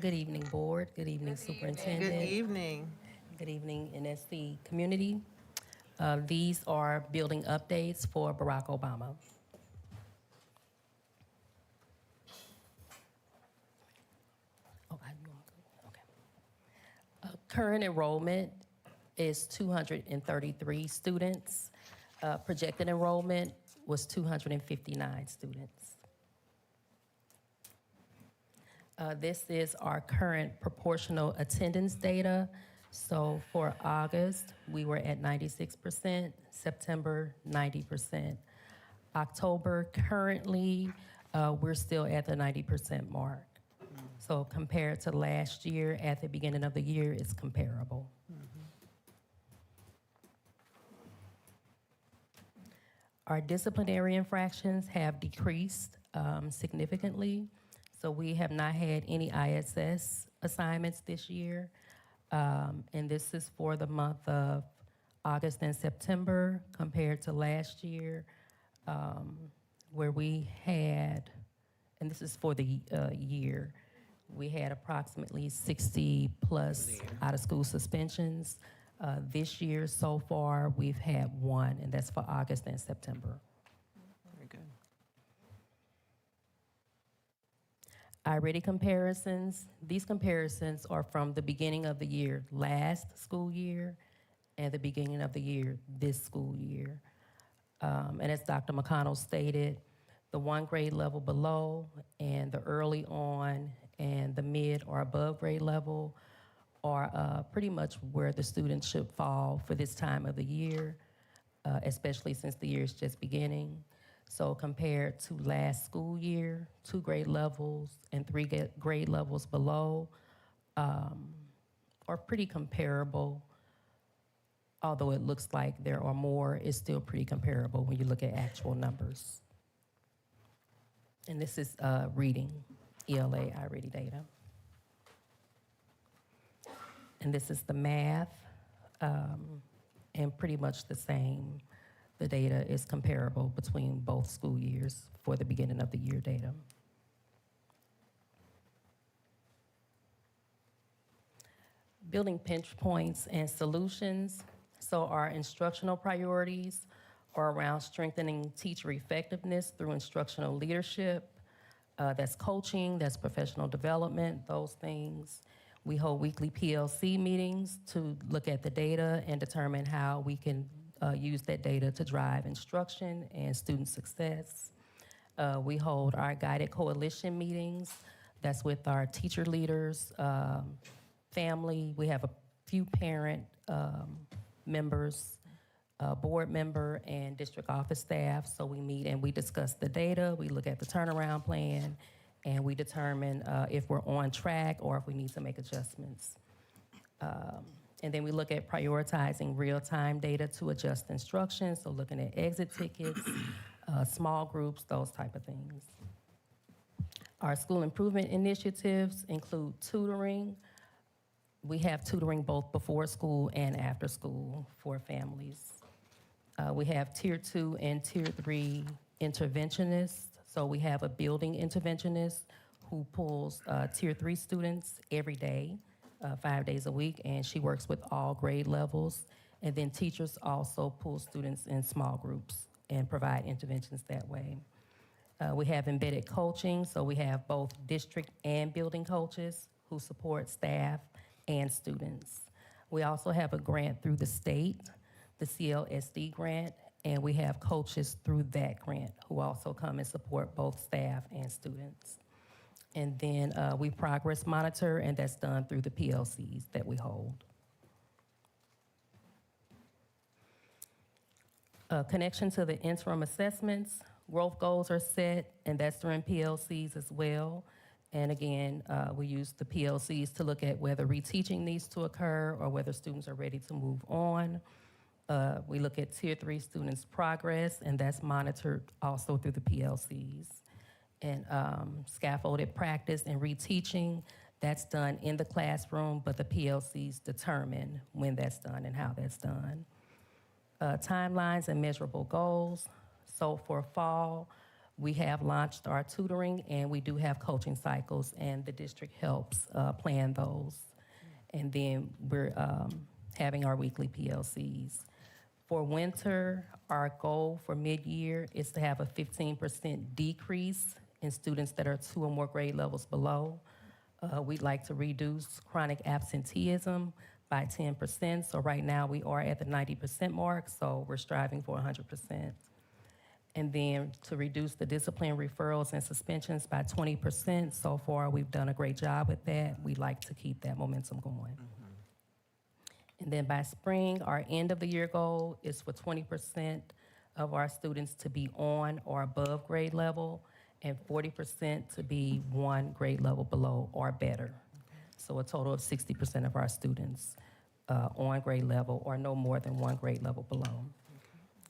[SPEAKER 18] Good evening, Board. Good evening, Superintendent.
[SPEAKER 1] Good evening.
[SPEAKER 18] Good evening, NSC community. These are building updates for Barack Obama. Oh, I know. Okay. Current enrollment is 233 students. Projected enrollment was 259 students. This is our current proportional attendance data. So for August, we were at 96%, September, 90%. October, currently, we're still at the 90% mark. So compared to last year, at the beginning of the year, it's comparable. Our disciplinary infractions have decreased significantly. So we have not had any ISS assignments this year. And this is for the month of August and September compared to last year, where we had, and this is for the year, we had approximately 60 plus out of school suspensions. This year so far, we've had one, and that's for August and September.
[SPEAKER 1] Very good.
[SPEAKER 18] iReady comparisons. These comparisons are from the beginning of the year, last school year, and the beginning of the year, this school year. And as Dr. McConnell stated, the 1 grade level below and the early on and the mid or above grade level are pretty much where the students should fall for this time of the year, especially since the year is just beginning. So compared to last school year, 2 grade levels and 3 grade levels below are pretty comparable. Although it looks like there are more, it's still pretty comparable when you look at actual numbers. And this is reading, ELA iReady data. And this is the math, and pretty much the same. The data is comparable between both school years for the beginning of the year data. Building pinch points and solutions. So our instructional priorities are around strengthening teacher effectiveness through instructional leadership. That's coaching, that's professional development, those things. We hold weekly PLC meetings to look at the data and determine how we can use that data to drive instruction and student success. We hold our guided coalition meetings. That's with our teacher leaders, family. We have a few parent members, board member, and district office staff. So we meet and we discuss the data. We look at the turnaround plan, and we determine if we're on track or if we need to make adjustments. And then we look at prioritizing real-time data to adjust instruction, so looking at exit tickets, small groups, those type of things. Our school improvement initiatives include tutoring. We have tutoring both before school and after school for families. We have Tier 2 and Tier 3 interventionists. So we have a building interventionist who pulls Tier 3 students every day, 5 days a week, and she works with all grade levels. And then teachers also pull students in small groups and provide interventions that way. We have embedded coaching, so we have both district and building coaches who support staff and students. We also have a grant through the state, the CLSD grant, and we have coaches through that grant who also come and support both staff and students. And then we progress monitor, and that's done through the PLCs that we hold. Connection to the interim assessments, growth goals are set, and that's during PLCs as well. And again, we use the PLCs to look at whether reteaching needs to occur or whether students are ready to move on. We look at Tier 3 students' progress, and that's monitored also through the PLCs. And scaffolded practice and reteaching, that's done in the classroom, but the PLCs determine when that's done and how that's done. Timelines and measurable goals. So for fall, we have launched our tutoring, and we do have coaching cycles, and the district helps plan those. And then we're having our weekly PLCs. For winter, our goal for mid-year is to have a 15% decrease in students that are 2 or more grade levels below. We'd like to reduce chronic absenteeism by 10%. So right now we are at the 90% mark, so we're striving for 100%. And then to reduce the discipline referrals and suspensions by 20%. So far, we've done a great job with that. We'd like to keep that momentum going. And then by spring, our end of the year goal is for 20% of our students to be on or above grade level, and 40% to be 1 grade level below or better. So a total of 60% of our students on grade level or no more than 1 grade level below.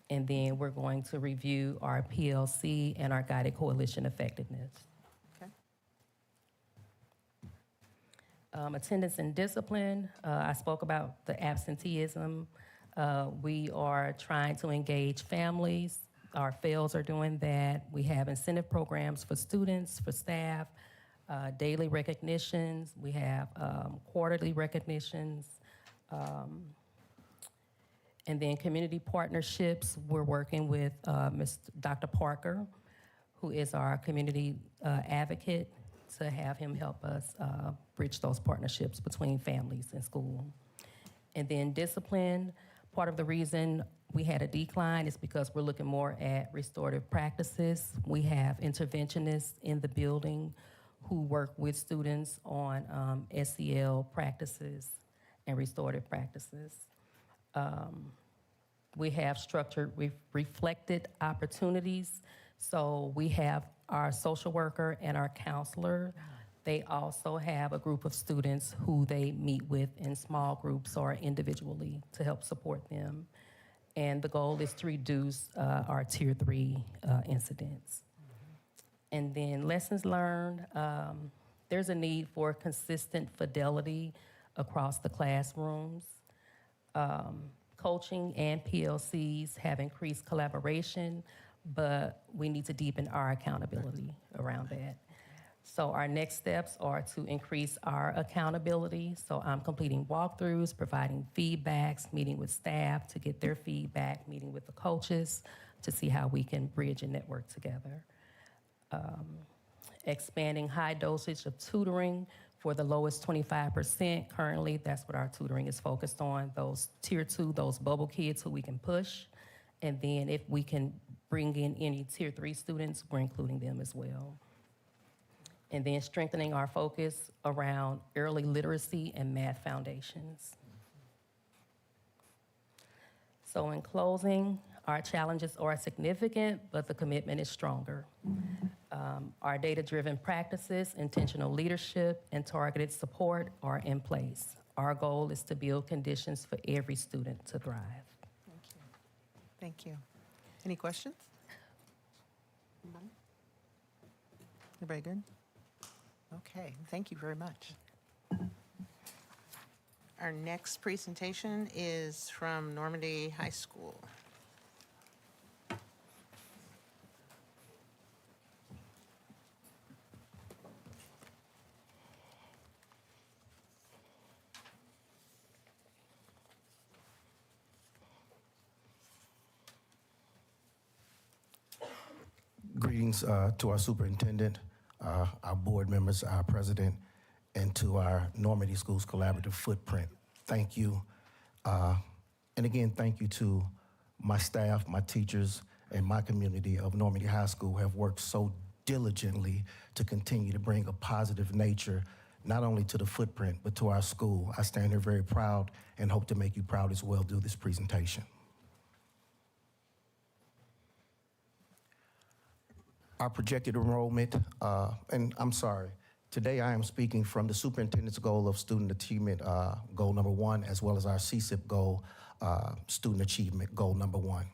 [SPEAKER 18] And then we're going to review our PLC and our guided coalition effectiveness.
[SPEAKER 1] Okay.
[SPEAKER 18] Attendance and discipline, I spoke about the absenteeism. We are trying to engage families. Our FAILs are doing that. We have incentive programs for students, for staff, daily recognitions. We have quarterly recognitions. And then community partnerships, we're working with Dr. Parker, who is our community advocate, to have him help us bridge those partnerships between families and school. And then discipline, part of the reason we had a decline is because we're looking more at restorative practices. We have interventionists in the building who work with students on SEL practices and restorative practices. We have structured reflected opportunities. So we have our social worker and our counselor. They also have a group of students who they meet with in small groups or individually to help support them. And the goal is to reduce our Tier 3 incidents. And then lessons learned, there's a need for consistent fidelity across the classrooms. Coaching and PLCs have increased collaboration, but we need to deepen our accountability around that. So our next steps are to increase our accountability. So I'm completing walkthroughs, providing feedbacks, meeting with staff to get their feedback, meeting with the coaches to see how we can bridge and network together. Expanding high dosage of tutoring for the lowest 25%. Currently, that's what our tutoring is focused on, those Tier 2, those bubble kids who we can push. And then if we can bring in any Tier 3 students, we're including them as well. And then strengthening our focus around early literacy and math foundations. So in closing, our challenges are significant, but the commitment is stronger. Our data-driven practices, intentional leadership, and targeted support are in place. Our goal is to build conditions for every student to thrive.
[SPEAKER 1] Thank you. Thank you. Any questions? Everybody good? Okay, thank you very much. Our next presentation is from Normandy High School.
[SPEAKER 19] Greetings to our superintendent, our board members, our president, and to our Normandy Schools Collaborative Footprint. Thank you. And again, thank you to my staff, my teachers, and my community of Normandy High School who have worked so diligently to continue to bring a positive nature, not only to the footprint, but to our school. I stand here very proud and hope to make you proud as well through this presentation. Our projected enrollment, and I'm sorry, today I am speaking from the superintendent's goal of student achievement, goal number 1, as well as our CSIP goal, student achievement goal number 1.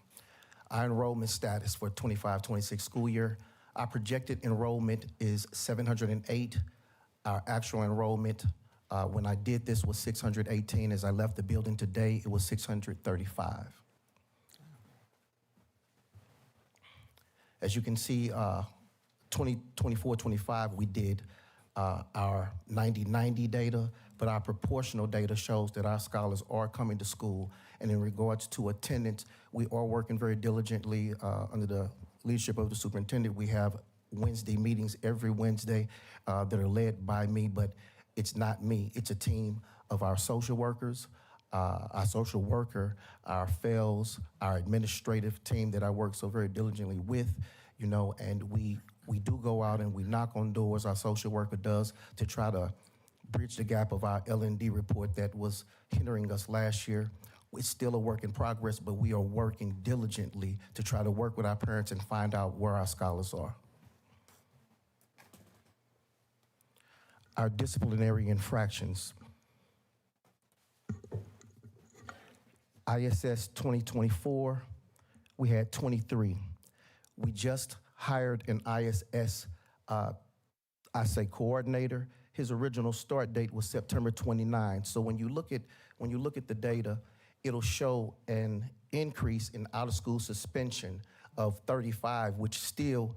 [SPEAKER 19] Our enrollment status for 25-26 school year, our projected enrollment is 708. Our actual enrollment, when I did this, was 618. As I left the building today, it was 635. As you can see, 2024-25, we did our 90-90 data, but our proportional data shows that our scholars are coming to school. And in regards to attendance, we are working very diligently under the leadership of the superintendent. We have Wednesday meetings every Wednesday that are led by me, but it's not me. It's a team of our social workers, our social worker, our FELS, our administrative team that I work so very diligently with, you know, and we do go out and we knock on doors, our social worker does, to try to bridge the gap of our L&D report that was hindering us last year. It's still a work in progress, but we are working diligently to try to work with our parents and find out where our scholars are. Our disciplinary infractions. ISS 2024, we had 23. We just hired an ISS, coordinator. His original start date was September 29. So when you look at the data, it'll show an increase in out-of-school suspension of 35, which still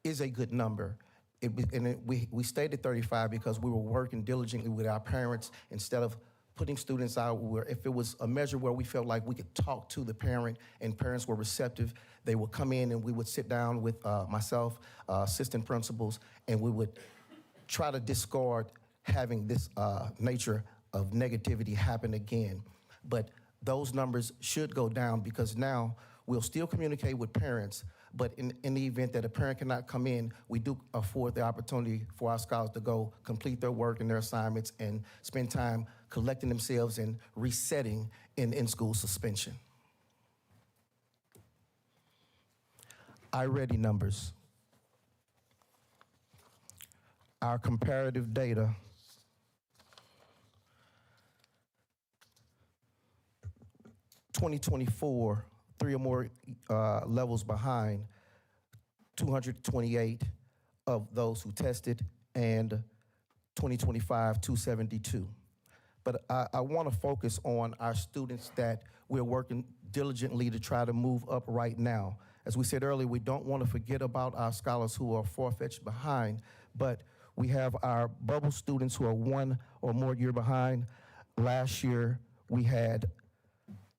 [SPEAKER 19] is a good number. We stayed at 35 because we were working diligently with our parents instead of putting students out where if it was a measure where we felt like we could talk to the parent and parents were receptive, they would come in and we would sit down with myself, assistant principals, and we would try to discard having this nature of negativity happen again. But those numbers should go down because now we'll still communicate with parents, but in the event that a parent cannot come in, we do afford the opportunity for our scholars to go complete their work and their assignments and spend time collecting themselves and resetting in-school suspension. iReady numbers. Our comparative data. (2024), 3 or more levels behind, 228 of those who tested, and 2025, 272. But I want to focus on our students that we're working diligently to try to move up right now. As we said earlier, we don't want to forget about our scholars who are far-fetched behind, but we have our bubble students who are 1 or more year behind. Last year, we had,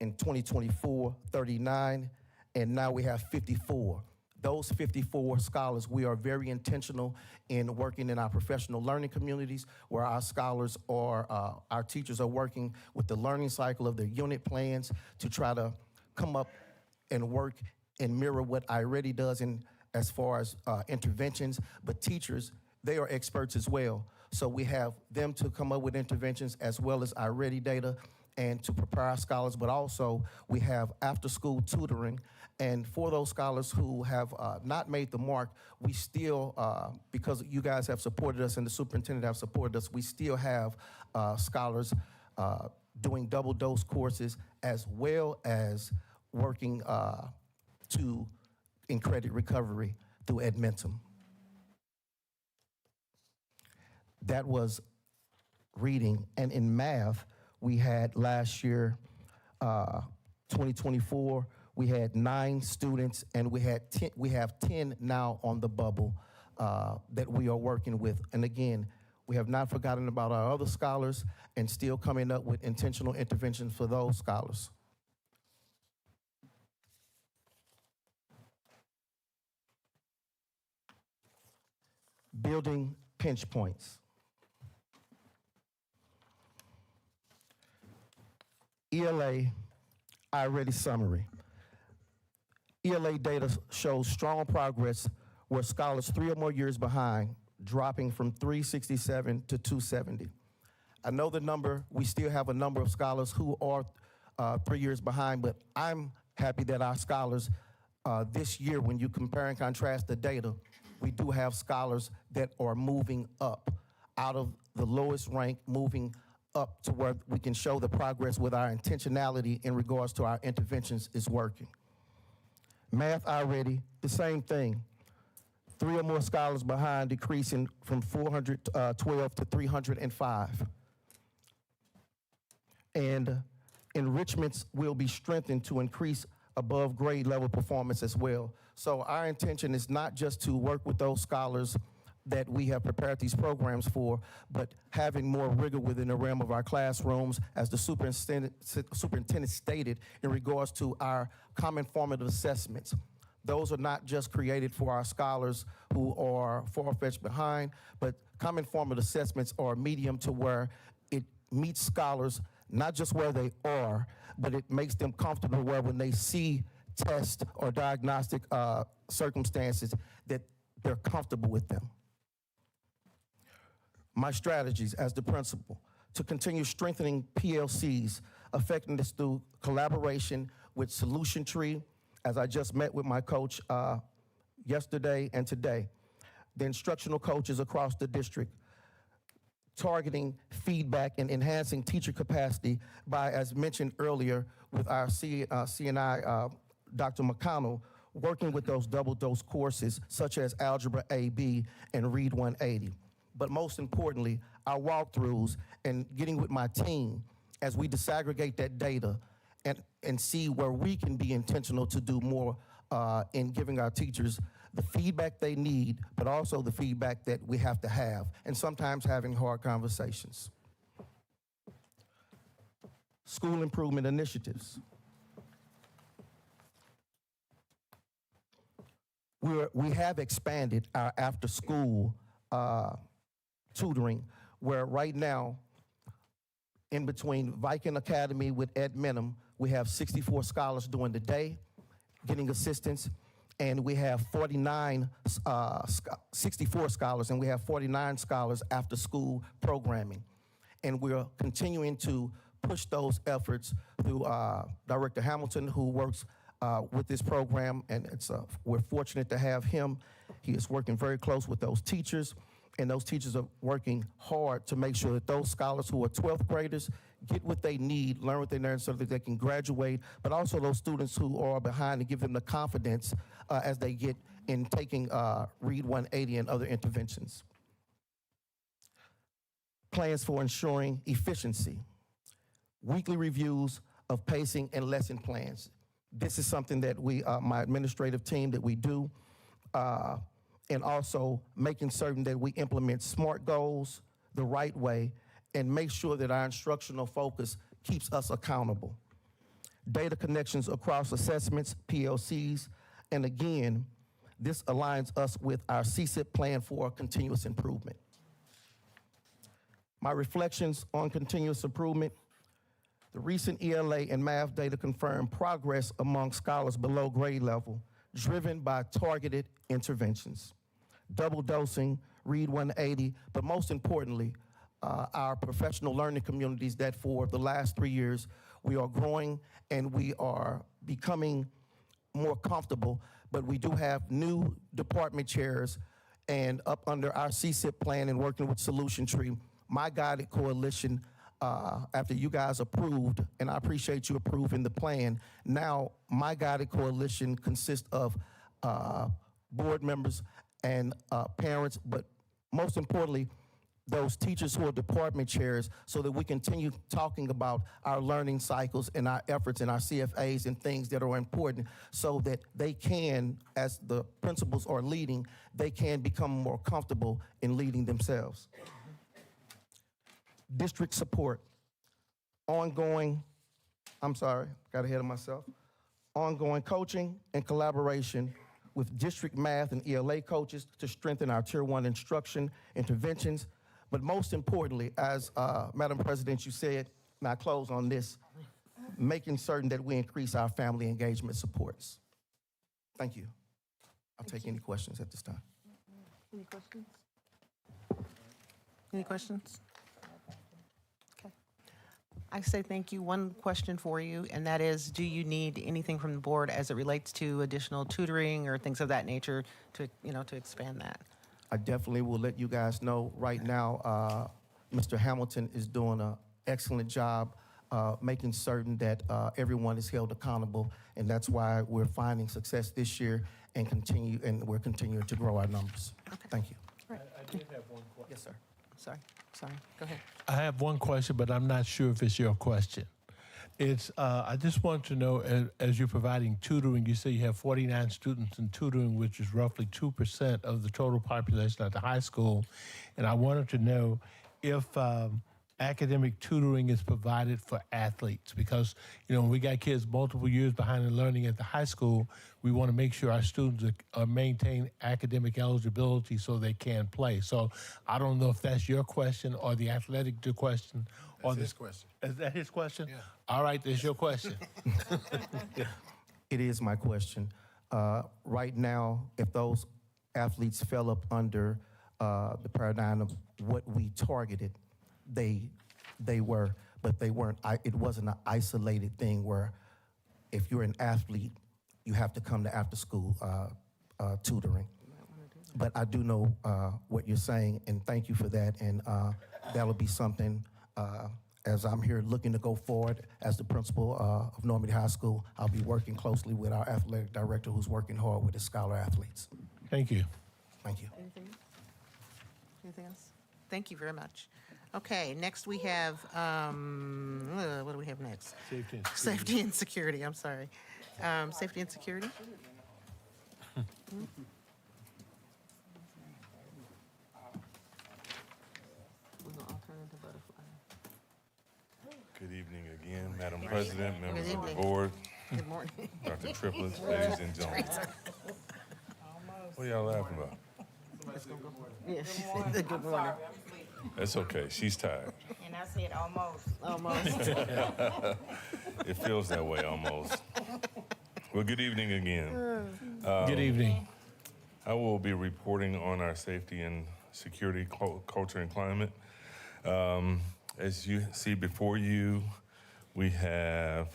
[SPEAKER 19] in 2024, 39, and now we have 54. Those 54 scholars, we are very intentional in working in our professional learning communities where our scholars or our teachers are working with the learning cycle of their unit plans to try to come up and work and mirror what iReady does in as far as interventions, but teachers, they are experts as well. So we have them to come up with interventions as well as iReady data and to prepare our scholars, but also we have after-school tutoring. And for those scholars who have not made the mark, we still, because you guys have supported us and the superintendent have supported us, we still have scholars doing double dose courses as well as working in credit recovery through Edmentum. That was reading. And in math, we had last year, 2024, we had 9 students, and we have 10 now on the bubble that we are working with. And again, we have not forgotten about our other scholars and still coming up with intentional interventions for those scholars. building pinch points. ELA iReady summary. ELA data shows strong progress where scholars 3 or more years behind, dropping from 367 to 270. I know we still have a number of scholars who are 3 years behind, but I'm happy that our scholars this year, when you compare and contrast the data, we do have scholars that are moving up out of the lowest rank, moving up to where we can show the progress with our intentionality in regards to our interventions is working. Math iReady, the same thing. 3 or more scholars behind, decreasing from 412 to 305. And enrichments will be strengthened to increase above grade level performance as well. So our intention is not just to work with those scholars that we have prepared these programs for, but having more rigor within the realm of our classrooms, as the superintendent stated, in regards to our common formative assessments. Those are not just created for our scholars who are far-fetched behind, but common formative assessments are a medium to where it meets scholars not just where they are, but it makes them comfortable where when they see test or diagnostic circumstances that they're comfortable with them. My strategies as the principal: to continue strengthening PLC's effectiveness through collaboration with Solution Tree, as I just met with my coach yesterday and today, the instructional coaches across the district, targeting feedback and enhancing teacher capacity by, as mentioned earlier, with our CNI, Dr. McConnell, working with those double dose courses such as Algebra A/B and Read 180. But most importantly, our walkthroughs and getting with my team as we disaggregate that data and see where we can be intentional to do more in giving our teachers the feedback they need, but also the feedback that we have to have, and sometimes having hard conversations. School improvement initiatives. We have expanded our after-school tutoring, where right now, in between Viking Academy with Ed Minham, we have 64 scholars during the day getting assistance, and we have 64 scholars, and we have 49 scholars after school programming. And we're continuing to push those efforts through Director Hamilton, who works with this program, and we're fortunate to have him. He is working very close with those teachers, and those teachers are working hard to make sure that those scholars who are 12th graders get what they need, learn what they learn so that they can graduate, but also those students who are behind, to give them the confidence as they get in taking Read 180 and other interventions. Plans for ensuring efficiency. Weekly reviews of pacing and lesson plans. This is something that my administrative team, that we do. And also making certain that we implement SMART goals the right way and make sure that our instructional focus keeps us accountable. Data connections across assessments, PLCs, and again, this aligns us with our CSIP plan for continuous improvement. My reflections on continuous improvement: the recent ELA and math data confirm progress among scholars below grade level, driven by targeted interventions, double dosing, Read 180, but most importantly, our professional learning communities that for the last 3 years, we are growing and we are becoming more comfortable, but we do have new department chairs, and up under our CSIP plan and working with Solution Tree, my guided coalition, after you guys approved, and I appreciate you approving the plan, now my guided coalition consists of board members and parents, but most importantly, those teachers who are department chairs, so that we continue talking about our learning cycles and our efforts and our CFAs and things that are important, so that they can, as the principals are leading, they can become more comfortable in leading themselves. District support. Ongoing coaching and collaboration with district math and ELA coaches to strengthen our Tier 1 instruction interventions. But most importantly, as Madam President, you said, and I close on this, making certain that we increase our family engagement supports. Thank you. I'll take any questions at this time.
[SPEAKER 1] Any questions? Any questions? Okay. I say thank you. One question for you, and that is, do you need anything from the board as it relates to additional tutoring or things of that nature to, to expand that?
[SPEAKER 19] I definitely will let you guys know. Right now, Mr. Hamilton is doing an excellent job making certain that everyone is held accountable, and that's why we're finding success this year and we're continuing to grow our numbers.
[SPEAKER 1] Okay.
[SPEAKER 19] Thank you.
[SPEAKER 1] Right.
[SPEAKER 4] I did have one question.
[SPEAKER 19] Yes, sir.
[SPEAKER 1] Sorry. Go ahead.
[SPEAKER 4] I have one question, but I'm not sure if it's your question. It's, I just want to know, as you're providing tutoring, you say you have 49 students in tutoring, which is roughly 2% of the total population at the high school. And I wanted to know if academic tutoring is provided for athletes, because, when we got kids multiple years behind in learning at the high school, we want to make sure our students maintain academic eligibility so they can play. So I don't know if that's your question or the athletic question.
[SPEAKER 13] That's his question.
[SPEAKER 4] Is that his question?
[SPEAKER 13] Yeah.
[SPEAKER 4] All right, that's your question.
[SPEAKER 19] It is my question. Right now, if those athletes fell up under the paradigm of what we targeted, they were, but they weren't. It wasn't an isolated thing where if you're an athlete, you have to come to after-school tutoring. But I do know what you're saying, and thank you for that. And that'll be something, as I'm here looking to go forward as the principal of Normandy High School, I'll be working closely with our athletic director who's working hard with his scholar athletes.
[SPEAKER 4] Thank you.
[SPEAKER 19] Thank you.
[SPEAKER 1] Anything else? Thank you very much. Okay, next we have, what do we have next?
[SPEAKER 4] Safety and security.
[SPEAKER 1] Safety and security, I'm sorry. Safety and security?
[SPEAKER 5] Good evening again, Madam President, members
[SPEAKER 1] Good
[SPEAKER 5] of the
[SPEAKER 1] evening.
[SPEAKER 5] board,
[SPEAKER 1] Good morning.
[SPEAKER 5] Dr. Triplett, ladies and gentlemen. What are y'all laughing about?
[SPEAKER 1] Yes, good morning.
[SPEAKER 5] That's okay, she's tired.
[SPEAKER 6] And I said almost.
[SPEAKER 1] Almost.
[SPEAKER 5] It feels that way almost. Well, good evening again.
[SPEAKER 4] Good evening.
[SPEAKER 5] I will be reporting on our safety and security culture and climate. As you see before you, we have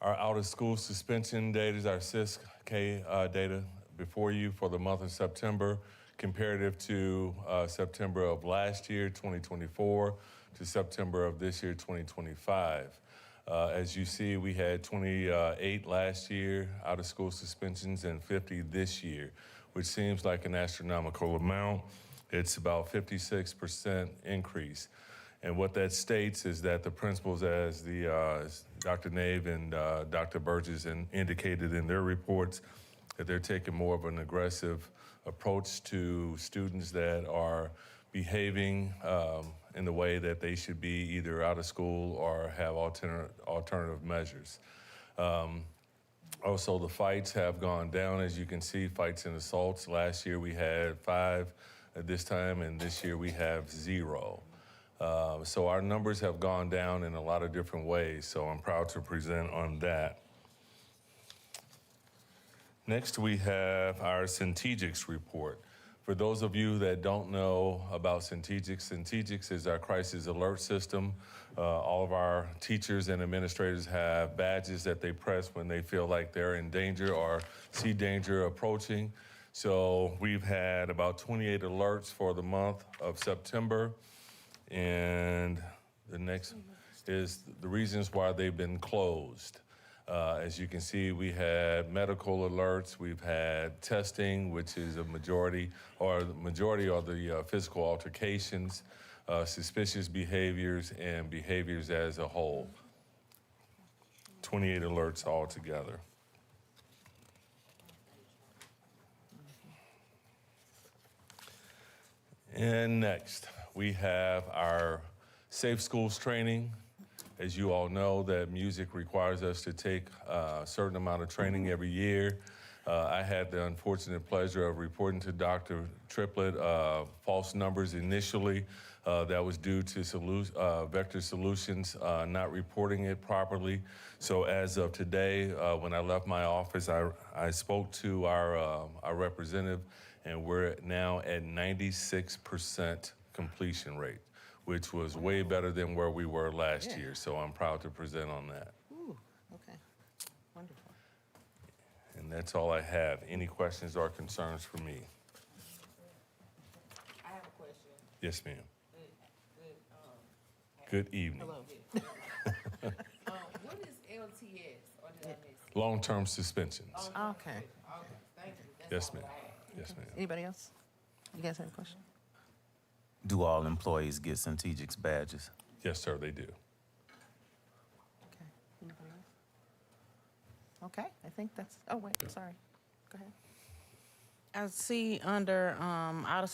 [SPEAKER 5] our out-of-school suspension data, our SISK data before you for the month of September, comparative to September of last year, 2024, to September of this year, 2025. As you see, we had 28 last year out-of-school suspensions and 50 this year, which seems like an astronomical amount. It's about 56% increase. And what that states is that the principals, as Dr. Nave and Dr. Burgess indicated in their reports, that they're taking more of an aggressive approach to students that are behaving in the way that they should be either out of school or have alternative measures. Also, the fights have gone down, as you can see, fights and assaults. Last year we had 5 at this time, and this year we have 0. So our numbers have gone down in a lot of different ways, so I'm proud to present on that. Next, we have our Centegix report. For those of you that don't know about Centegix, Centegix is our crisis alert system. All of our teachers and administrators have badges that they press when they feel like they're in danger or see danger approaching. So we've had about 28 alerts for the month of September. And the next is the reasons why they've been closed. As you can see, we had medical alerts, we've had testing, which is a majority, or the majority are the physical altercations, suspicious behaviors, and behaviors as a whole. 28 alerts altogether. And next, we have our Safe Schools training. As you all know, that music requires us to take a certain amount of training every year. I had the unfortunate pleasure of reporting to Dr. Triplett false numbers initially. That was due to Vector Solutions not reporting it properly. So as of today, when I left my office, I spoke to our representative, and we're now at 96% completion rate, which was way better than where we were last year. So I'm proud to present on that.
[SPEAKER 1] Ooh, okay. Wonderful.
[SPEAKER 5] And that's all I have. Any questions or concerns for me?
[SPEAKER 3] I have a question.
[SPEAKER 5] Yes, ma'am. Good evening.
[SPEAKER 3] Hello. What is LTS, or did I miss?
[SPEAKER 5] Long-term suspensions.
[SPEAKER 1] Okay.
[SPEAKER 3] Okay, thank you. That's
[SPEAKER 5] Yes,
[SPEAKER 3] all
[SPEAKER 5] ma'am.
[SPEAKER 3] I had.
[SPEAKER 5] Yes, ma'am.
[SPEAKER 1] Anybody else? You guys have a question?
[SPEAKER 12] Do all employees get Centegix badges?
[SPEAKER 5] Yes, sir, they do.
[SPEAKER 1] Okay. Anybody else? Okay, I think that's, oh, wait, sorry. Go ahead.
[SPEAKER 9] I see under out of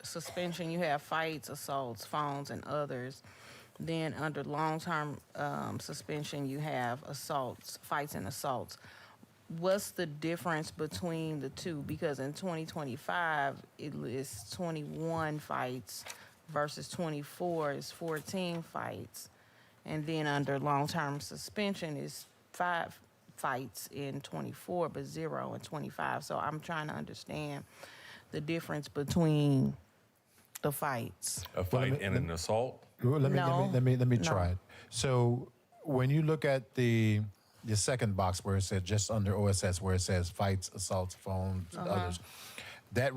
[SPEAKER 9] suspension, you have fights, assaults, phones, and others. Then under long-term suspension, you have assaults, fights, and assaults. What's the difference between the two? Because in 2025, it lists 21 fights versus 24 is 14 fights. And then under long-term suspension is 5 fights in 24, but 0 in 25. So I'm trying to understand the difference between the fights.
[SPEAKER 5] A fight and an assault?
[SPEAKER 13] Well, let me
[SPEAKER 9] No.
[SPEAKER 13] try it. So when you look at the second box where it said just under OSS, where it says fights, assaults, phones, and others, that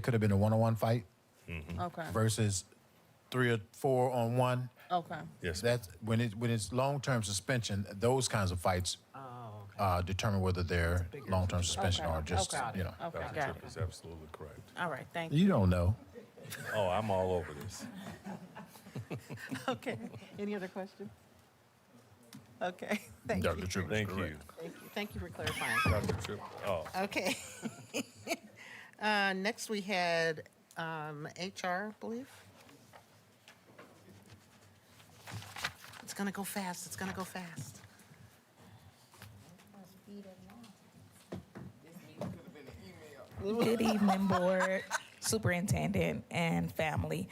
[SPEAKER 13] could have been a one-on-one fight
[SPEAKER 9] Okay.
[SPEAKER 13] versus 3 or 4 on 1.
[SPEAKER 9] Okay.
[SPEAKER 5] Yes.
[SPEAKER 13] That's when it's long-term suspension. Those kinds of fights determine whether they're long-term suspension
[SPEAKER 9] Okay.
[SPEAKER 13] or just
[SPEAKER 9] Okay.
[SPEAKER 13] you know.
[SPEAKER 9] Okay,
[SPEAKER 5] Dr.
[SPEAKER 9] got
[SPEAKER 5] Tripp
[SPEAKER 9] it.
[SPEAKER 5] is absolutely correct.
[SPEAKER 9] All right, thank you.
[SPEAKER 13] You don't know.
[SPEAKER 5] Oh, I'm all over this.
[SPEAKER 1] Okay. Any other questions? Okay, thank you.
[SPEAKER 13] Dr. Tripp is
[SPEAKER 5] Thank
[SPEAKER 13] correct.
[SPEAKER 5] you.
[SPEAKER 1] Thank you. Thank you for clarifying.
[SPEAKER 5] Dr. Tripp. Oh,
[SPEAKER 1] Okay. Next, we had HR, I believe. It's gonna go fast. It's gonna go fast.
[SPEAKER 20] Good evening, Board, Superintendent, and family.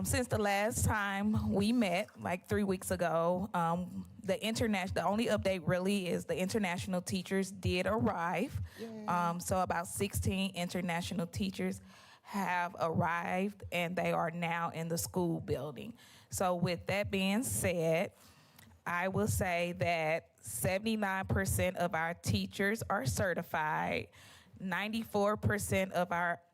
[SPEAKER 20] Since the last time we met, like 3 weeks ago, the only update really is the international teachers did arrive. So about 16 international teachers have arrived, and they are now in the school building. So with that being said, I will say that 79% of our teachers are certified. 94%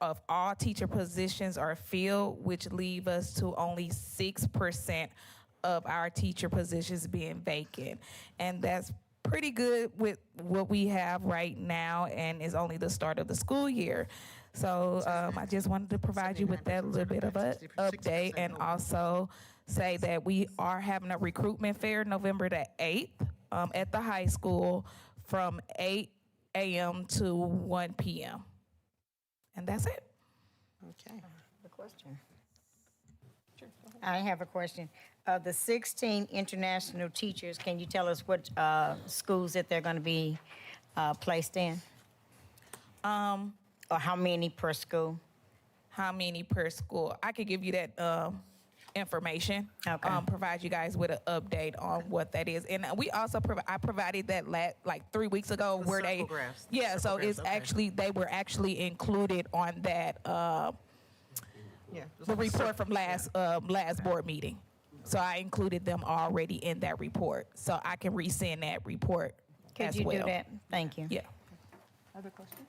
[SPEAKER 20] of all teacher positions are filled, which leave us to only 6% of our teacher positions being vacant. And that's pretty good with what we have right now, and is only the start of the school year. So I just wanted to provide you with that little bit of an update, and also say that we are having a recruitment fair November the 8th at the high school from 8 a.m. to 1 p.m. And that's it.
[SPEAKER 1] Okay.
[SPEAKER 6] The question. I have a question. The 16 international teachers, can you tell us what schools that they're going to be placed in? Or how many per school?
[SPEAKER 20] How many per school? I could give you that information.
[SPEAKER 6] Okay.
[SPEAKER 20] Provide you guys with an update on what that is. And we also I provided that like 3 weeks ago
[SPEAKER 1] The
[SPEAKER 20] where
[SPEAKER 1] circle graphs.
[SPEAKER 20] yeah,
[SPEAKER 1] Circle
[SPEAKER 20] so
[SPEAKER 1] graphs,
[SPEAKER 20] it's
[SPEAKER 1] okay.
[SPEAKER 20] actually, they were actually included on that
[SPEAKER 1] Yeah.
[SPEAKER 20] the report from last board meeting. So I included them already in that report. So I can resend that report
[SPEAKER 6] Could
[SPEAKER 20] as
[SPEAKER 6] you
[SPEAKER 20] well.
[SPEAKER 6] do that? Thank you.
[SPEAKER 20] Yeah.
[SPEAKER 1] Other questions?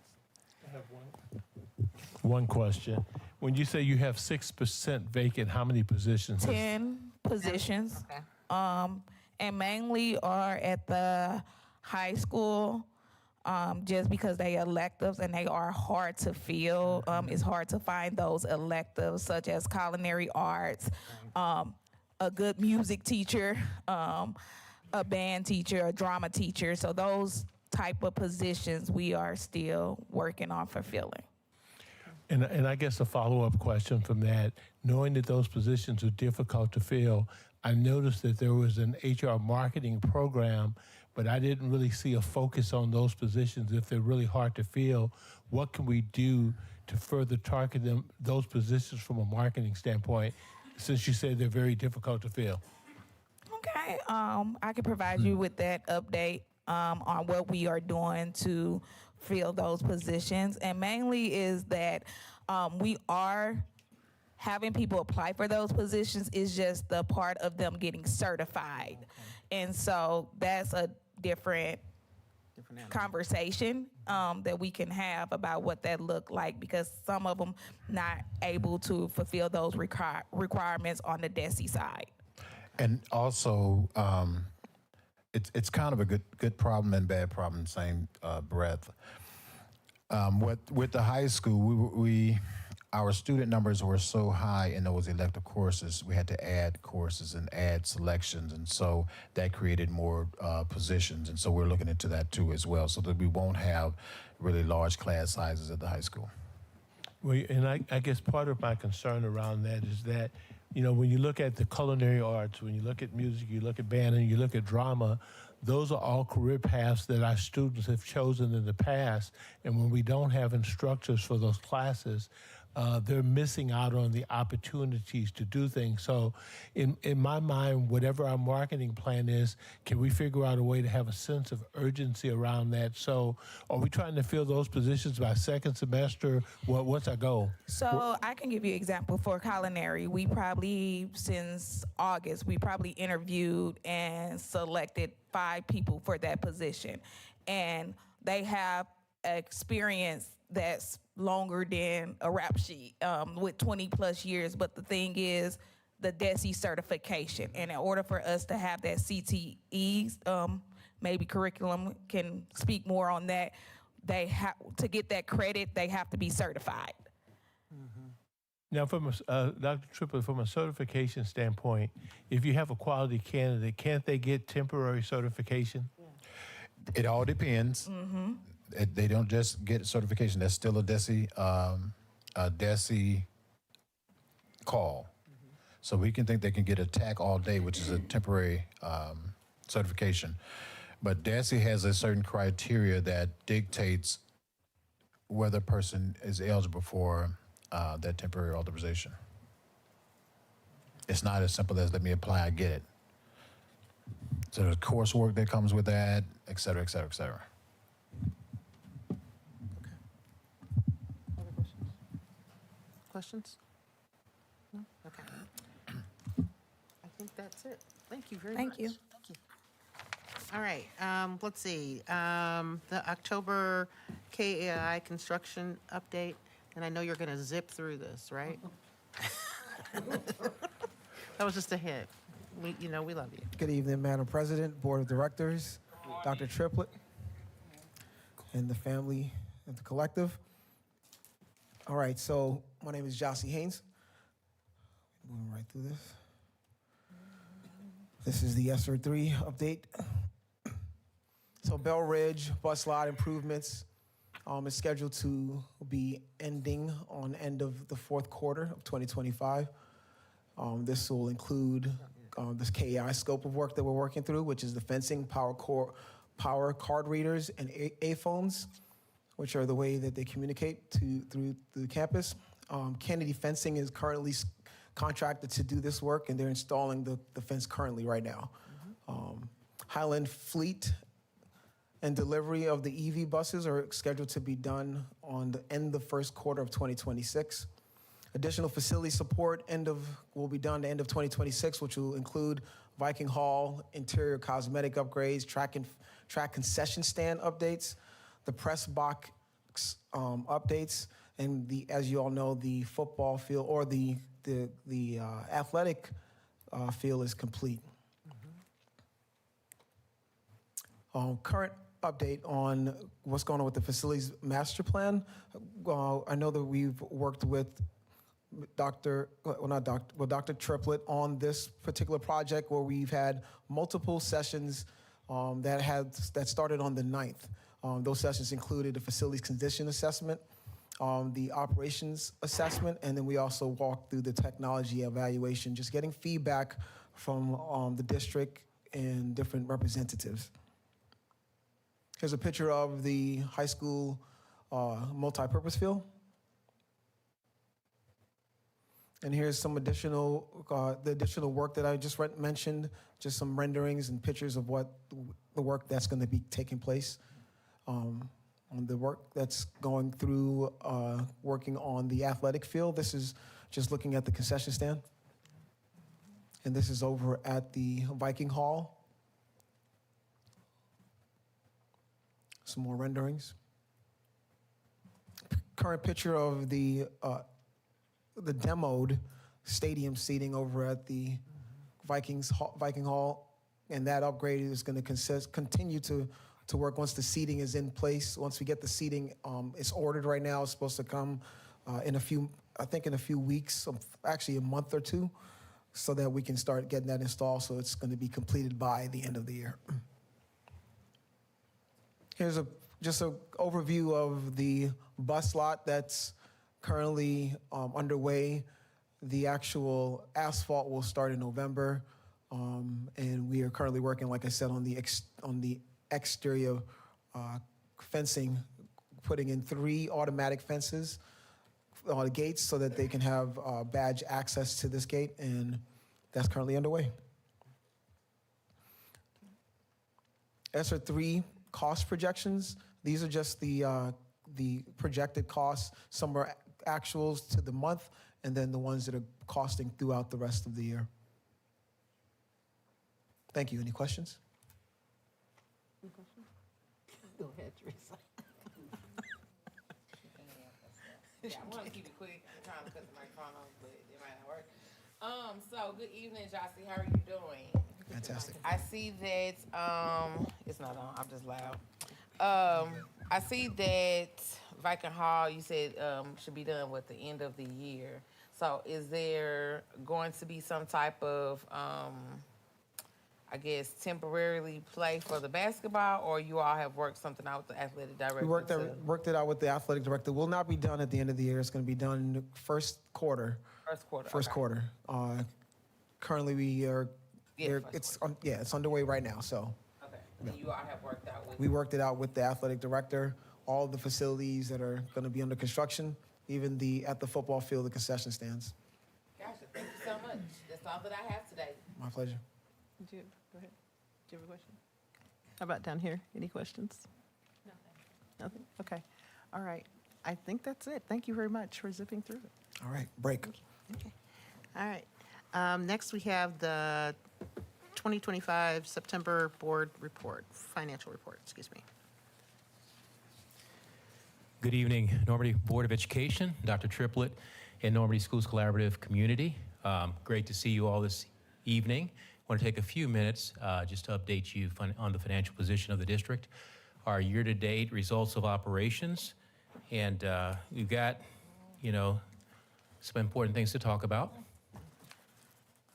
[SPEAKER 4] One question. When you say you have 6% vacant, how many positions?
[SPEAKER 20] 10 positions.
[SPEAKER 1] Okay.
[SPEAKER 20] And mainly are at the high school, just because they electives and they are hard to fill. It's hard to find those electives such as culinary arts, a good music teacher, a band teacher, a drama teacher. So those type of positions we are still working on fulfilling.
[SPEAKER 4] And I guess a follow-up question from that, knowing that those positions are difficult to fill, I noticed that there was an HR marketing program, but I didn't really see a focus on those positions. If they're really hard to fill, what can we do to further target those positions from a marketing standpoint, since you said they're very difficult to fill?
[SPEAKER 20] Okay, I can provide you with that update on what we are doing to fill those positions. And mainly is that we are having people apply for those positions is just the part of them getting certified. And so that's a different conversation that we can have about what that looked like, because some of them not able to fulfill those requirements on the DESE side.
[SPEAKER 13] And also, it's kind of a good problem and bad problem, same breath. With the high school, our student numbers were so high in those elective courses, we had to add courses and add selections, and so that created more positions. And so we're looking into that too as well, so that we won't have really large class sizes at the high school.
[SPEAKER 4] Well, and I guess part of my concern around that is that, you know, when you look at the culinary arts, when you look at music, you look at band, and you look at drama, those are all career paths that our students have chosen in the past. And when we don't have instructors for those classes, they're missing out on the opportunities to do things. So in my mind, whatever our marketing plan is, can we figure out a way to have a sense of urgency around that? So are we trying to fill those positions by second semester? What's our goal?
[SPEAKER 20] So I can give you an example for culinary. We probably, since August, we probably interviewed and selected 5 people for that position. And they have experience that's longer than a rap sheet, with 20 plus years. But the thing is, the DESE certification. And in order for us to have that CTE, maybe curriculum can speak more on that, they have to get that credit, they have to be certified.
[SPEAKER 4] Now, from Dr. Triplett, from a certification standpoint, if you have a quality candidate, can't they get temporary certification?
[SPEAKER 13] It all depends. They don't just get certification. That's still a DESE call. So we can think they can get a TAC all day, which is a temporary certification. But DESE has a certain criteria that dictates whether a person is eligible for that temporary authorization. It's not as simple as let me apply, I get it. So there's coursework that comes with that, et cetera, et cetera, et cetera.
[SPEAKER 1] Questions? No? Okay. I think that's it. Thank you very much.
[SPEAKER 20] Thank you.
[SPEAKER 1] Thank you. All right, let's see. The October KAI construction update, and I know you're going to zip through this, right? That was just a hint. We love you.
[SPEAKER 21] Good evening, Madam President, Board of Directors, Dr. Triplett, and the family at the collective. All right, so my name is Jossie Haynes. Moving right through this. This is the ESSER 3 update. So Bell Ridge bus lot improvements is scheduled to be ending on end of the fourth quarter of 2025. This will include this KAI scope of work that we're working through, which is the fencing, power card readers, and A-phones, which are the way that they communicate through the campus. Kennedy Fencing is currently contracted to do this work, and they're installing the fence currently right now. Highland Fleet and delivery of the EV buses are scheduled to be done on the end of the first quarter of 2026. Additional facility support will be done the end of 2026, which will include Viking Hall, interior cosmetic upgrades, track concession stand updates, the press box updates, and as you all know, the football field or the athletic field is complete. Current update on what's going on with the facilities master plan. I know that we've worked with Dr. Triplett on this particular project, where we've had multiple sessions that started on the 9th. Those sessions included the facilities condition assessment, the operations assessment, and then we also walked through the technology evaluation, just getting feedback from the district and different representatives. Here's a picture of the high school multi-purpose field. And here's some additional, the additional work that I just mentioned, just some renderings and pictures of what the work that's going to be taking place. On the work that's going through, working on the athletic field. This is just looking at the concession stand. And this is over at the Viking Hall. Some more renderings. Current picture of the demoed stadium seating over at the Viking Hall, and that upgrade is going to continue to work once the seating is in place. Once we get the seating, it's ordered right now. It's supposed to come in a few weeks, actually a month or two, so that we can start getting that installed. So it's going to be completed by the end of the year. Here's just an overview of the bus lot that's currently underway. The actual asphalt will start in November, and we are currently working, like I said, on the exterior fencing, putting in 3 automatic fences on the gates so that they can have badge access to this gate, and that's currently underway. ESSER 3 cost projections. These are just the projected costs. Some are actuals to the month, and then the ones that are costing throughout the rest of the year. Thank you. Any questions?
[SPEAKER 1] Any questions? Go ahead, Teresa.
[SPEAKER 3] Yeah, I want to keep it quick. I'm trying to cut the microphone off, but it might not work. So good evening, Jossie. How are you doing?
[SPEAKER 21] Fantastic.
[SPEAKER 3] I see that it's not on. I'm just loud. I see that Viking Hall, you said should be done with the end of the year. So is there going to be some type of I guess temporarily play for the basketball, or you all have worked something out with the athletic director?
[SPEAKER 21] We worked it out with the athletic director. Will not be done at the end of the year. It's going to be done in the first quarter. First quarter. Currently, we are. It's underway right now. So.
[SPEAKER 3] Okay. And you all have worked out with.
[SPEAKER 21] We worked it out with the athletic director. All the facilities that are going to be under construction, even at the football field, the concession stands.
[SPEAKER 3] Gotcha. Thank you so much. That's all that I have today.
[SPEAKER 21] My pleasure.
[SPEAKER 1] Go ahead. Do you have a question? How about down here? Any questions? Nothing? Okay. All right. I think that's it. Thank you very much for zipping through it.
[SPEAKER 21] All right. Break.
[SPEAKER 1] Okay. All right. Next, we have the 2025 September board report, financial report, excuse me.
[SPEAKER 2] Good evening, Normandy Board of Education, Dr. Triplett, and Normandy Schools Collaborative community. Great to see you all this evening. I want to take a few minutes just to update you on the financial position of the district, our year-to-date results of operations, and we've got, some important things to talk about.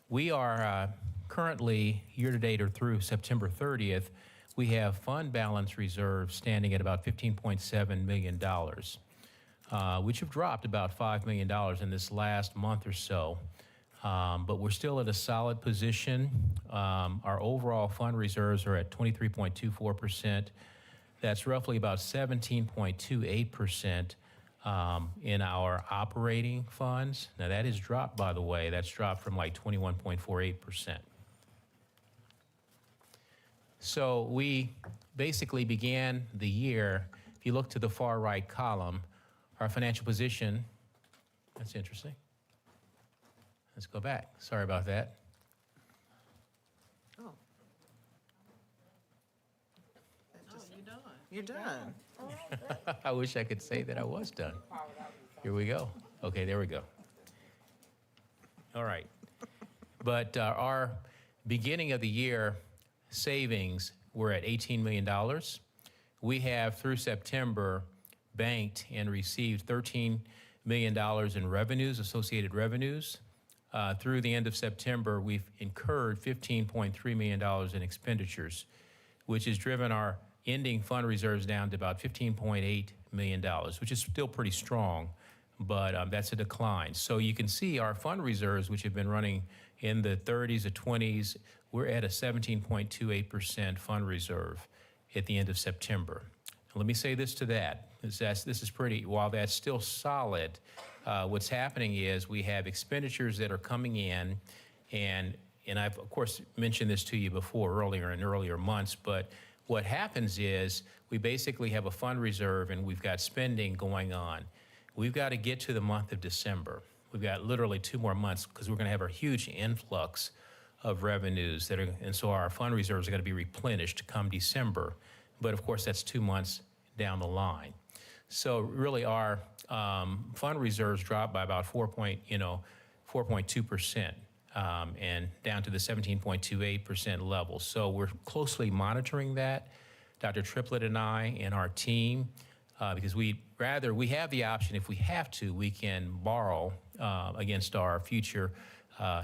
[SPEAKER 2] We are currently year-to-date or through September 30th, we have fund balance reserves standing at about $15.7 million, which have dropped about $5 million in this last month or so. But we're still at a solid position. Our overall fund reserves are at 23.24%. That's roughly about 17.28% in our operating funds. Now that is dropped, by the way. That's dropped from like 21.48%. So we basically began the year, if you look to the far right column, our financial position, that's interesting. Let's go back. Sorry about that.
[SPEAKER 1] Oh. You're done.
[SPEAKER 2] I wish I could say that I was done. Here we go. Okay, there we go. All right. But our beginning of the year savings were at $18 million. We have, through September, banked and received $13 million in revenues, associated revenues. Through the end of September, we've incurred $15.3 million in expenditures, which has driven our ending fund reserves down to about $15.8 million, which is still pretty strong, but that's a decline. So you can see our fund reserves, which have been running in the 30s or 20s. We're at a 17.28% fund reserve at the end of September. Let me say this to that. This is pretty, while that's still solid, what's happening is we have expenditures that are coming in, and I've, of course, mentioned this to you before earlier in earlier months, but what happens is we basically have a fund reserve and we've got spending going on. We've got to get to the month of December. We've got literally 2 more months because we're going to have a huge influx of revenues and so our fund reserves are going to be replenished come December. But of course, that's 2 months down the line. So really our fund reserves dropped by about 4.2%. And down to the 17.28% level. So we're closely monitoring that, Dr. Triplett and I and our team, because we have the option, if we have to, we can borrow against our future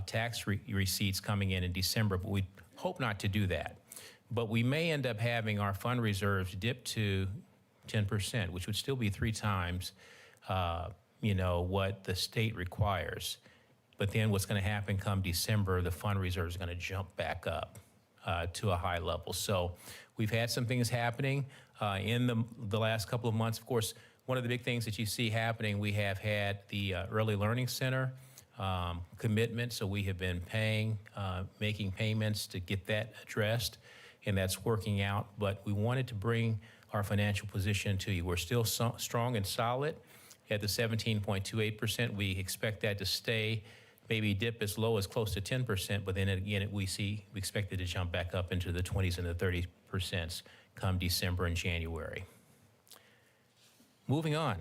[SPEAKER 2] tax receipts coming in December, but we hope not to do that. But we may end up having our fund reserves dip to 10%, which would still be 3 times, what the state requires. But then what's going to happen come December, the fund reserve is going to jump back up to a high level. So we've had some things happening in the last couple of months. Of course, one of the big things that you see happening, we have had the Early Learning Center commitment. So we have been making payments to get that addressed, and that's working out. But we wanted to bring our financial position to you. We're still strong and solid at the 17.28%. We expect that to stay, maybe dip as low as close to 10%, but then again, we expect it to jump back up into the 20s and the 30% come December and January. Moving on.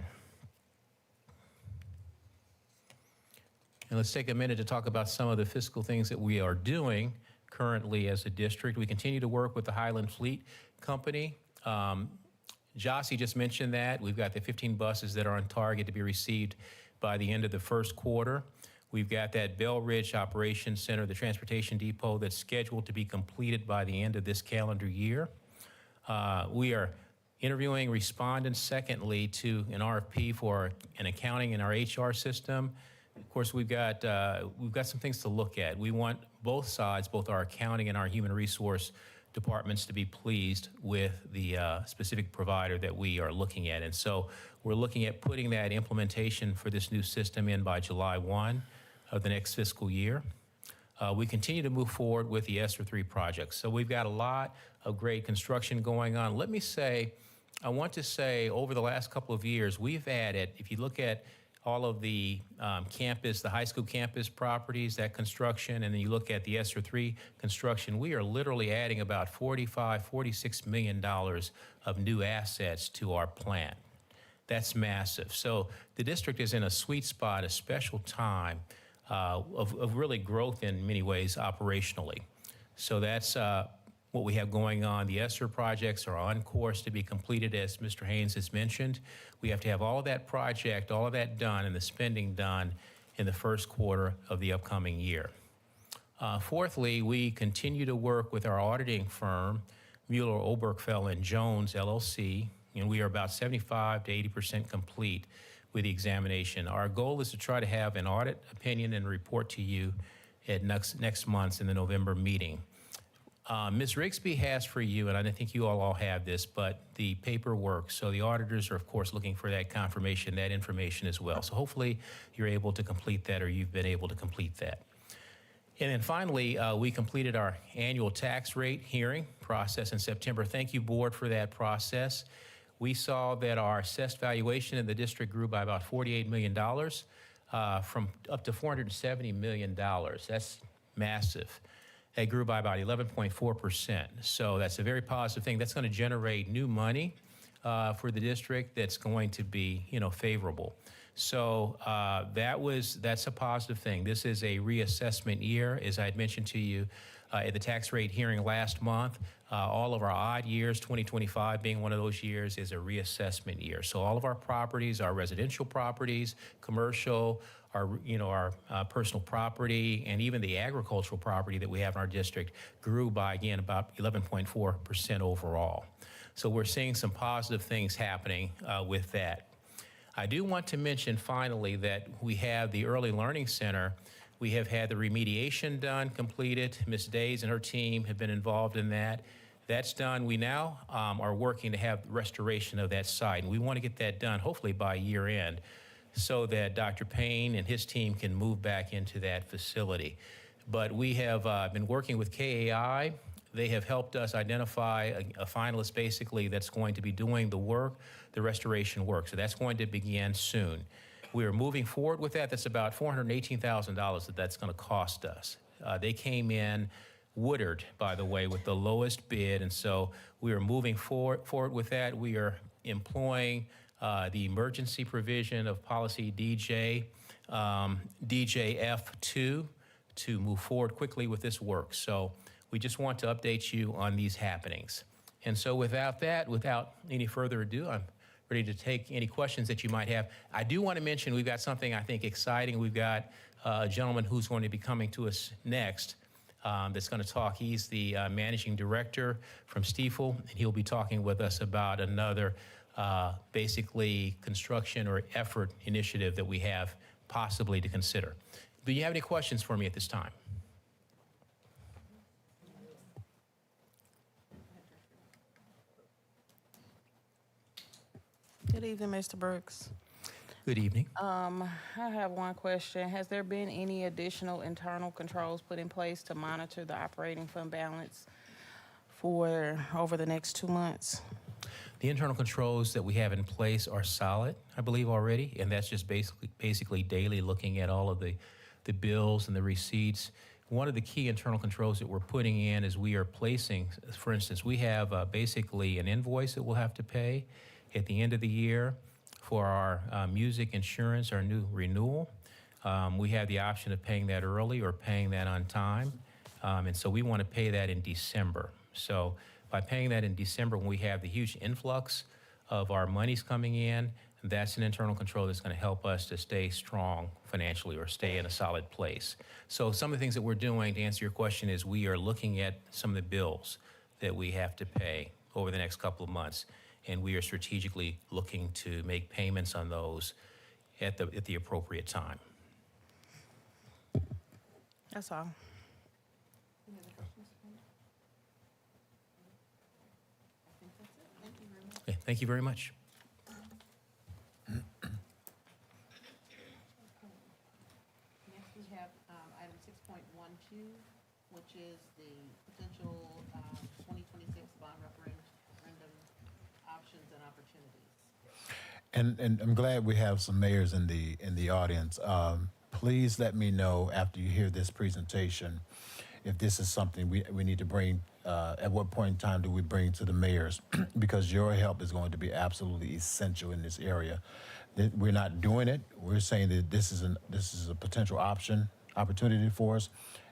[SPEAKER 2] And let's take a minute to talk about some of the fiscal things that we are doing currently as a district. We continue to work with the Highland Fleet Company. Jossie just mentioned that. We've got the 15 buses that are on target to be received by the end of the first quarter. We've got that Bell Ridge Operations Center, the transportation depot, that's scheduled to be completed by the end of this calendar year. We are interviewing respondents, secondly, to an RFP for an accounting in our HR system. Of course, we've got some things to look at. We want both sides, both our accounting and our human resource departments, to be pleased with the specific provider that we are looking at. And so we're looking at putting that implementation for this new system in by July 1 of the next fiscal year. We continue to move forward with the ESSER 3 projects. So we've got a lot of great construction going on. I want to say over the last couple of years, we've added, if you look at all of the the high school campus properties, that construction, and then you look at the ESSER 3 construction, we are literally adding about $46 million of new assets to our plan. That's massive. So the district is in a sweet spot, a special time of really growth in many ways operationally. So that's what we have going on. The ESSER projects are on course to be completed, as Mr. Haynes has mentioned. We have to have all of that project, all of that done, and the spending done in the first quarter of the upcoming year. Fourthly, we continue to work with our auditing firm, Mueller, Obergefell & Jones, LLC, and we are about 75 to 80% complete with the examination. Our goal is to try to have an audit opinion and report to you at next month's in the November meeting. Ms. Rigsby has for you, and I think you all have this, but the paperwork. So the auditors are, of course, looking for that confirmation, that information as well. So hopefully you're able to complete that, or you've been able to complete that. And then finally, we completed our annual tax rate hearing process in September. Thank you, board, for that process. We saw that our assessed valuation in the district grew by about $48 million, from up to $470 million. That's massive. They grew by about 11.4%. So that's a very positive thing. That's going to generate new money for the district that's going to be, favorable. So that's a positive thing. This is a reassessment year, as I had mentioned to you at the tax rate hearing last month. All of our odd years, 2025 being one of those years, is a reassessment year. So all of our properties, our residential properties, commercial, our personal property, and even the agricultural property that we have in our district grew by, again, about 11.4% overall. So we're seeing some positive things happening with that. I do want to mention finally that we have the Early Learning Center, We have had the remediation done, completed. Ms. Days and her team have been involved in that. That's done. We now are working to have restoration of that site, and we want to get that done hopefully by year end so that Dr. Payne and his team can move back into that facility. But we have been working with KAI. They have helped us identify a finalist basically that's going to be doing the work, the restoration work. So that's going to begin soon. We are moving forward with that. That's about $418,000 that's going to cost us. They came in Woodard, by the way, with the lowest bid, and so we are moving forward with that. We are employing the emergency provision of policy DJF2 to move forward quickly with this work. So we just want to update you on these happenings. And so without any further ado, I'm ready to take any questions that you might have. I do want to mention we've got something I think exciting. We've got a gentleman who's going to be coming to us next that's going to talk. He's the managing director from Stiefel, and he'll be talking with us about another basically construction or effort initiative that we have possibly to consider. Do you have any questions for me at this time?
[SPEAKER 9] Good evening, Mr. Brooks.
[SPEAKER 2] Good evening.
[SPEAKER 9] I have one question. Has there been any additional internal controls put in place to monitor the operating fund balance for over the next 2 months?
[SPEAKER 2] The internal controls that we have in place are solid, I believe, already, and that's just basically daily looking at all of the bills and the receipts. One of the key internal controls that we're putting in is we are placing, for instance, we have basically an invoice that we'll have to pay at the end of the year for our music insurance, our new renewal. We have the option of paying that early or paying that on time. And so we want to pay that in December. So by paying that in December, when we have the huge influx of our monies coming in, that's an internal control that's going to help us to stay strong financially or stay in a solid place. So some of the things that we're doing, to answer your question, is we are looking at some of the bills that we have to pay over the next couple of months, and we are strategically looking to make payments on those at the appropriate time.
[SPEAKER 9] That's all.
[SPEAKER 2] Okay, thank you very much.
[SPEAKER 1] Next, we have item 6.12, which is the potential 2026 bond referendum options and opportunities.
[SPEAKER 13] And I'm glad we have some mayors in the audience. Please let me know after you hear this presentation if this is something we need to bring. At what point in time do we bring to the mayors? Because your help is going to be absolutely essential in this area. We're not doing it. We're saying that this is a potential opportunity for us,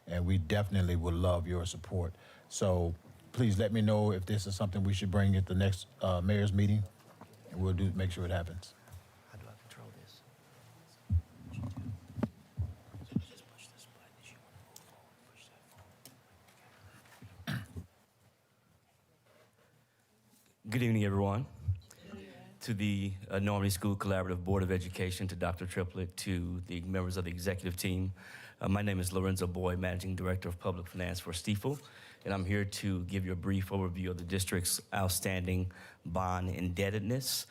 [SPEAKER 13] and we definitely would love your support. So please let me know if this is something we should bring at the next mayor's meeting, and we'll make sure it happens.
[SPEAKER 2] How do I control this? Just push this button as you want to move forward. Push that forward.
[SPEAKER 10] Good evening, everyone. To the Normandy School Collaborative Board of Education, to Dr. Triplett, to the members of the executive team. My name is Lorenzo Boyd, Managing Director of Public Finance for Stiefel, and I'm here to give you a brief overview of the district's outstanding bond indebtedness,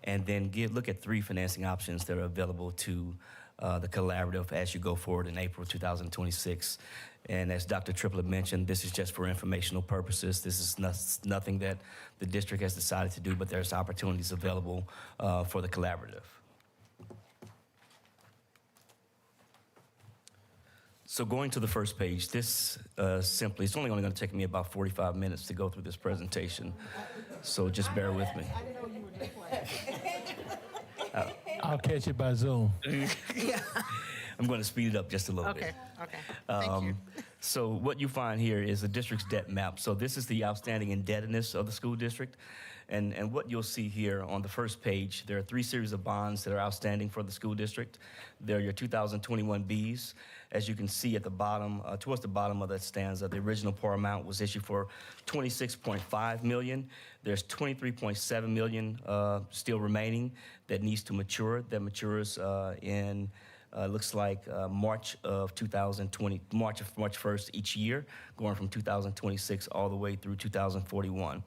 [SPEAKER 10] and then look at 3 financing options that are available to the collaborative as you go forward in April 2026. And as Dr. Triplett mentioned, this is just for informational purposes. This is nothing that the district has decided to do, but there's opportunities available for the collaborative. So going to the first page, this it's only going to take me about 45 minutes to go through this presentation. So just bear with me.
[SPEAKER 1] I didn't know you were this way.
[SPEAKER 4] I'll catch it by Zoom.
[SPEAKER 1] Yeah.
[SPEAKER 10] I'm going to speed it up just a little bit.
[SPEAKER 1] Okay. Thank you.
[SPEAKER 10] So what you find here is the district's debt map. So this is the outstanding indebtedness of the school district. And what you'll see here on the first page, there are 3 series of bonds that are outstanding for the school district. They're your 2021 Bs. As you can see at the bottom, towards the bottom of that stanza, the original par amount was issued for $26.5 million. There's $23.7 million still remaining that needs to mature. That matures in Looks like March of 2020, March 1st each year, going from 2026 all the way through 2041.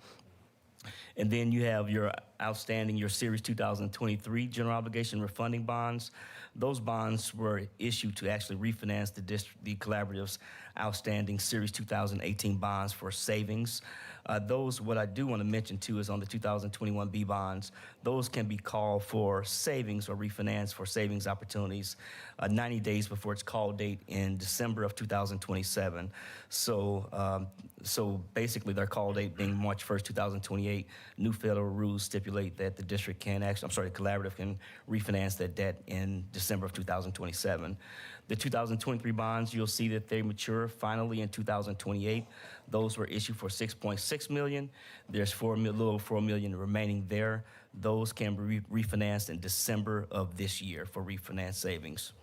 [SPEAKER 10] And then you have your outstanding, your Series 2023 general obligation refunding bonds. Those bonds were issued to actually refinance the collaborative's outstanding Series 2018 bonds for savings. Those, what I do want to mention too, is on the 2021 B bonds, those can be called for savings or refinance for savings opportunities 90 days before its call date in December of 2027. So basically their call date being March 1st, 2028, new federal rules stipulate that the district can actually, the collaborative can refinance that debt in December of 2027. The 2023 bonds, you'll see that they mature finally in 2028. Those were issued for $6.6 million. There's a little over $4 million remaining there. Those can be refinanced in December of this year for refinance savings.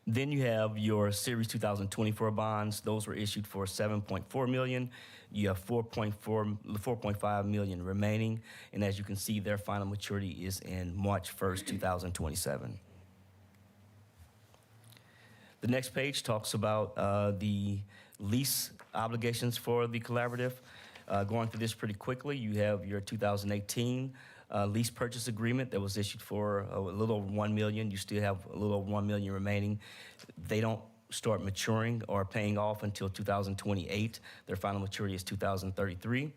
[SPEAKER 10] Then you have your Series 2024 bonds. Those were issued for $7.4 million. You have $4.5 million remaining. And as you can see, their final maturity is in March 1st, 2027. The next page talks about the lease obligations for the collaborative. Going through this pretty quickly, you have your 2018 lease purchase agreement that was issued for a little over $1 million. You still have a little over $1 million remaining. They don't start maturing or paying off until 2028. Their final maturity is 2033.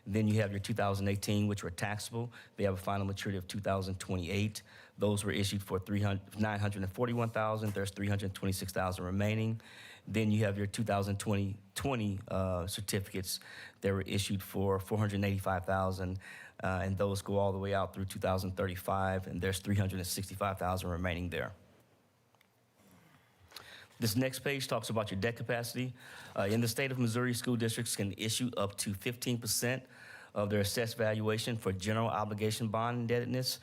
[SPEAKER 10] Then you have your 2018, which were taxable. They have a final maturity of 2028. Those were issued for $941,000. There's $326,000 remaining. Then you have your 2020 certificates that were issued for $485,000, and those go all the way out through 2035, and there's $365,000 remaining there. This next page talks about your debt capacity. In the state of Missouri, school districts can issue up to 15% of their assessed valuation for general obligation bond indebtedness.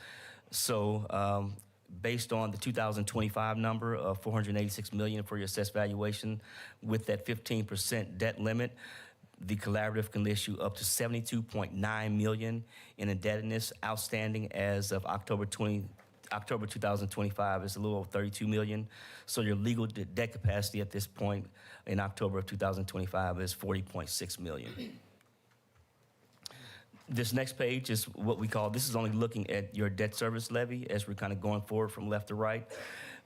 [SPEAKER 10] So based on the 2025 number of $486 million for your assessed valuation, with that 15% debt limit, the collaborative can issue up to $72.9 million in indebtedness. Outstanding as of October 2025 is a little over $32 million. So your legal debt capacity at this point in October of 2025 is $40.6 million. This next page is what we call, this is only looking at your debt service levy as we're kind of going forward from left to right.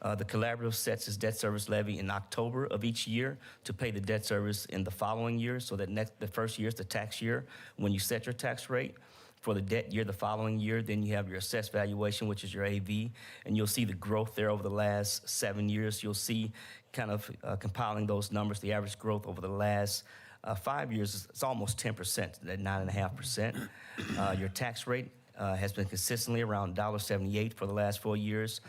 [SPEAKER 10] The collaborative sets its debt service levy in October of each year to pay the debt service in the following year. So that the first year is the tax year when you set your tax rate. For the debt year the following year, then you have your assessed valuation, which is your AV, and you'll see the growth there over the last 7 years. You'll see kind of compiling those numbers, the average growth over the last 5 years, it's almost 10%, at 9.5%. Your tax rate has been consistently around $1.78 for the last 4 years.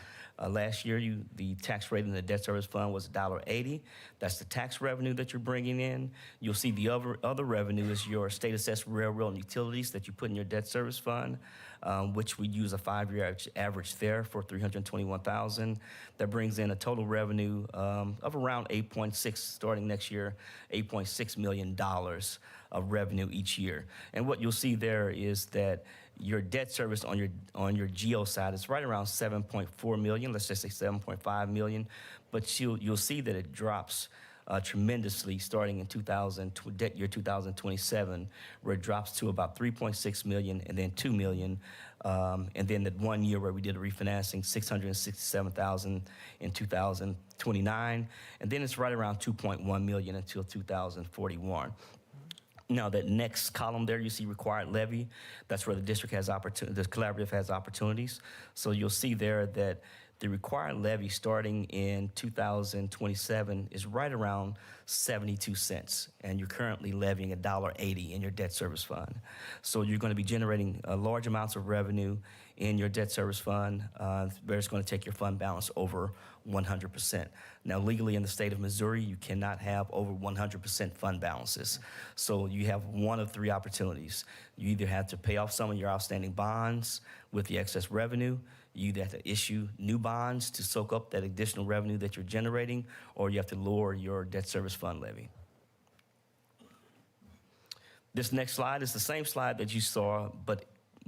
[SPEAKER 10] Last year, the tax rate in the debt service fund was $1.80. That's the tax revenue that you're bringing in. You'll see the other revenue is your state assessed railroad and utilities that you put in your debt service fund, which we use a 5-year average there for $321,000. That brings in a total revenue of around starting next year, $8.6 million of revenue each year. And what you'll see there is that your debt service on your GO side is right around $7.4 million, let's just say $7.5 million, but you'll see that it drops tremendously starting in debt year 2027, where it drops to about $3.6 million and then $2 million, and then that 1 year where we did a refinancing, $667,000 in 2029, and then it's right around $2.1 million until 2041. Now, that next column there, you see required levy. That's where the district has the collaborative has opportunities. So you'll see there that the required levy starting in 2027 is right around 72 cents, and you're currently levying $1.80 in your debt service fund. So you're going to be generating large amounts of revenue in your debt service fund, where it's going to take your fund balance over 100%. Now, legally in the state of Missouri, you cannot have over 100% fund balances. So you have one of three opportunities. You either have to pay off some of your outstanding bonds with the excess revenue, you either have to issue new bonds to soak up that additional revenue that you're generating, or you have to lower your debt service fund levy. This next slide is the same slide that you saw, but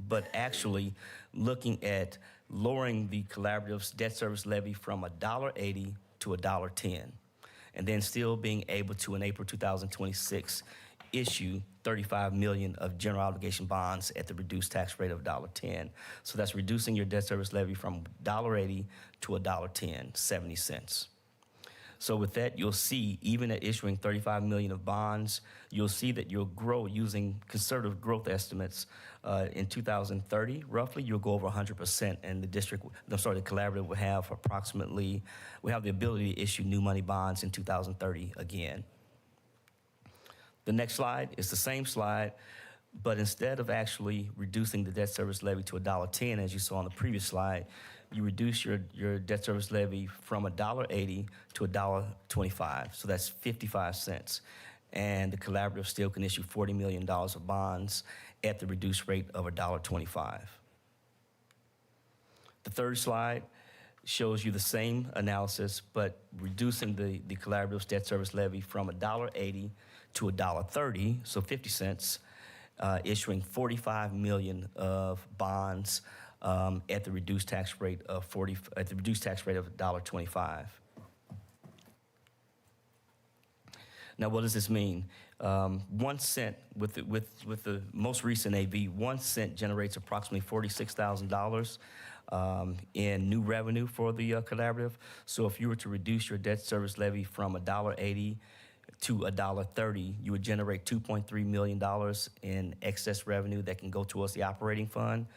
[SPEAKER 10] but actually looking at lowering the collaborative's debt service levy from $1.80 to $1.10, and then still being able to, in April 2026, issue $35 million of general obligation bonds at the reduced tax rate of $1.10. So that's reducing your debt service levy from $1.80 to $1.10, 70 cents. So with that, you'll see, even at issuing $35 million of bonds, you'll see that you'll grow using conservative growth estimates. In 2030, roughly, you'll go over 100%, and the collaborative will have we have the ability to issue new money bonds in 2030 again. The next slide is the same slide, but instead of actually reducing the debt service levy to $1.10, as you saw on the previous slide, you reduce your debt service levy from $1.80 to $1.25. So that's 55 cents. And the collaborative still can issue $40 million of bonds at the reduced rate of $1.25. The third slide shows you the same analysis, but reducing the collaborative's debt service levy from $1.80 to $1.30, so 50 cents, issuing $45 million of bonds at the reduced tax rate of $1.25. Now, what does this mean? 1 cent with the most recent AV, 1 cent generates approximately $46,000 in new revenue for the collaborative. So if you were to reduce your debt service levy from $1.80 to $1.30, you would generate $2.3 million in excess revenue that can go towards the operating fund.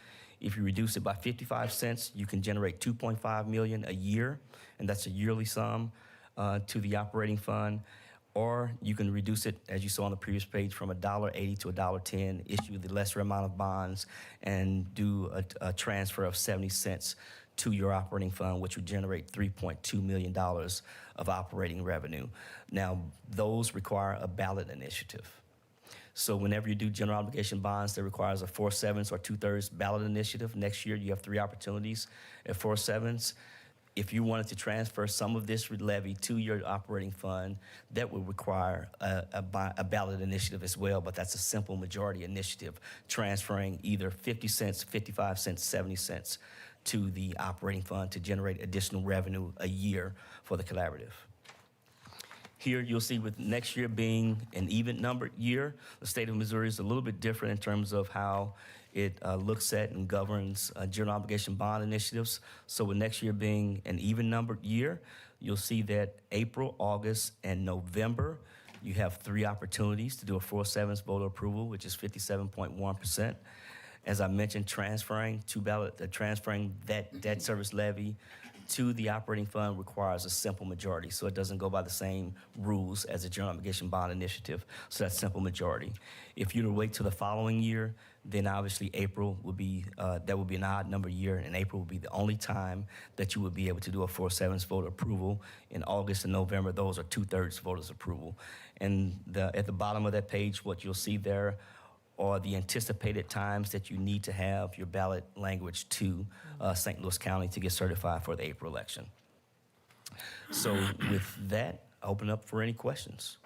[SPEAKER 10] If you reduce it by 55 cents, you can generate $2.5 million a year, and that's a yearly sum to the operating fund. Or you can reduce it, as you saw on the previous page, from $1.80 to $1.10, issue the lesser amount of bonds, and do a transfer of 70 cents to your operating fund, which would generate $3.2 million of operating revenue. Now, those require a ballot initiative. So whenever you do general obligation bonds, that requires a 4/7 or 2/3 ballot initiative. Next year, you have 3 opportunities at 4/7. If you wanted to transfer some of this levy to your operating fund, that would require a ballot initiative as well, but that's a simple majority initiative, transferring either 50 cents, 55 cents, 70 cents to the operating fund to generate additional revenue a year for the collaborative. Here you'll see, with next year being an even numbered year, the state of Missouri is a little bit different in terms of how it looks at and governs general obligation bond initiatives. So with next year being an even numbered year, you'll see that April, August, and November, you have 3 opportunities to do a 4/7 voter approval, which is 57.1%. As I mentioned, transferring that debt service levy to the operating fund requires a simple majority, so it doesn't go by the same rules as a general obligation bond initiative. So that's simple majority. If you were to wait till the following year, then obviously April would be that would be an odd number year, and April would be the only time that you would be able to do a 4/7 voter approval. In August and November, those are 2/3 voters approval. And at the bottom of that page, what you'll see there are the anticipated times that you need to have your ballot language to St. Louis County to get certified for the April election. So with that, I open up for any questions.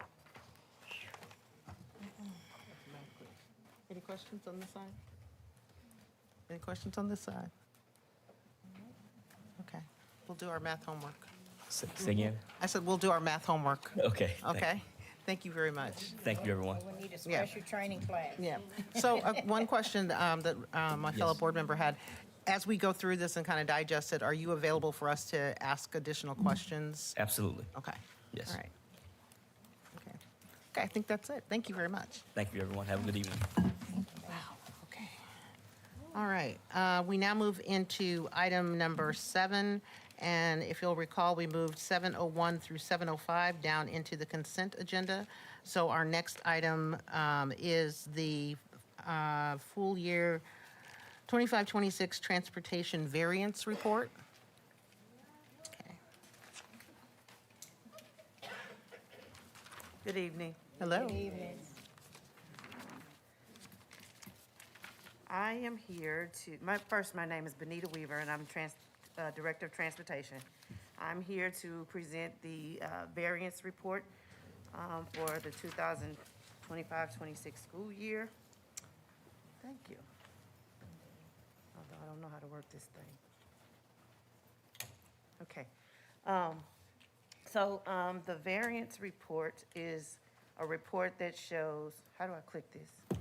[SPEAKER 1] Any questions on this side? Any questions on this side? Okay, we'll do our math homework.
[SPEAKER 10] Say again?
[SPEAKER 1] I said we'll do our math homework.
[SPEAKER 10] Okay. thank
[SPEAKER 1] Okay, thank you very much.
[SPEAKER 10] Thank you, everyone.
[SPEAKER 6] We need a special training class.
[SPEAKER 1] Yeah. So one question that my fellow
[SPEAKER 10] Yes.
[SPEAKER 1] board member had, as we go through this and kind of digest it, are you available for us to ask additional questions?
[SPEAKER 10] Absolutely.
[SPEAKER 1] Okay.
[SPEAKER 10] Yes.
[SPEAKER 1] All right. Okay. Okay, I think that's it. Thank you very much.
[SPEAKER 10] Thank you, everyone. Have a good evening.
[SPEAKER 1] Wow, okay. All right, we now move into item number 7. And if you'll recall, we moved 701 through 705 down into the consent agenda. So our next item is the full year 25-26 transportation variance report. Okay.
[SPEAKER 7] Good evening.
[SPEAKER 1] Hello.
[SPEAKER 7] Good evening. I am here to, my name is Benita Weaver, and I'm Director of Transportation. I'm here to present the variance report for the 2025-26 school year. Thank you. I don't know how to work this thing. Okay. The variance report is a report that shows, how do I click this?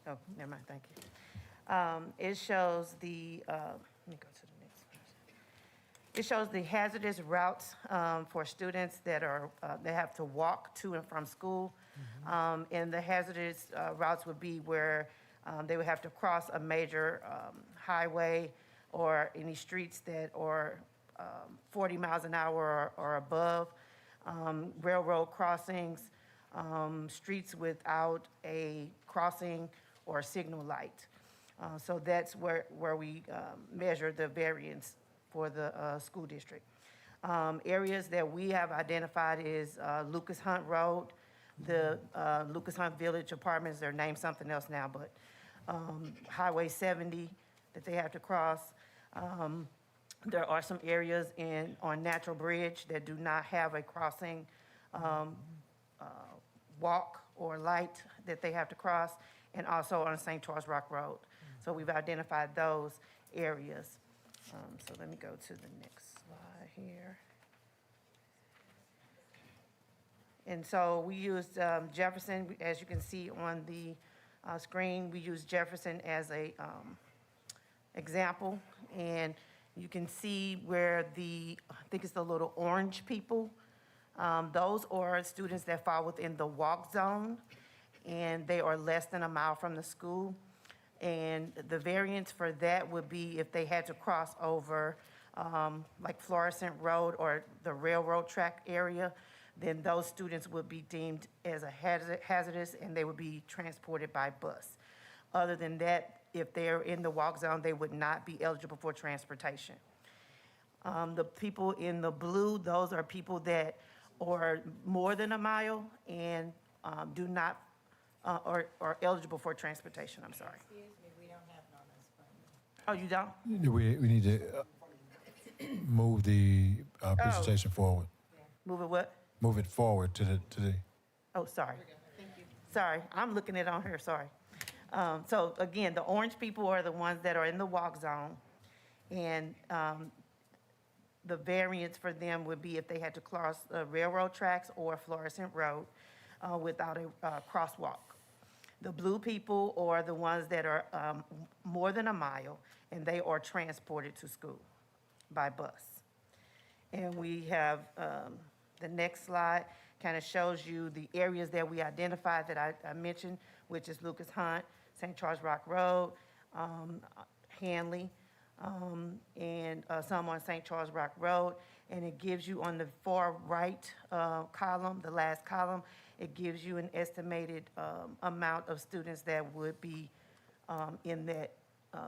[SPEAKER 7] Oh, never mind, thank you. It shows the, let me go to the next one. It shows the hazardous routes for students that are, they have to walk to and from school. And the hazardous routes would be where they would have to cross a major highway or any streets that are 40 miles an hour or above, railroad crossings, streets without a crossing or signal light. So that's where we measure the variance for the school district. Areas that we have identified is Lucas Hunt Road, the Lucas Hunt Village Apartments, they're named something else now, but Highway 70 that they have to cross. There are some areas on Natural Bridge that do not have a crossing walk or light that they have to cross, and also on St. Charles Rock Road. So we've identified those areas. So let me go to the next slide here. And so we used Jefferson, as you can see on the screen, we used Jefferson as a example. And you can see where I think it's the little orange people, those are students that fall within the walk zone, and they are less than a mile from the school. And the variance for that would be if they had to cross over like Florissant Road or the railroad track area, then those students would be deemed as a hazardous and they would be transported by bus. Other than that, if they're in the walk zone, they would not be eligible for transportation. The people in the blue, those are people that are more than a mile and do not, are eligible for transportation, I'm sorry.
[SPEAKER 6] Excuse me, we don't have it on the screen.
[SPEAKER 7] Oh, you don't?
[SPEAKER 13] We need to move the presentation forward.
[SPEAKER 7] Move it what?
[SPEAKER 13] Move it forward to the.
[SPEAKER 7] Oh, sorry. Sorry, I'm looking at it on here, sorry. So again, the orange people are the ones that are in the walk zone. And the variance for them would be if they had to cross railroad tracks or Florissant Road without a crosswalk. The blue people are the ones that are more than a mile, and they are transported to school by bus. And we have the next slide kind of shows you the areas that we identified that I mentioned, which is Lucas Hunt, St. Charles Rock Road, Hanley, and some on St. Charles Rock Road. And it gives you on the far right column, the last column, it gives you an estimated amount of students that would be in that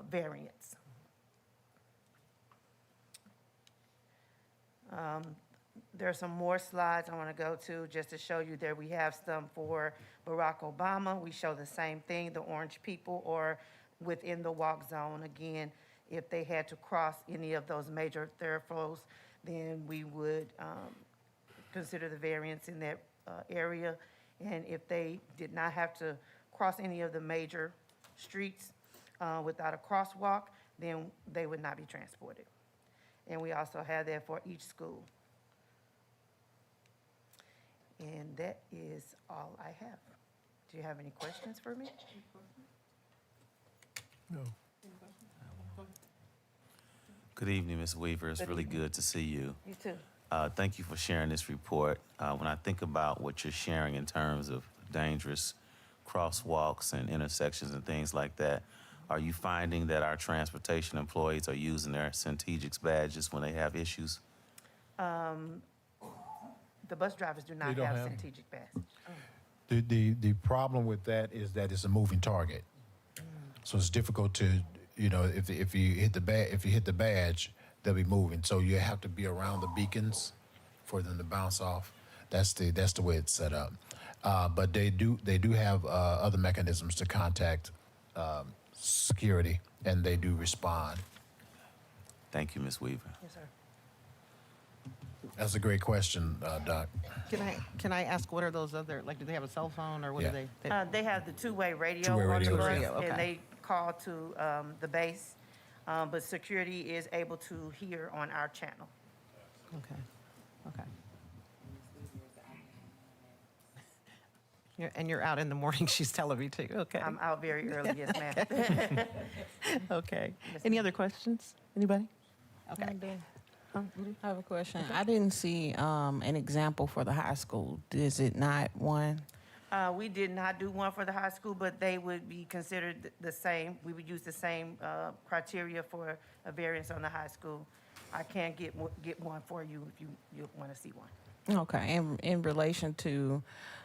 [SPEAKER 7] variance. There are some more slides I want to go to just to show you that we have some for Barack Obama. We show the same thing. The orange people are within the walk zone. Again, if they had to cross any of those major thoroughfares, then we would consider the variance in that area. And if they did not have to cross any of the major streets without a crosswalk, then they would not be transported. And we also have that for each school. And that is all I have. Do you have any questions for me?
[SPEAKER 4] No.
[SPEAKER 12] Good evening, Ms. Weaver. It's
[SPEAKER 7] Good
[SPEAKER 12] really
[SPEAKER 7] evening.
[SPEAKER 12] good to see you.
[SPEAKER 7] You too.
[SPEAKER 12] Thank you for sharing this report. When I think about what you're sharing in terms of dangerous crosswalks and intersections and things like that, are you finding that our transportation employees are using their Centegix badges when they have issues?
[SPEAKER 7] The bus drivers do not
[SPEAKER 4] They don't
[SPEAKER 7] have
[SPEAKER 4] have them.
[SPEAKER 7] strategic pass.
[SPEAKER 13] The problem with that is that it's a moving target. So it's difficult to, if you hit the badge, they'll be moving. So you have to be around the beacons for them to bounce off. That's the way it's set up. But they do have other mechanisms to contact security, and they do respond.
[SPEAKER 12] Thank you, Ms. Weaver.
[SPEAKER 7] Yes, sir.
[SPEAKER 13] That's a great question, Doc.
[SPEAKER 1] Can I ask, what are those other, like, do they have a cell phone or what
[SPEAKER 13] Yeah.
[SPEAKER 1] do they?
[SPEAKER 7] They have the two-way radio
[SPEAKER 13] Two-way
[SPEAKER 7] on the
[SPEAKER 13] radio.
[SPEAKER 7] bus,
[SPEAKER 1] Radio, okay.
[SPEAKER 7] and they call to the base. but security is able to hear on our channel.
[SPEAKER 1] Okay, okay. And you're out in the morning, she's telling me too, okay.
[SPEAKER 7] I'm out very early, yes, ma'am.
[SPEAKER 1] Okay. Any other questions? Anybody? Okay.
[SPEAKER 9] I have a question. I didn't see an example for the high school. Is it not one?
[SPEAKER 7] We did not do one for the high school, but they would be considered the same. We would use the same criteria for a variance on the high school. I can get one for you if you want to see one.
[SPEAKER 9] Okay, in relation to,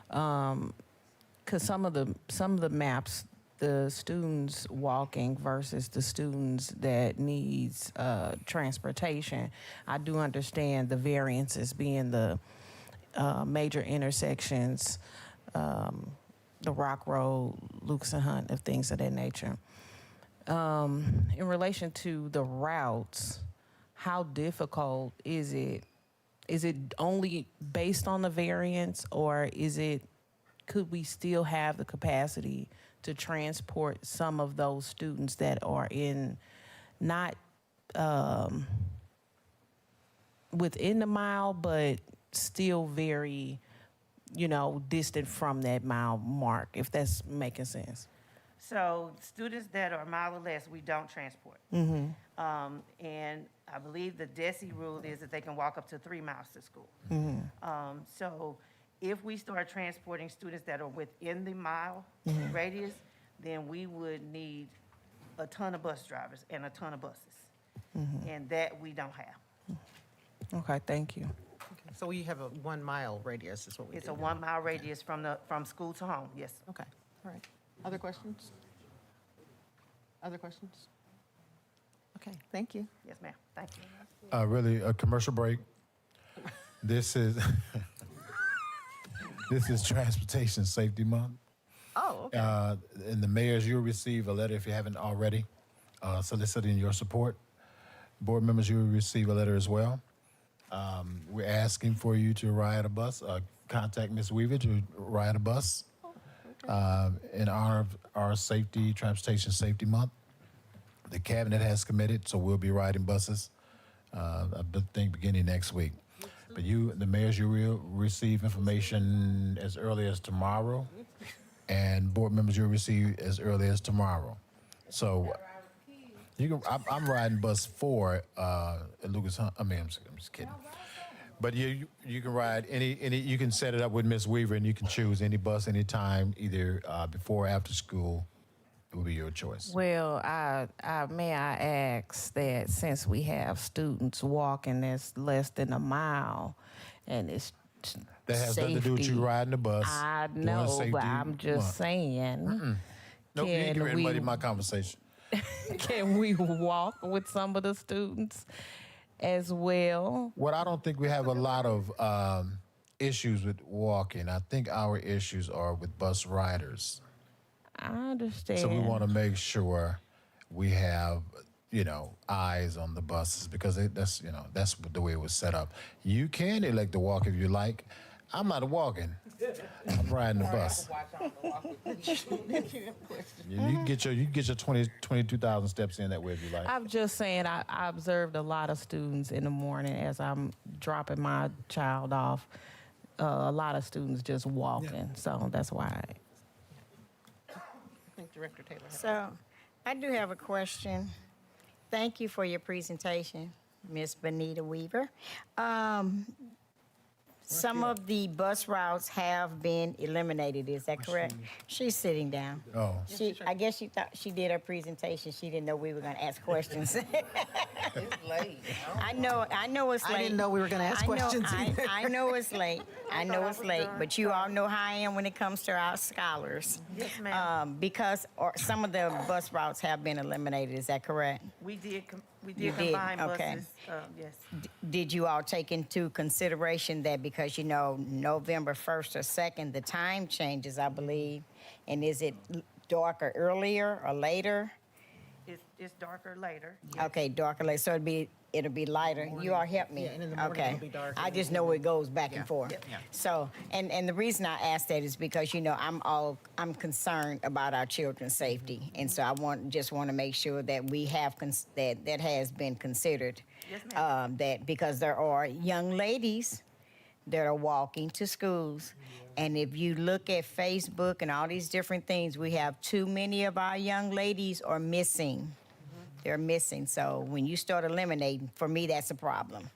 [SPEAKER 9] because some of the maps, the students walking versus the students that needs transportation, I do understand the variances being the major intersections, the Rock Road, Lucas and Hunt, and things of that nature. In relation to the routes, how difficult is it? Is it only based on the variance, or could we still have the capacity to transport some of those students that are in not within the mile, but still very, distant from that mile mark, if that's making sense?
[SPEAKER 7] So students that are a mile or less, we don't transport.
[SPEAKER 9] Mm-hmm.
[SPEAKER 7] And I believe the DESI rule is that they can walk up to 3 miles to school.
[SPEAKER 9] Mm-hmm.
[SPEAKER 7] So if we start transporting students that are within the mile
[SPEAKER 9] Mhm.
[SPEAKER 7] radius, then we would need a ton of bus drivers and a ton of buses.
[SPEAKER 9] Mhm.
[SPEAKER 7] And that we don't have.
[SPEAKER 9] Okay, thank you.
[SPEAKER 1] So we have a 1 mile radius is what we
[SPEAKER 7] It's
[SPEAKER 1] do
[SPEAKER 7] a
[SPEAKER 1] now.
[SPEAKER 7] 1 mile radius from school to home, yes.
[SPEAKER 1] Okay, all right. Other questions? Other questions? Okay, thank you.
[SPEAKER 7] Yes, ma'am, thank you.
[SPEAKER 13] Really, a commercial break. This is this is Transportation Safety Month.
[SPEAKER 1] Oh, okay.
[SPEAKER 13] And the mayors, you'll receive a letter if you haven't already, soliciting your support. Board members, you will receive a letter as well. We're asking for you to ride a bus. Contact Ms. Weaver to ride a bus in honor of our Transportation Safety Month. The cabinet has committed, so we'll be riding buses, I think, beginning next week. But the mayors, you will receive information as early as tomorrow, and board members, you'll receive as early as tomorrow. So I'm riding bus 4 at Lucas Hunt. I'm just kidding. But you can ride any, you can set it up with Miss Weaver, and you can choose any bus, anytime, either before or after school. It will be your choice.
[SPEAKER 9] Well, may I ask that since we have students walking that's less than a mile, and it's
[SPEAKER 13] That has nothing to do with you
[SPEAKER 9] safety,
[SPEAKER 13] riding the bus.
[SPEAKER 9] I
[SPEAKER 13] doing
[SPEAKER 9] know,
[SPEAKER 13] safety
[SPEAKER 9] but I'm just
[SPEAKER 13] month.
[SPEAKER 9] saying.
[SPEAKER 13] Nope, you ain't
[SPEAKER 9] Can
[SPEAKER 13] getting
[SPEAKER 9] we-
[SPEAKER 13] ready my conversation.
[SPEAKER 9] Can we walk with some of the students as well?
[SPEAKER 13] Well, I don't think we have a lot of issues with walking. I think our issues are with bus riders.
[SPEAKER 9] I understand.
[SPEAKER 13] So we want to make sure we have, eyes on the buses, because that's the way it was set up. You can elect to walk if you like. I'm not walking. I'm riding the bus. You can get your 22,000 steps in that way if you like.
[SPEAKER 9] I'm just saying, I observed a lot of students in the morning as I'm dropping my child off. A lot of students just walking, so that's why.
[SPEAKER 1] I think Director Taylor has.
[SPEAKER 6] So, I do have a question. Thank you for your presentation, Ms. Benita Weaver. Some of the bus routes have been eliminated, is that correct? She's sitting down.
[SPEAKER 13] Oh.
[SPEAKER 6] I guess she thought she did her presentation. She didn't know we were going to ask questions.
[SPEAKER 3] It's late.
[SPEAKER 6] I know it's late.
[SPEAKER 1] I didn't know we were gonna ask questions either.
[SPEAKER 6] I know it's late. I know it's late, but you all know how I am when it comes to our scholars.
[SPEAKER 7] Yes, ma'am.
[SPEAKER 6] Because some of the bus routes have been eliminated, is that correct?
[SPEAKER 7] We did
[SPEAKER 6] You did,
[SPEAKER 7] combine
[SPEAKER 6] okay.
[SPEAKER 7] buses, yes.
[SPEAKER 6] Did you all take into consideration that because, November 1st or 2nd, the time changes, I believe, and is it darker earlier or later?
[SPEAKER 7] It's darker later.
[SPEAKER 6] Okay, darker later, so it'll be lighter. You all help me.
[SPEAKER 1] Yeah, and in the morning
[SPEAKER 6] Okay.
[SPEAKER 1] it'll be darker.
[SPEAKER 6] I just know it goes back and forth.
[SPEAKER 1] Yeah.
[SPEAKER 6] So, and the reason I ask that is because, I'm concerned about our children's safety. And so I just want to make sure that we have, that has been considered.
[SPEAKER 7] Yes, ma'am.
[SPEAKER 6] That because there are young ladies that are walking to schools. And if you look at Facebook and all these different things, we have too many of our young ladies are missing. They're missing. So when you start eliminating, for me, that's a problem.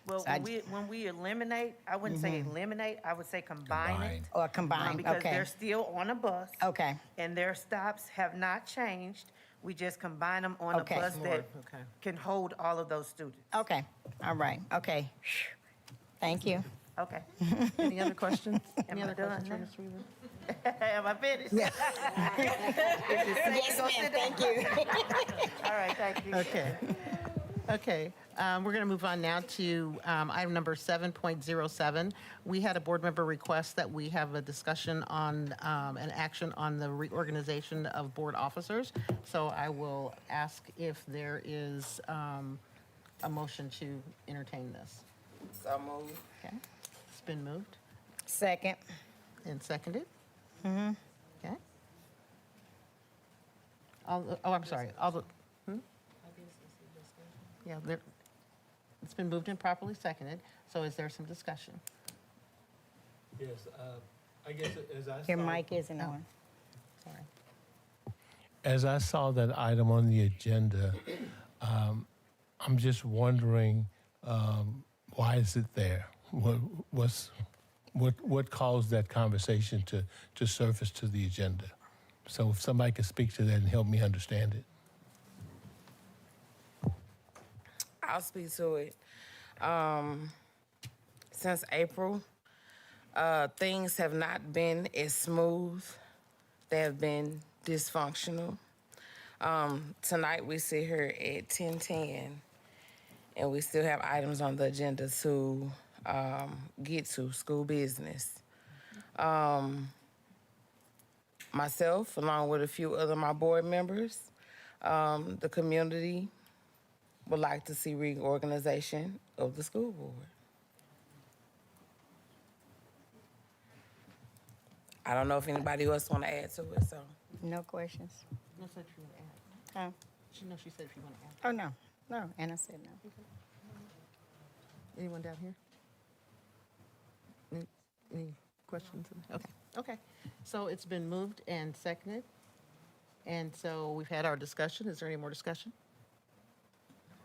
[SPEAKER 7] Well,
[SPEAKER 6] So
[SPEAKER 7] when we eliminate, I wouldn't say eliminate, I would say combine it.
[SPEAKER 6] Or combine,
[SPEAKER 7] Because
[SPEAKER 6] okay.
[SPEAKER 7] they're still on a bus.
[SPEAKER 6] Okay.
[SPEAKER 7] And their stops have not changed. We just combine them on a
[SPEAKER 6] Okay.
[SPEAKER 7] bus that
[SPEAKER 1] Okay.
[SPEAKER 7] can hold all of those students.
[SPEAKER 6] Okay, all right, okay. Thank you.
[SPEAKER 7] Okay.
[SPEAKER 1] Any other questions?
[SPEAKER 7] Am
[SPEAKER 1] Any
[SPEAKER 7] I
[SPEAKER 1] other
[SPEAKER 7] done
[SPEAKER 1] questions,
[SPEAKER 7] now?
[SPEAKER 1] Ms. Weaver?
[SPEAKER 7] Am I finished?
[SPEAKER 6] Yes, ma'am, thank you.
[SPEAKER 7] All right, thank you.
[SPEAKER 1] Okay, we're going to move on now to item number 7.07. We had a board member request that we have a discussion on an action on the reorganization of board officers. So I will ask if there is a motion to entertain this.
[SPEAKER 3] So moved.
[SPEAKER 1] Okay, it's been moved
[SPEAKER 6] Second.
[SPEAKER 1] and seconded. Okay. I'm sorry. Yeah, it's been moved and properly seconded. So is there some discussion?
[SPEAKER 4] Yes, I guess as I
[SPEAKER 6] Your mic isn't on.
[SPEAKER 1] Sorry.
[SPEAKER 4] As I saw that item on the agenda, I'm just wondering, why is it there? What caused that conversation to surface to the agenda? So if somebody could speak to that and help me understand it.
[SPEAKER 3] I'll speak to it. Since April, things have not been as smooth. They have been dysfunctional. Tonight we sit here at 10:10, and we still have items on the agenda to get to, school business. Myself, along with a few other my board members, the community would like to see reorganization of the school board. I don't know if anybody else want to add to it, so.
[SPEAKER 6] No questions?
[SPEAKER 1] No, said if you want to add.
[SPEAKER 6] Oh,
[SPEAKER 1] She said if you want to add.
[SPEAKER 6] oh, no, Anna said no.
[SPEAKER 1] Anyone down here? Any questions? Okay. So it's been moved and seconded. And so we've had our discussion. Is there any more discussion?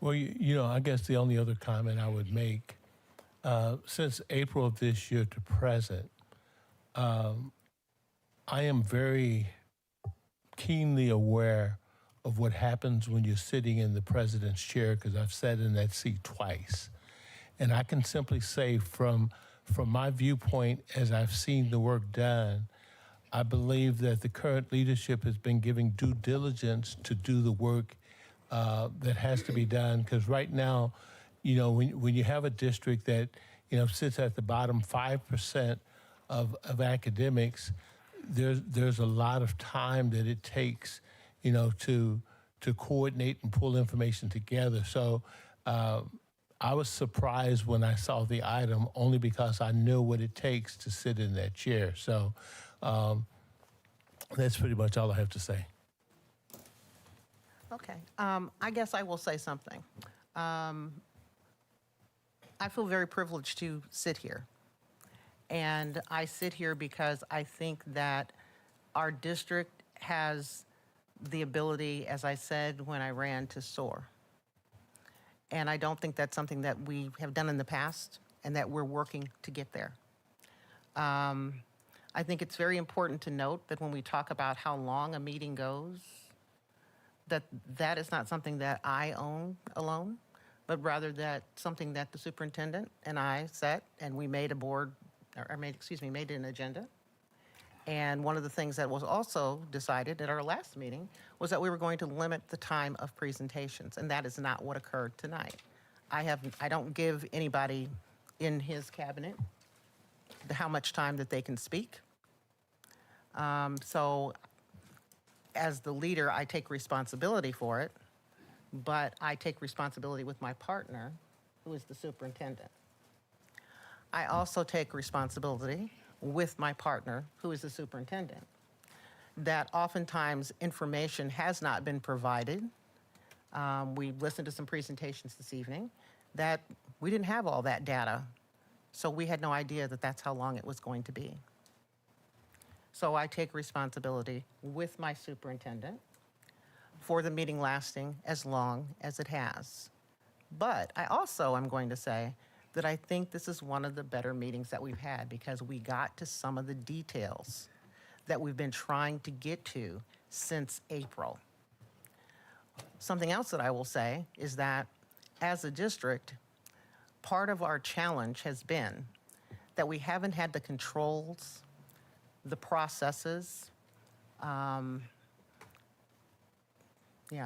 [SPEAKER 4] Well, I guess the only other comment I would make, since April of this year to present, I am very keenly aware of what happens when you're sitting in the president's chair, because I've sat in that seat twice. And I can simply say from my viewpoint, as I've seen the work done, I believe that the current leadership has been giving due diligence to do the work that has to be done. Because right now, when you have a district that, sits at the bottom 5% of academics, there's a lot of time that it takes, to coordinate and pull information together. So I was surprised when I saw the item, only because I know what it takes to sit in that chair. So that's pretty much all I have to say.
[SPEAKER 1] Okay. I guess I will say something. I feel very privileged to sit here. And I sit here because I think that our district has the ability, as I said when I ran, to soar. And I don't think that's something that we have done in the past and that we're working to get there. I think it's very important to note that when we talk about how long a meeting goes, that is not something that I own alone, but rather that something that the superintendent and I set, and we made made an agenda. And one of the things that was also decided at our last meeting was that we were going to limit the time of presentations, and that is not what occurred tonight. I don't give anybody in his cabinet how much time that they can speak. So as the leader, I take responsibility for it, but I take responsibility with my partner, who is the superintendent. I also take responsibility with my partner, who is the superintendent, that oftentimes information has not been provided. We listened to some presentations this evening that we didn't have all that data, so we had no idea that that's how long it was going to be. So I take responsibility with my superintendent for the meeting lasting as long as it has. But I also am going to say that I think this is one of the better meetings that we've had because we got to some of the details that we've been trying to get to since April. Something else that I will say is that as a district, part of our challenge has been that we haven't had the controls, the processes,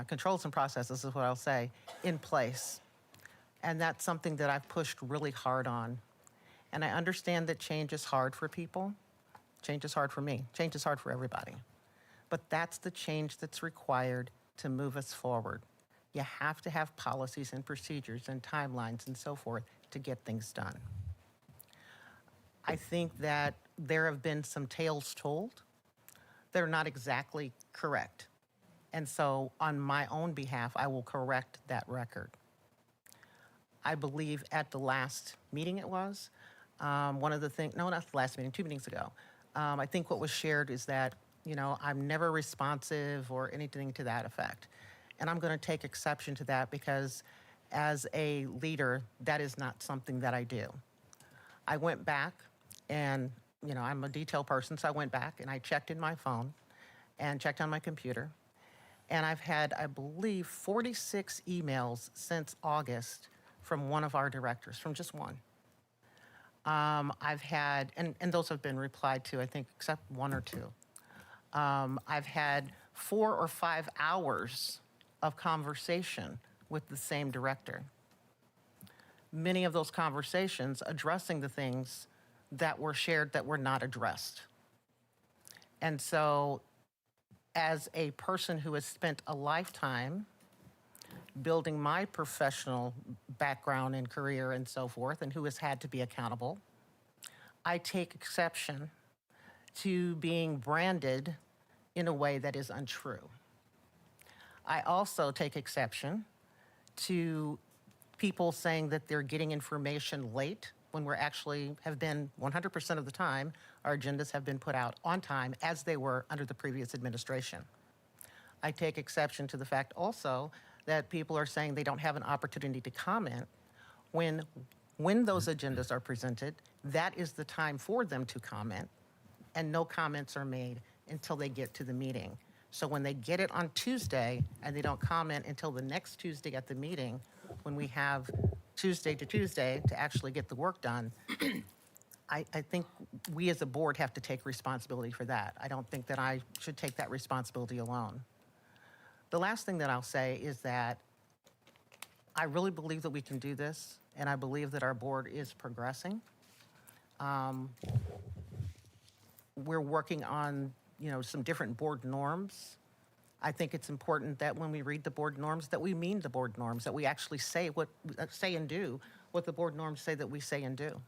[SPEAKER 1] controls and processes is what I'll say, in place. And that's something that I've pushed really hard on. And I understand that change is hard for people. Change is hard for me. Change is hard for everybody. But that's the change that's required to move us forward. You have to have policies and procedures and timelines and so forth to get things done. I think that there have been some tales told that are not exactly correct. And so on my own behalf, I will correct that record. I believe at the last meeting it was, one of the things, no, not the last meeting, 2 meetings ago, I think what was shared is that, I'm never responsive or anything to that effect. And I'm going to take exception to that because as a leader, that is not something that I do. I went back and, I'm a detail person, so I went back and I checked in my phone and checked on my computer. And I've had, I believe, 46 emails since August from one of our directors, from just one. I've had, and those have been replied to, I think, except 1 or 2. I've had 4 or 5 hours of conversation with the same director. Many of those conversations addressing the things that were shared that were not addressed. And so, as a person who has spent a lifetime building my professional background and career and so forth, and who has had to be accountable, I take exception to being branded in a way that is untrue. I also take exception to people saying that they're getting information late when we're actually have been 100% of the time, our agendas have been put out on time as they were under the previous administration. I take exception to the fact also that people are saying they don't have an opportunity to comment when those agendas are presented, that is the time for them to comment, and no comments are made until they get to the meeting. So when they get it on Tuesday and they don't comment until the next Tuesday at the meeting, when we have Tuesday to actually get the work done, I think we as a board have to take responsibility for that. I don't think that I should take that responsibility alone. The last thing that I'll say is that I really believe that we can do this, and I believe that our board is progressing. We're working on, some different board norms. I think it's important that when we read the board norms, that we mean the board norms, that we actually say and do what the board norms say that we say and do.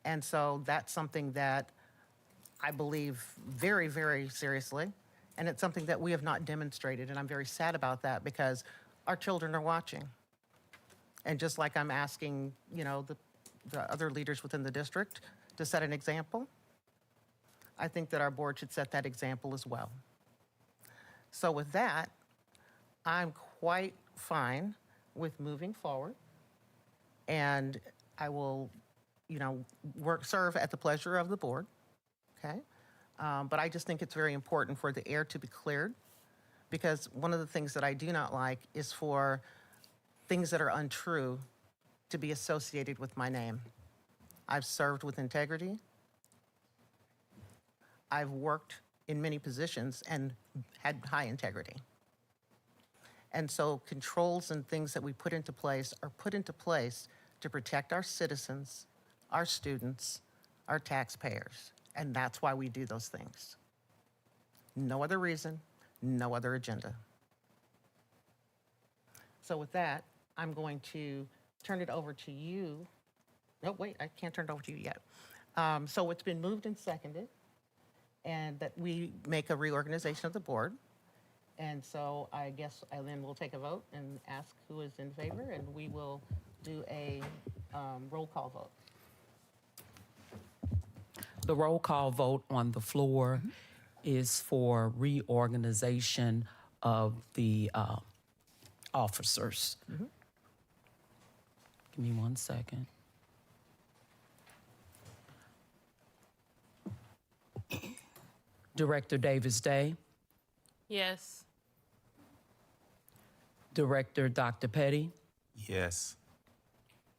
[SPEAKER 1] And so that's something that I believe very, very seriously, and it's something that we have not demonstrated, and I'm very sad about that because our children are watching. And just like I'm asking, the other leaders within the district to set an example, I think that our board should set that example as well. So with that, I'm quite fine with moving forward, and I will, serve at the pleasure of the board, okay? But I just think it's very important for the air to be cleared, because one of the things that I do not like is for things that are untrue to be associated with my name. I've served with integrity. I've worked in many positions and had high integrity. And so controls and things that we put into place are put into place to protect our citizens, our students, our taxpayers. And that's why we do those things. No other reason, no other agenda. So with that, I'm going to turn it over to you. No, wait, I can't turn it over to you yet. So it's been moved and seconded, and that we make a reorganization of the board. And so I guess I then will take a vote and ask who is in favor, and we will do a roll call vote.
[SPEAKER 11] The roll call vote on the floor is for reorganization of the officers. Give me 1 second. Director Davis Day,
[SPEAKER 14] Yes.
[SPEAKER 11] Director Dr. Petty,
[SPEAKER 12] Yes.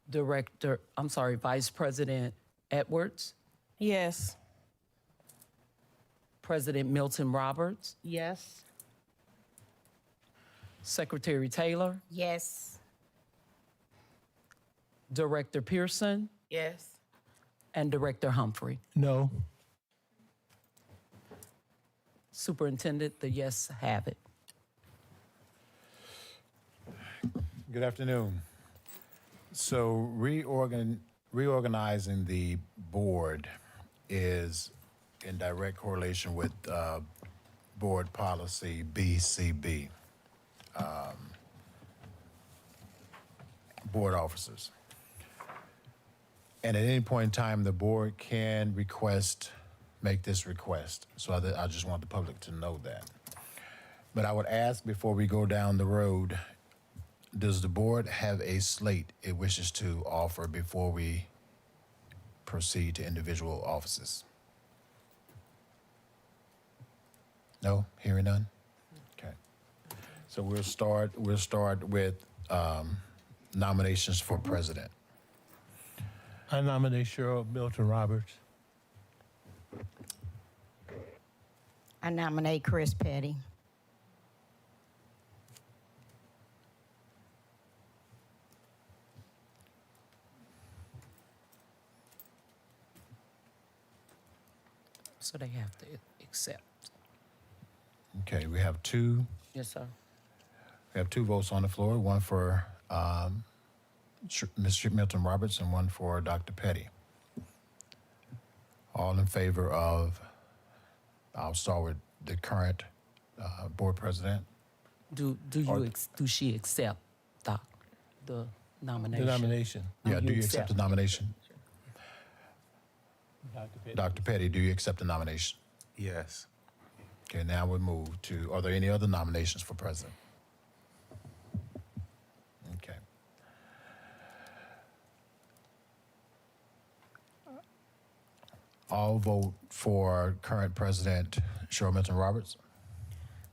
[SPEAKER 11] Vice President Edwards,
[SPEAKER 9] Yes.
[SPEAKER 11] President Milton Roberts,
[SPEAKER 1] Yes.
[SPEAKER 11] Secretary Taylor,
[SPEAKER 6] Yes.
[SPEAKER 11] Director Pearson,
[SPEAKER 3] Yes.
[SPEAKER 11] and Director Humphrey.
[SPEAKER 4] No.
[SPEAKER 11] Superintendent, the yes have it.
[SPEAKER 13] Good afternoon. So reorganizing the board is in direct correlation with board policy BCB, board officers. And at any point in time, the board can make this request. So I just want the public to know that. But I would ask before we go down the road, does the board have a slate it wishes to offer before we proceed to individual offices? No? Hearing none? Okay. So we'll start with nominations for president.
[SPEAKER 4] I nominate Cheryl Milton Roberts.
[SPEAKER 6] I nominate Chris Petty.
[SPEAKER 11] So they have to accept.
[SPEAKER 13] Okay, we have two votes on the floor, one for Ms. Milton Roberts and one for Dr. Petty. All in favor of, I'll start with the current board president.
[SPEAKER 11] Do she accept the nomination?
[SPEAKER 4] The nomination.
[SPEAKER 13] Yeah, do you accept the nomination? Dr. Petty, do you accept the nomination?
[SPEAKER 12] Yes.
[SPEAKER 13] Okay, now we move to, are there any other nominations for president? Okay. All vote for current president Cheryl Milton Roberts.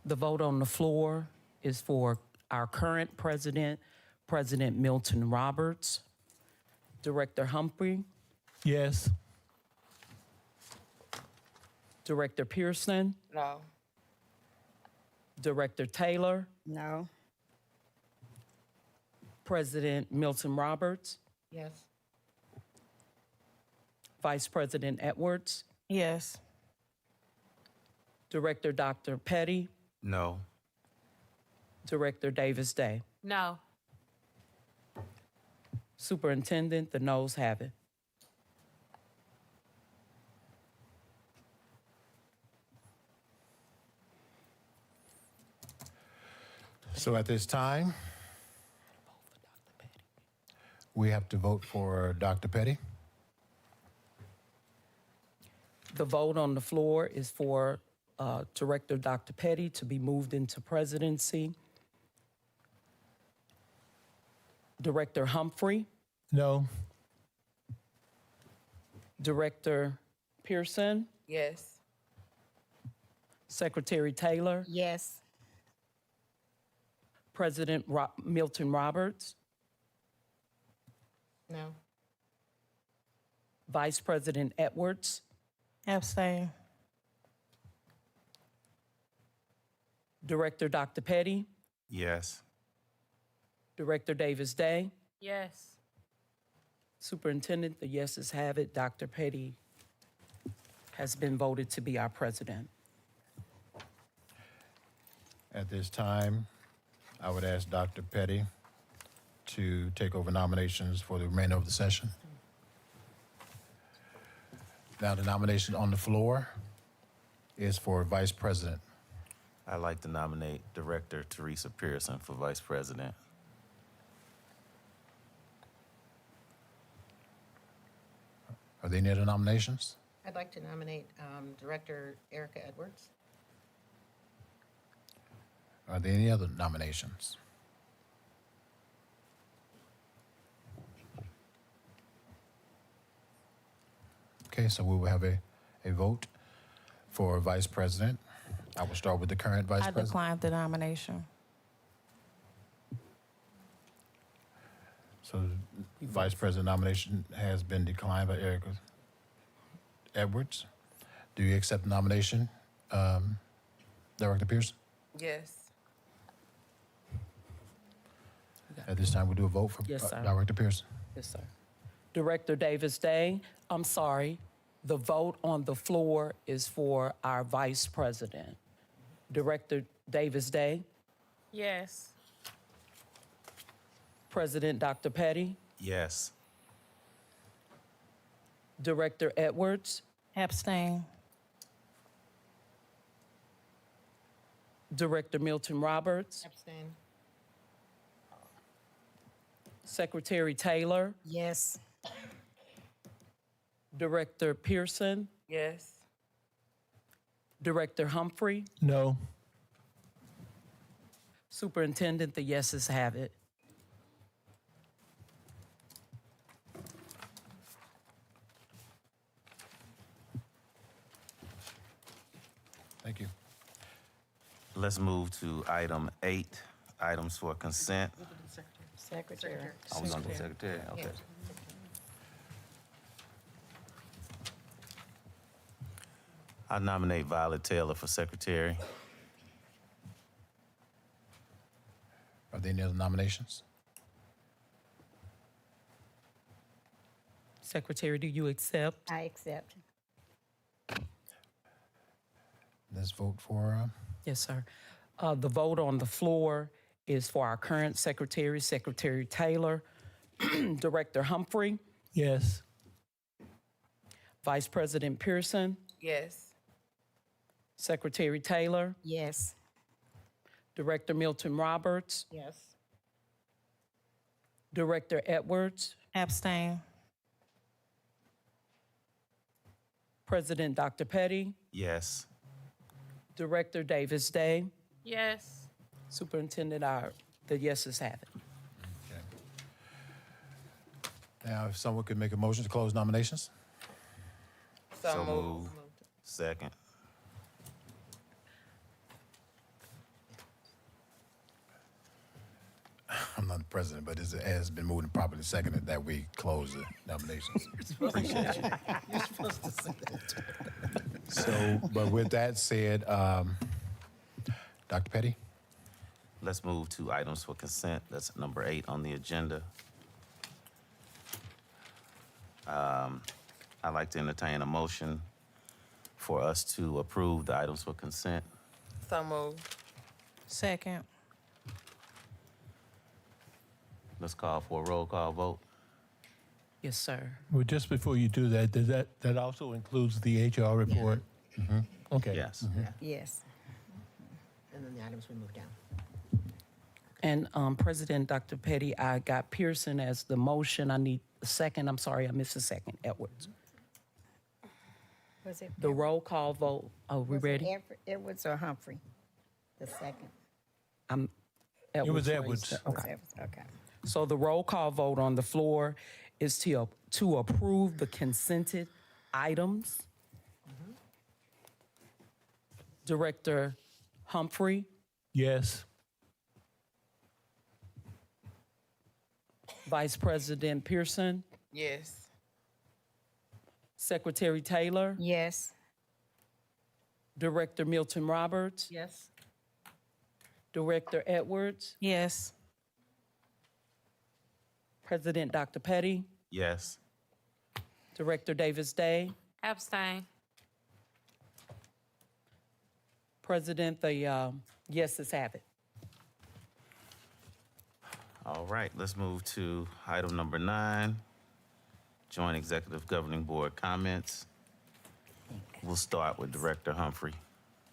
[SPEAKER 11] The vote on the floor is for our current president, President Milton Roberts. Director Humphrey,
[SPEAKER 4] Yes.
[SPEAKER 11] Director Pearson,
[SPEAKER 3] No.
[SPEAKER 11] Director Taylor,
[SPEAKER 6] No.
[SPEAKER 11] President Milton Roberts,
[SPEAKER 1] Yes.
[SPEAKER 11] Vice President Edwards,
[SPEAKER 9] Yes.
[SPEAKER 11] Director Dr. Petty,
[SPEAKER 12] No.
[SPEAKER 11] Director Davis Day.
[SPEAKER 14] No.
[SPEAKER 11] Superintendent, the noes have it.
[SPEAKER 13] So at this time, we have to vote for Dr. Petty.
[SPEAKER 11] The vote on the floor is for Director Dr. Petty to be moved into presidency. Director Humphrey,
[SPEAKER 4] No.
[SPEAKER 11] Director Pearson,
[SPEAKER 3] Yes.
[SPEAKER 11] Secretary Taylor,
[SPEAKER 6] Yes.
[SPEAKER 11] President Milton Roberts,
[SPEAKER 1] No.
[SPEAKER 11] Vice President Edwards,
[SPEAKER 9] Abstain.
[SPEAKER 11] Director Dr. Petty,
[SPEAKER 12] Yes.
[SPEAKER 11] Director Davis Day,
[SPEAKER 14] Yes.
[SPEAKER 11] Superintendent, the yeses have it. Dr. Petty has been voted to be our president.
[SPEAKER 13] At this time, I would ask Dr. Petty to take over nominations for the remainder of the session. Now, the nomination on the floor is for Vice President.
[SPEAKER 12] I'd like to nominate Director Teresa Pearson for Vice President.
[SPEAKER 13] Are there any other nominations?
[SPEAKER 1] I'd like to nominate Director Erica Edwards.
[SPEAKER 13] Are there any other nominations? Okay, so we will have a vote for Vice President. I will start with the current Vice
[SPEAKER 9] I
[SPEAKER 13] President.
[SPEAKER 9] declined the nomination.
[SPEAKER 13] So the Vice President nomination has been declined by Erica Edwards. Do you accept the nomination, Director Pearson?
[SPEAKER 3] Yes.
[SPEAKER 13] At this time, we'll do a vote for
[SPEAKER 11] Yes, sir.
[SPEAKER 13] Director Pearson.
[SPEAKER 11] Yes, sir. Director Davis Day, I'm sorry, the vote on the floor is for our Vice President. Director Davis Day,
[SPEAKER 14] Yes.
[SPEAKER 11] President Dr. Petty,
[SPEAKER 12] Yes.
[SPEAKER 11] Director Edwards,
[SPEAKER 9] Abstain.
[SPEAKER 11] Director Milton Roberts,
[SPEAKER 1] Abstain.
[SPEAKER 11] Secretary Taylor,
[SPEAKER 6] Yes.
[SPEAKER 11] Director Pearson,
[SPEAKER 3] Yes.
[SPEAKER 11] Director Humphrey,
[SPEAKER 4] No.
[SPEAKER 11] Superintendent, the yeses have it.
[SPEAKER 13] Thank you.
[SPEAKER 12] Let's move to item 8, items for consent.
[SPEAKER 6] Secretary.
[SPEAKER 12] I was going to go Secretary, okay.
[SPEAKER 1] Yes.
[SPEAKER 12] I nominate Violet Taylor for Secretary.
[SPEAKER 13] Are there any other nominations?
[SPEAKER 11] Secretary, do you accept?
[SPEAKER 6] I accept.
[SPEAKER 13] Let's vote for,
[SPEAKER 11] Yes, sir. The vote on the floor is for our current secretary, Secretary Taylor, Director Humphrey,
[SPEAKER 4] Yes.
[SPEAKER 11] Vice President Pearson,
[SPEAKER 3] Yes.
[SPEAKER 11] Secretary Taylor,
[SPEAKER 6] Yes.
[SPEAKER 11] Director Milton Roberts,
[SPEAKER 1] Yes.
[SPEAKER 11] Director Edwards,
[SPEAKER 9] Abstain.
[SPEAKER 11] President Dr. Petty,
[SPEAKER 12] Yes.
[SPEAKER 11] Director Davis Day,
[SPEAKER 14] Yes.
[SPEAKER 11] Superintendent, the yeses have it.
[SPEAKER 13] now, if someone could make a motion to close nominations?
[SPEAKER 3] So moved.
[SPEAKER 12] Second.
[SPEAKER 13] I'm not the president, but it has been moved and properly seconded that we close the nominations. Appreciate you.
[SPEAKER 1] You're supposed to say that.
[SPEAKER 13] So, but with that said, Dr. Petty?
[SPEAKER 12] Let's move to items for consent. That's number 8 on the agenda. I'd like to entertain a motion for us to approve the items for consent.
[SPEAKER 3] So moved.
[SPEAKER 9] Second.
[SPEAKER 12] Let's call for a roll call vote.
[SPEAKER 11] Yes, sir.
[SPEAKER 4] Well, just before you do that, does that also includes the HR report? Okay.
[SPEAKER 12] Yes.
[SPEAKER 6] Yes.
[SPEAKER 1] And then the items we move down.
[SPEAKER 11] And President Dr. Petty, I got Pearson as the motion. I need a second. I'm sorry, I missed a second. Edwards.
[SPEAKER 6] Was it?
[SPEAKER 11] The roll call vote. Are we
[SPEAKER 6] was it
[SPEAKER 11] ready?
[SPEAKER 6] Edwards or Humphrey? The second.
[SPEAKER 11] Edwards
[SPEAKER 4] was
[SPEAKER 11] raised
[SPEAKER 4] Edwards.
[SPEAKER 11] it.
[SPEAKER 6] Was
[SPEAKER 11] Okay.
[SPEAKER 6] Edwards, okay.
[SPEAKER 11] So the roll call vote on the floor is to approve the consented items. Director Humphrey,
[SPEAKER 4] Yes.
[SPEAKER 11] Vice President Pearson,
[SPEAKER 3] Yes.
[SPEAKER 11] Secretary Taylor,
[SPEAKER 6] Yes.
[SPEAKER 11] Director Milton Roberts,
[SPEAKER 1] Yes.
[SPEAKER 11] Director Edwards,
[SPEAKER 9] Yes.
[SPEAKER 11] President Dr. Petty,
[SPEAKER 12] Yes.
[SPEAKER 11] Director Davis Day,
[SPEAKER 14] Abstain.
[SPEAKER 11] President, the yeses have it.
[SPEAKER 12] All right, let's move to item number 9, Joint Executive Governing Board comments. We'll start with Director Humphrey.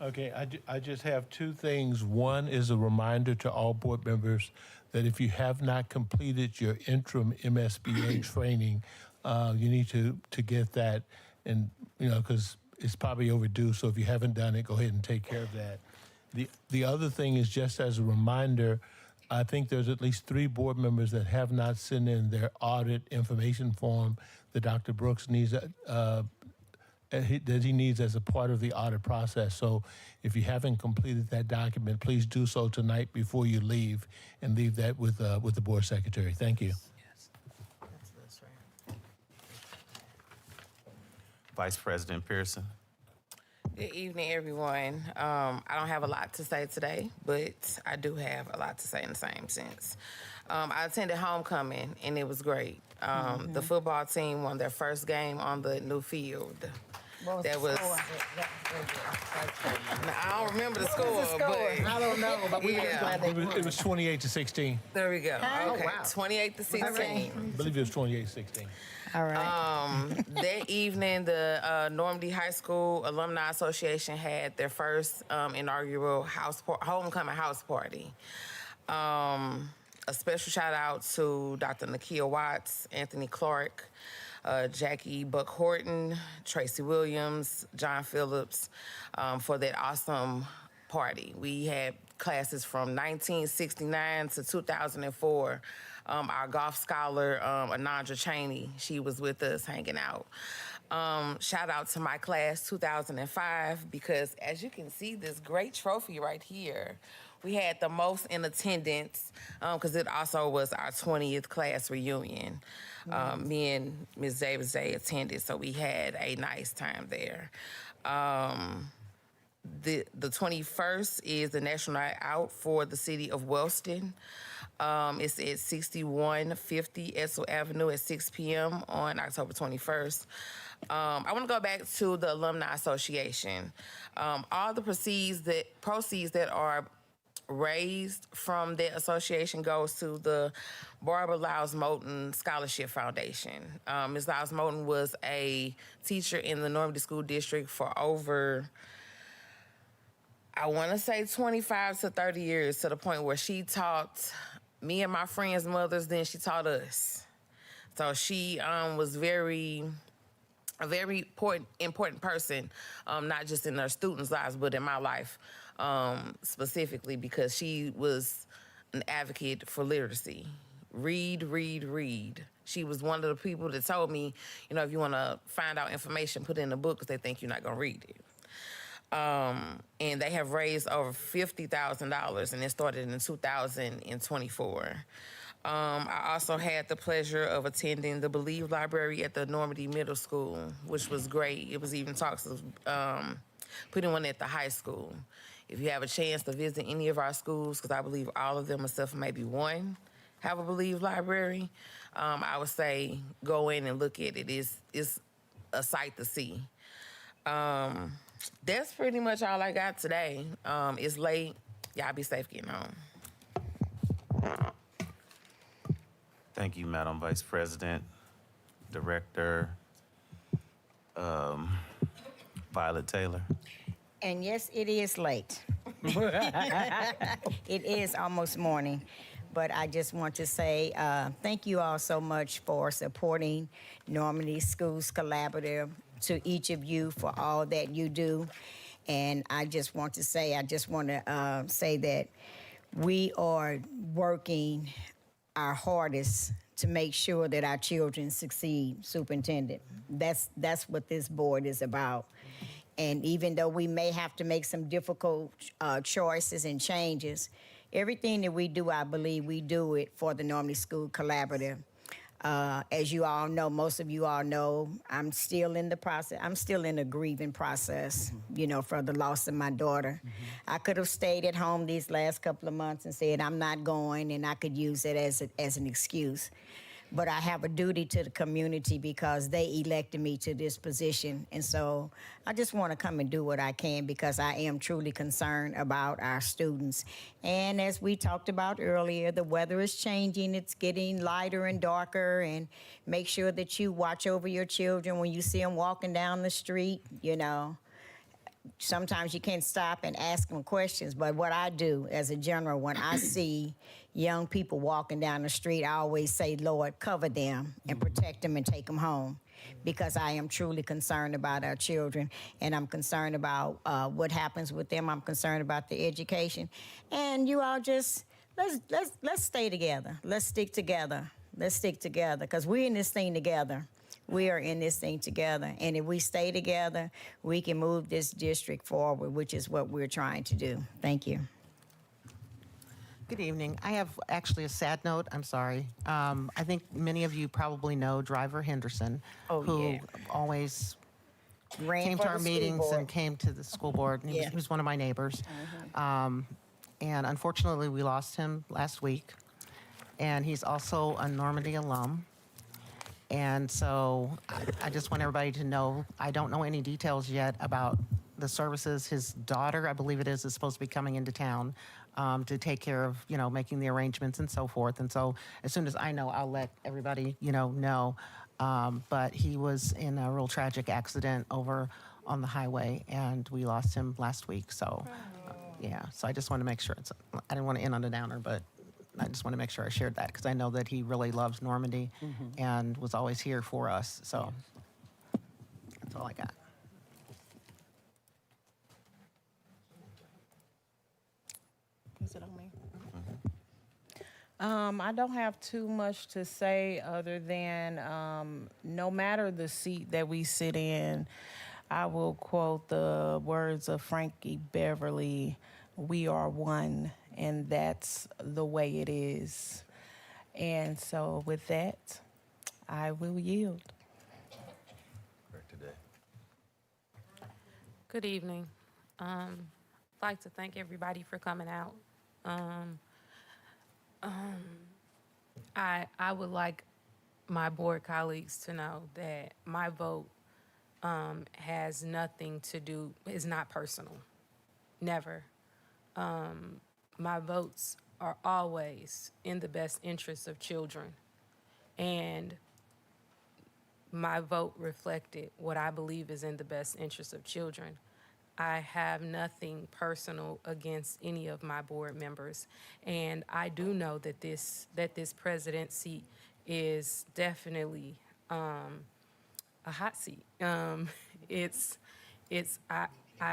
[SPEAKER 4] Okay, I just have 2 things. One is a reminder to all board members that if you have not completed your interim MSBA training, you need to get that, and because it's probably overdue. So if you haven't done it, go ahead and take care of that. The other thing is, just as a reminder, I think there's at least 3 board members that have not sent in their audit information form that Dr. Brooks needs that he needs as a part of the audit process. So if you haven't completed that document, please do so tonight before you leave, and leave that with the board secretary. Thank you.
[SPEAKER 1] That's this right.
[SPEAKER 12] Vice President Pearson.
[SPEAKER 3] Good evening, everyone. I don't have a lot to say today, but I do have a lot to say in the same sense. I attended homecoming, and it was great. The football team won their first game on the new field.
[SPEAKER 6] What was
[SPEAKER 3] That
[SPEAKER 6] the
[SPEAKER 3] was.
[SPEAKER 6] score?
[SPEAKER 3] Now, I don't remember the score,
[SPEAKER 6] What was the score?
[SPEAKER 3] but
[SPEAKER 6] I don't know, but we were
[SPEAKER 3] yeah.
[SPEAKER 6] glad they
[SPEAKER 4] It was 28-16.
[SPEAKER 3] There we go.
[SPEAKER 6] Oh,
[SPEAKER 3] Okay,
[SPEAKER 6] wow.
[SPEAKER 3] 28 to 16.
[SPEAKER 4] I believe it was 28-16.
[SPEAKER 6] All right.
[SPEAKER 3] That evening, the Normandy High School Alumni Association had their first inaugural homecoming house party. A special shout out to Dr. Nakia Watts, Anthony Clark, Jackie Buck Horton, Tracy Williams, John Phillips for that awesome party. We had classes from 1969 to 2004. Our golf scholar, Anandra Cheney, she was with us hanging out. Shout out to my class 2005, because as you can see, this great trophy right here, we had the most in attendance, because it also was our 20th class reunion. Me and Ms. Davis Day attended, so we had a nice time there. The 21st is the National Night Out for the city of Wellston. It's at 6150 Edsel Avenue at 6 p.m. on October 21st. I want to go back to the Alumni Association. All the proceeds that are raised from that association goes to the Barbara Lyles Moulton Scholarship Foundation. Ms. Lyles Moulton was a teacher in the Normandy School District for over, I want to say 25 to 30 years, to the point where she taught me and my friends' mothers, then she taught us. So she was a very important person, not just in her students' lives, but in my life specifically, because she was an advocate for literacy. Read, read, read. She was one of the people that told me, if you want to find out information, put it in a book, because they think you're not going to read it. And they have raised over $50,000, and it started in 2024. I also had the pleasure of attending the Believe Library at the Normandy Middle School, which was great. It was even talks of putting one at the high school. If you have a chance to visit any of our schools, because I believe all of them, except for maybe one, have a Believe Library, I would say go in and look at it. It's a sight to see. That's pretty much all I got today. It's late. Y'all be safe getting home.
[SPEAKER 12] Thank you, Madam Vice President. Director Violet Taylor.
[SPEAKER 6] And yes, it is late. It is almost morning. But I just want to say thank you all so much for supporting Normandy Schools Collaborative, to each of you for all that you do. And I just want to say that we are working our hardest to make sure that our children succeed, Superintendent. That's what this board is about. And even though we may have to make some difficult choices and changes, everything that we do, I believe we do it for the Normandy School Collaborative. As you all know, most of you all know, I'm still in the process. I'm still in the grieving process, for the loss of my daughter. I could have stayed at home these last couple of months and said, I'm not going, and I could use it as an excuse. but I have a duty to the community because they elected me to this position. And so I just want to come and do what I can because I am truly concerned about our students. And as we talked about earlier, the weather is changing. It's getting lighter and darker, and make sure that you watch over your children when you see them walking down the street, you know. Sometimes you can't stop and ask them questions, but what I do as a general, when I see young people walking down the street, I always say, Lord, cover them and protect them and take them home, because I am truly concerned about our children, and I'm concerned about what happens with them. I'm concerned about the education, and you all just let's stay together. Let's stick together. Let's stick together, because we're in this thing together. We are in this thing together. And if we stay together, we can move this district forward, which is what we're trying to do. Thank you.
[SPEAKER 1] Good evening. I have actually a sad note. I'm sorry. I think many of you probably know Driver Henderson, who always came to our meetings and came to the school board. And he was one of my neighbors. And unfortunately, we lost him last week. And he's also a Normandy alum. And so I just want everybody to know, I don't know any details yet about the services. His daughter, I believe it is supposed to be coming into town to take care of, you know, making the arrangements and so forth. And so as soon as I know, I'll let everybody, you know. But he was in a real tragic accident over on the highway, and we lost him last week. So, yeah, so I just want to make sure I didn't want to end on a downer, but I just want to make sure I shared that, because I know that he really loves Normandy and was always here for us. So that's all I got.
[SPEAKER 9] Is it on me? I don't have too much to say other than no matter the seat that we sit in, I will quote the words of Frankie Beverly, "We are one." And that's the way it is. And so with that, I will yield.
[SPEAKER 14] Good evening. I'd like to thank everybody for coming out. I would like my board colleagues to know that my vote has nothing to do, is not personal, never. My votes are always in the best interests of children. And my vote reflected what I believe is in the best interest of children. I have nothing personal against any of my board members. And I do know that this president seat is definitely a hot seat. I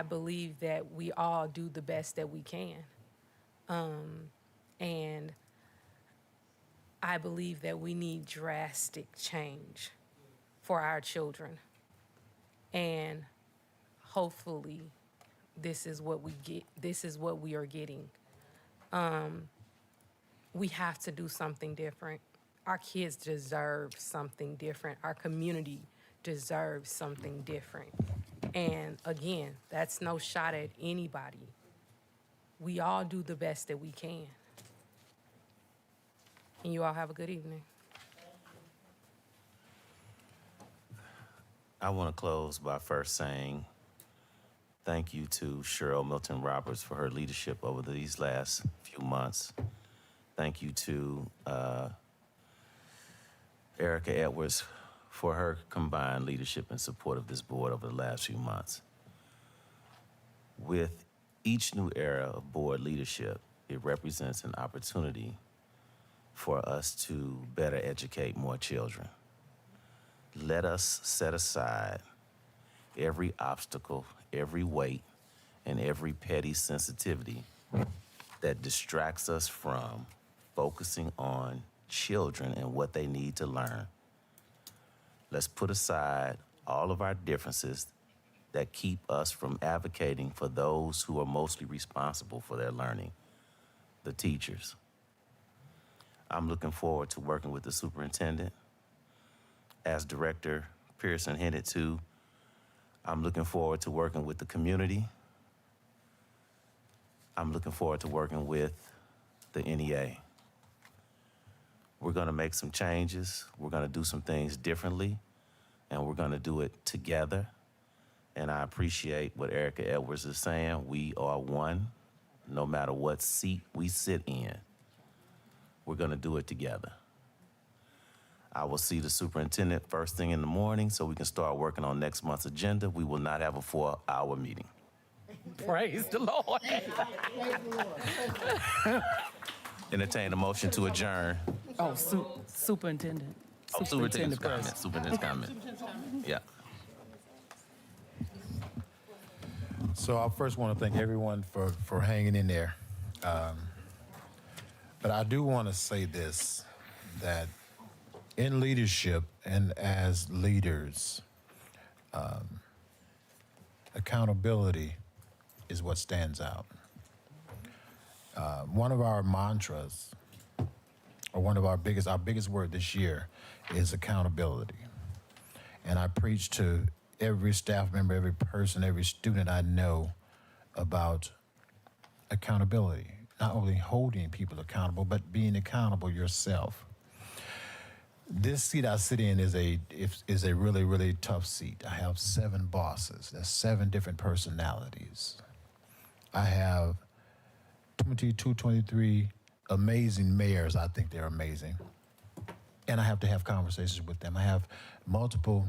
[SPEAKER 14] believe that we all do the best that we can. And I believe that we need drastic change for our children. And hopefully this is what we get. This is what we are getting. We have to do something different. Our kids deserve something different. Our community deserves something different. And again, that's no shot at anybody. We all do the best that we can. And you all have a good evening.
[SPEAKER 12] I want to close by first saying thank you to Cheryl Milton Roberts for her leadership over these last few months. Thank you to Erica Edwards for her combined leadership and support of this board over the last few months. With each new era of board leadership, it represents an opportunity for us to better educate more children. Let us set aside every obstacle, every weight, and every petty sensitivity that distracts us from focusing on children and what they need to learn. Let's put aside all of our differences that keep us from advocating for those who are mostly responsible for their learning, the teachers. I'm looking forward to working with the superintendent. As Director Pearson hinted to, I'm looking forward to working with the community. I'm looking forward to working with the NEA. We're going to make some changes. We're going to do some things differently, and we're going to do it together. And I appreciate what Erica Edwards is saying. We are one, no matter what seat we sit in. We're going to do it together. I will see the superintendent first thing in the morning so we can start working on next month's agenda. We will not have a 4-hour meeting.
[SPEAKER 11] Praise the Lord.
[SPEAKER 12] Entertain a motion to adjourn.
[SPEAKER 11] Oh, superintendent.
[SPEAKER 12] Oh, superintendent's comment.
[SPEAKER 11] President.
[SPEAKER 12] Superintendent's comment. Yeah.
[SPEAKER 13] So I first want to thank everyone for hanging in there. But I do want to say this, that in leadership and as leaders, accountability is what stands out. One of our mantras, or one of our biggest word this year is accountability. And I preach to every staff member, every person, every student I know about accountability. Not only holding people accountable, but being accountable yourself. This seat I sit in is a really, really tough seat. I have 7 bosses. There's 7 different personalities. I have 22, 23 amazing mayors. I think they're amazing. And I have to have conversations with them. I have multiple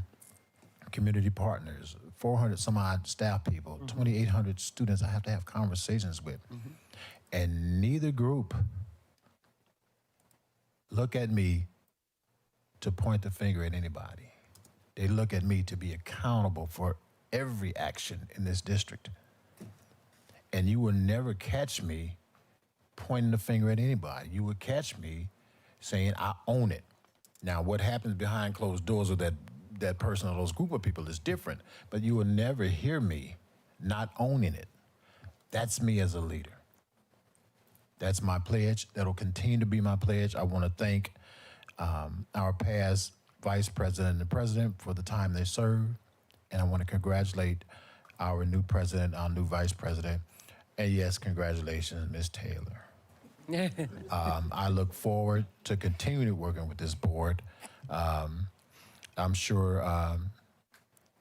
[SPEAKER 13] community partners, 400 some odd staff people, 2,800 students I have to have conversations with. And neither group look at me to point the finger at anybody. They look at me to be accountable for every action in this district. And you will never catch me pointing the finger at anybody. You will catch me saying, I own it. Now, what happens behind closed doors with that person or those group of people is different, but you will never hear me not owning it. That's me as a leader. That's my pledge. That'll continue to be my pledge. I want to thank our past vice president and president for the time they served. And I want to congratulate our new president, our new vice president. And yes, congratulations, Ms. Taylor. I look forward to continuing working with this board. I'm sure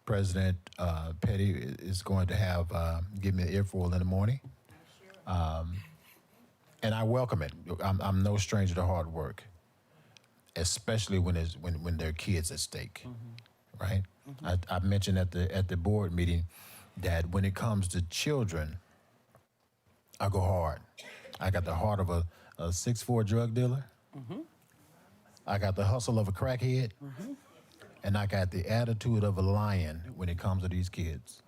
[SPEAKER 13] President Petty is going to have give me an earful in the morning. And I welcome it. I'm no stranger to hard work, especially when there are kids at stake, right? I mentioned at the board meeting that when it comes to children, I go hard. I got the heart of a 6'4" drug dealer. I got the hustle of a crackhead. And I got the attitude of a lion when it comes to these kids.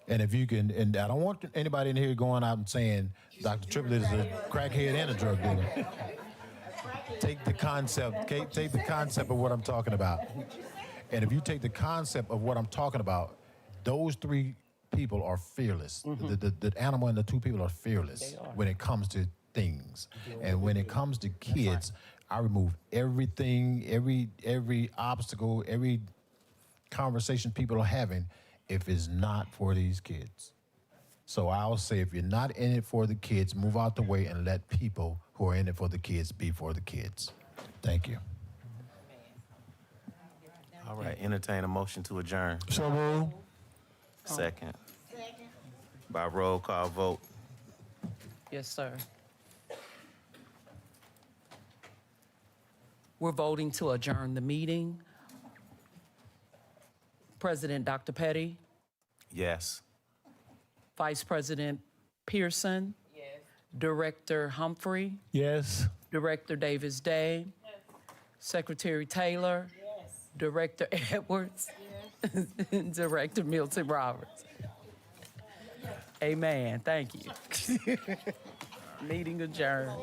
[SPEAKER 13] And if you can, and I don't want anybody in here going out and saying Dr. Triplett is a crackhead and a drug dealer. Take the concept of what I'm talking about. And if you take the concept of what I'm talking about, those 3 people are fearless. The animal and the 2 people are fearless when it comes to things. And when it comes to kids, I remove everything, every obstacle, every conversation people are having if it's not for these kids. So I'll say, if you're not in it for the kids, move out the way and let people who are in it for the kids be for the kids. Thank you.
[SPEAKER 12] All right, entertain a motion to adjourn.
[SPEAKER 13] So moved.
[SPEAKER 12] Second. By roll call vote.
[SPEAKER 11] Yes, sir. We're voting to adjourn the meeting. President Dr. Petty,
[SPEAKER 12] Yes.
[SPEAKER 11] Vice President Pearson. Yes. Director Humphrey.
[SPEAKER 4] Yes.
[SPEAKER 11] Director Davis Day. Yes. Secretary Taylor. Yes. Director Edwards. Yes. Director Milton Roberts. Amen. Thank you. Meeting adjourned.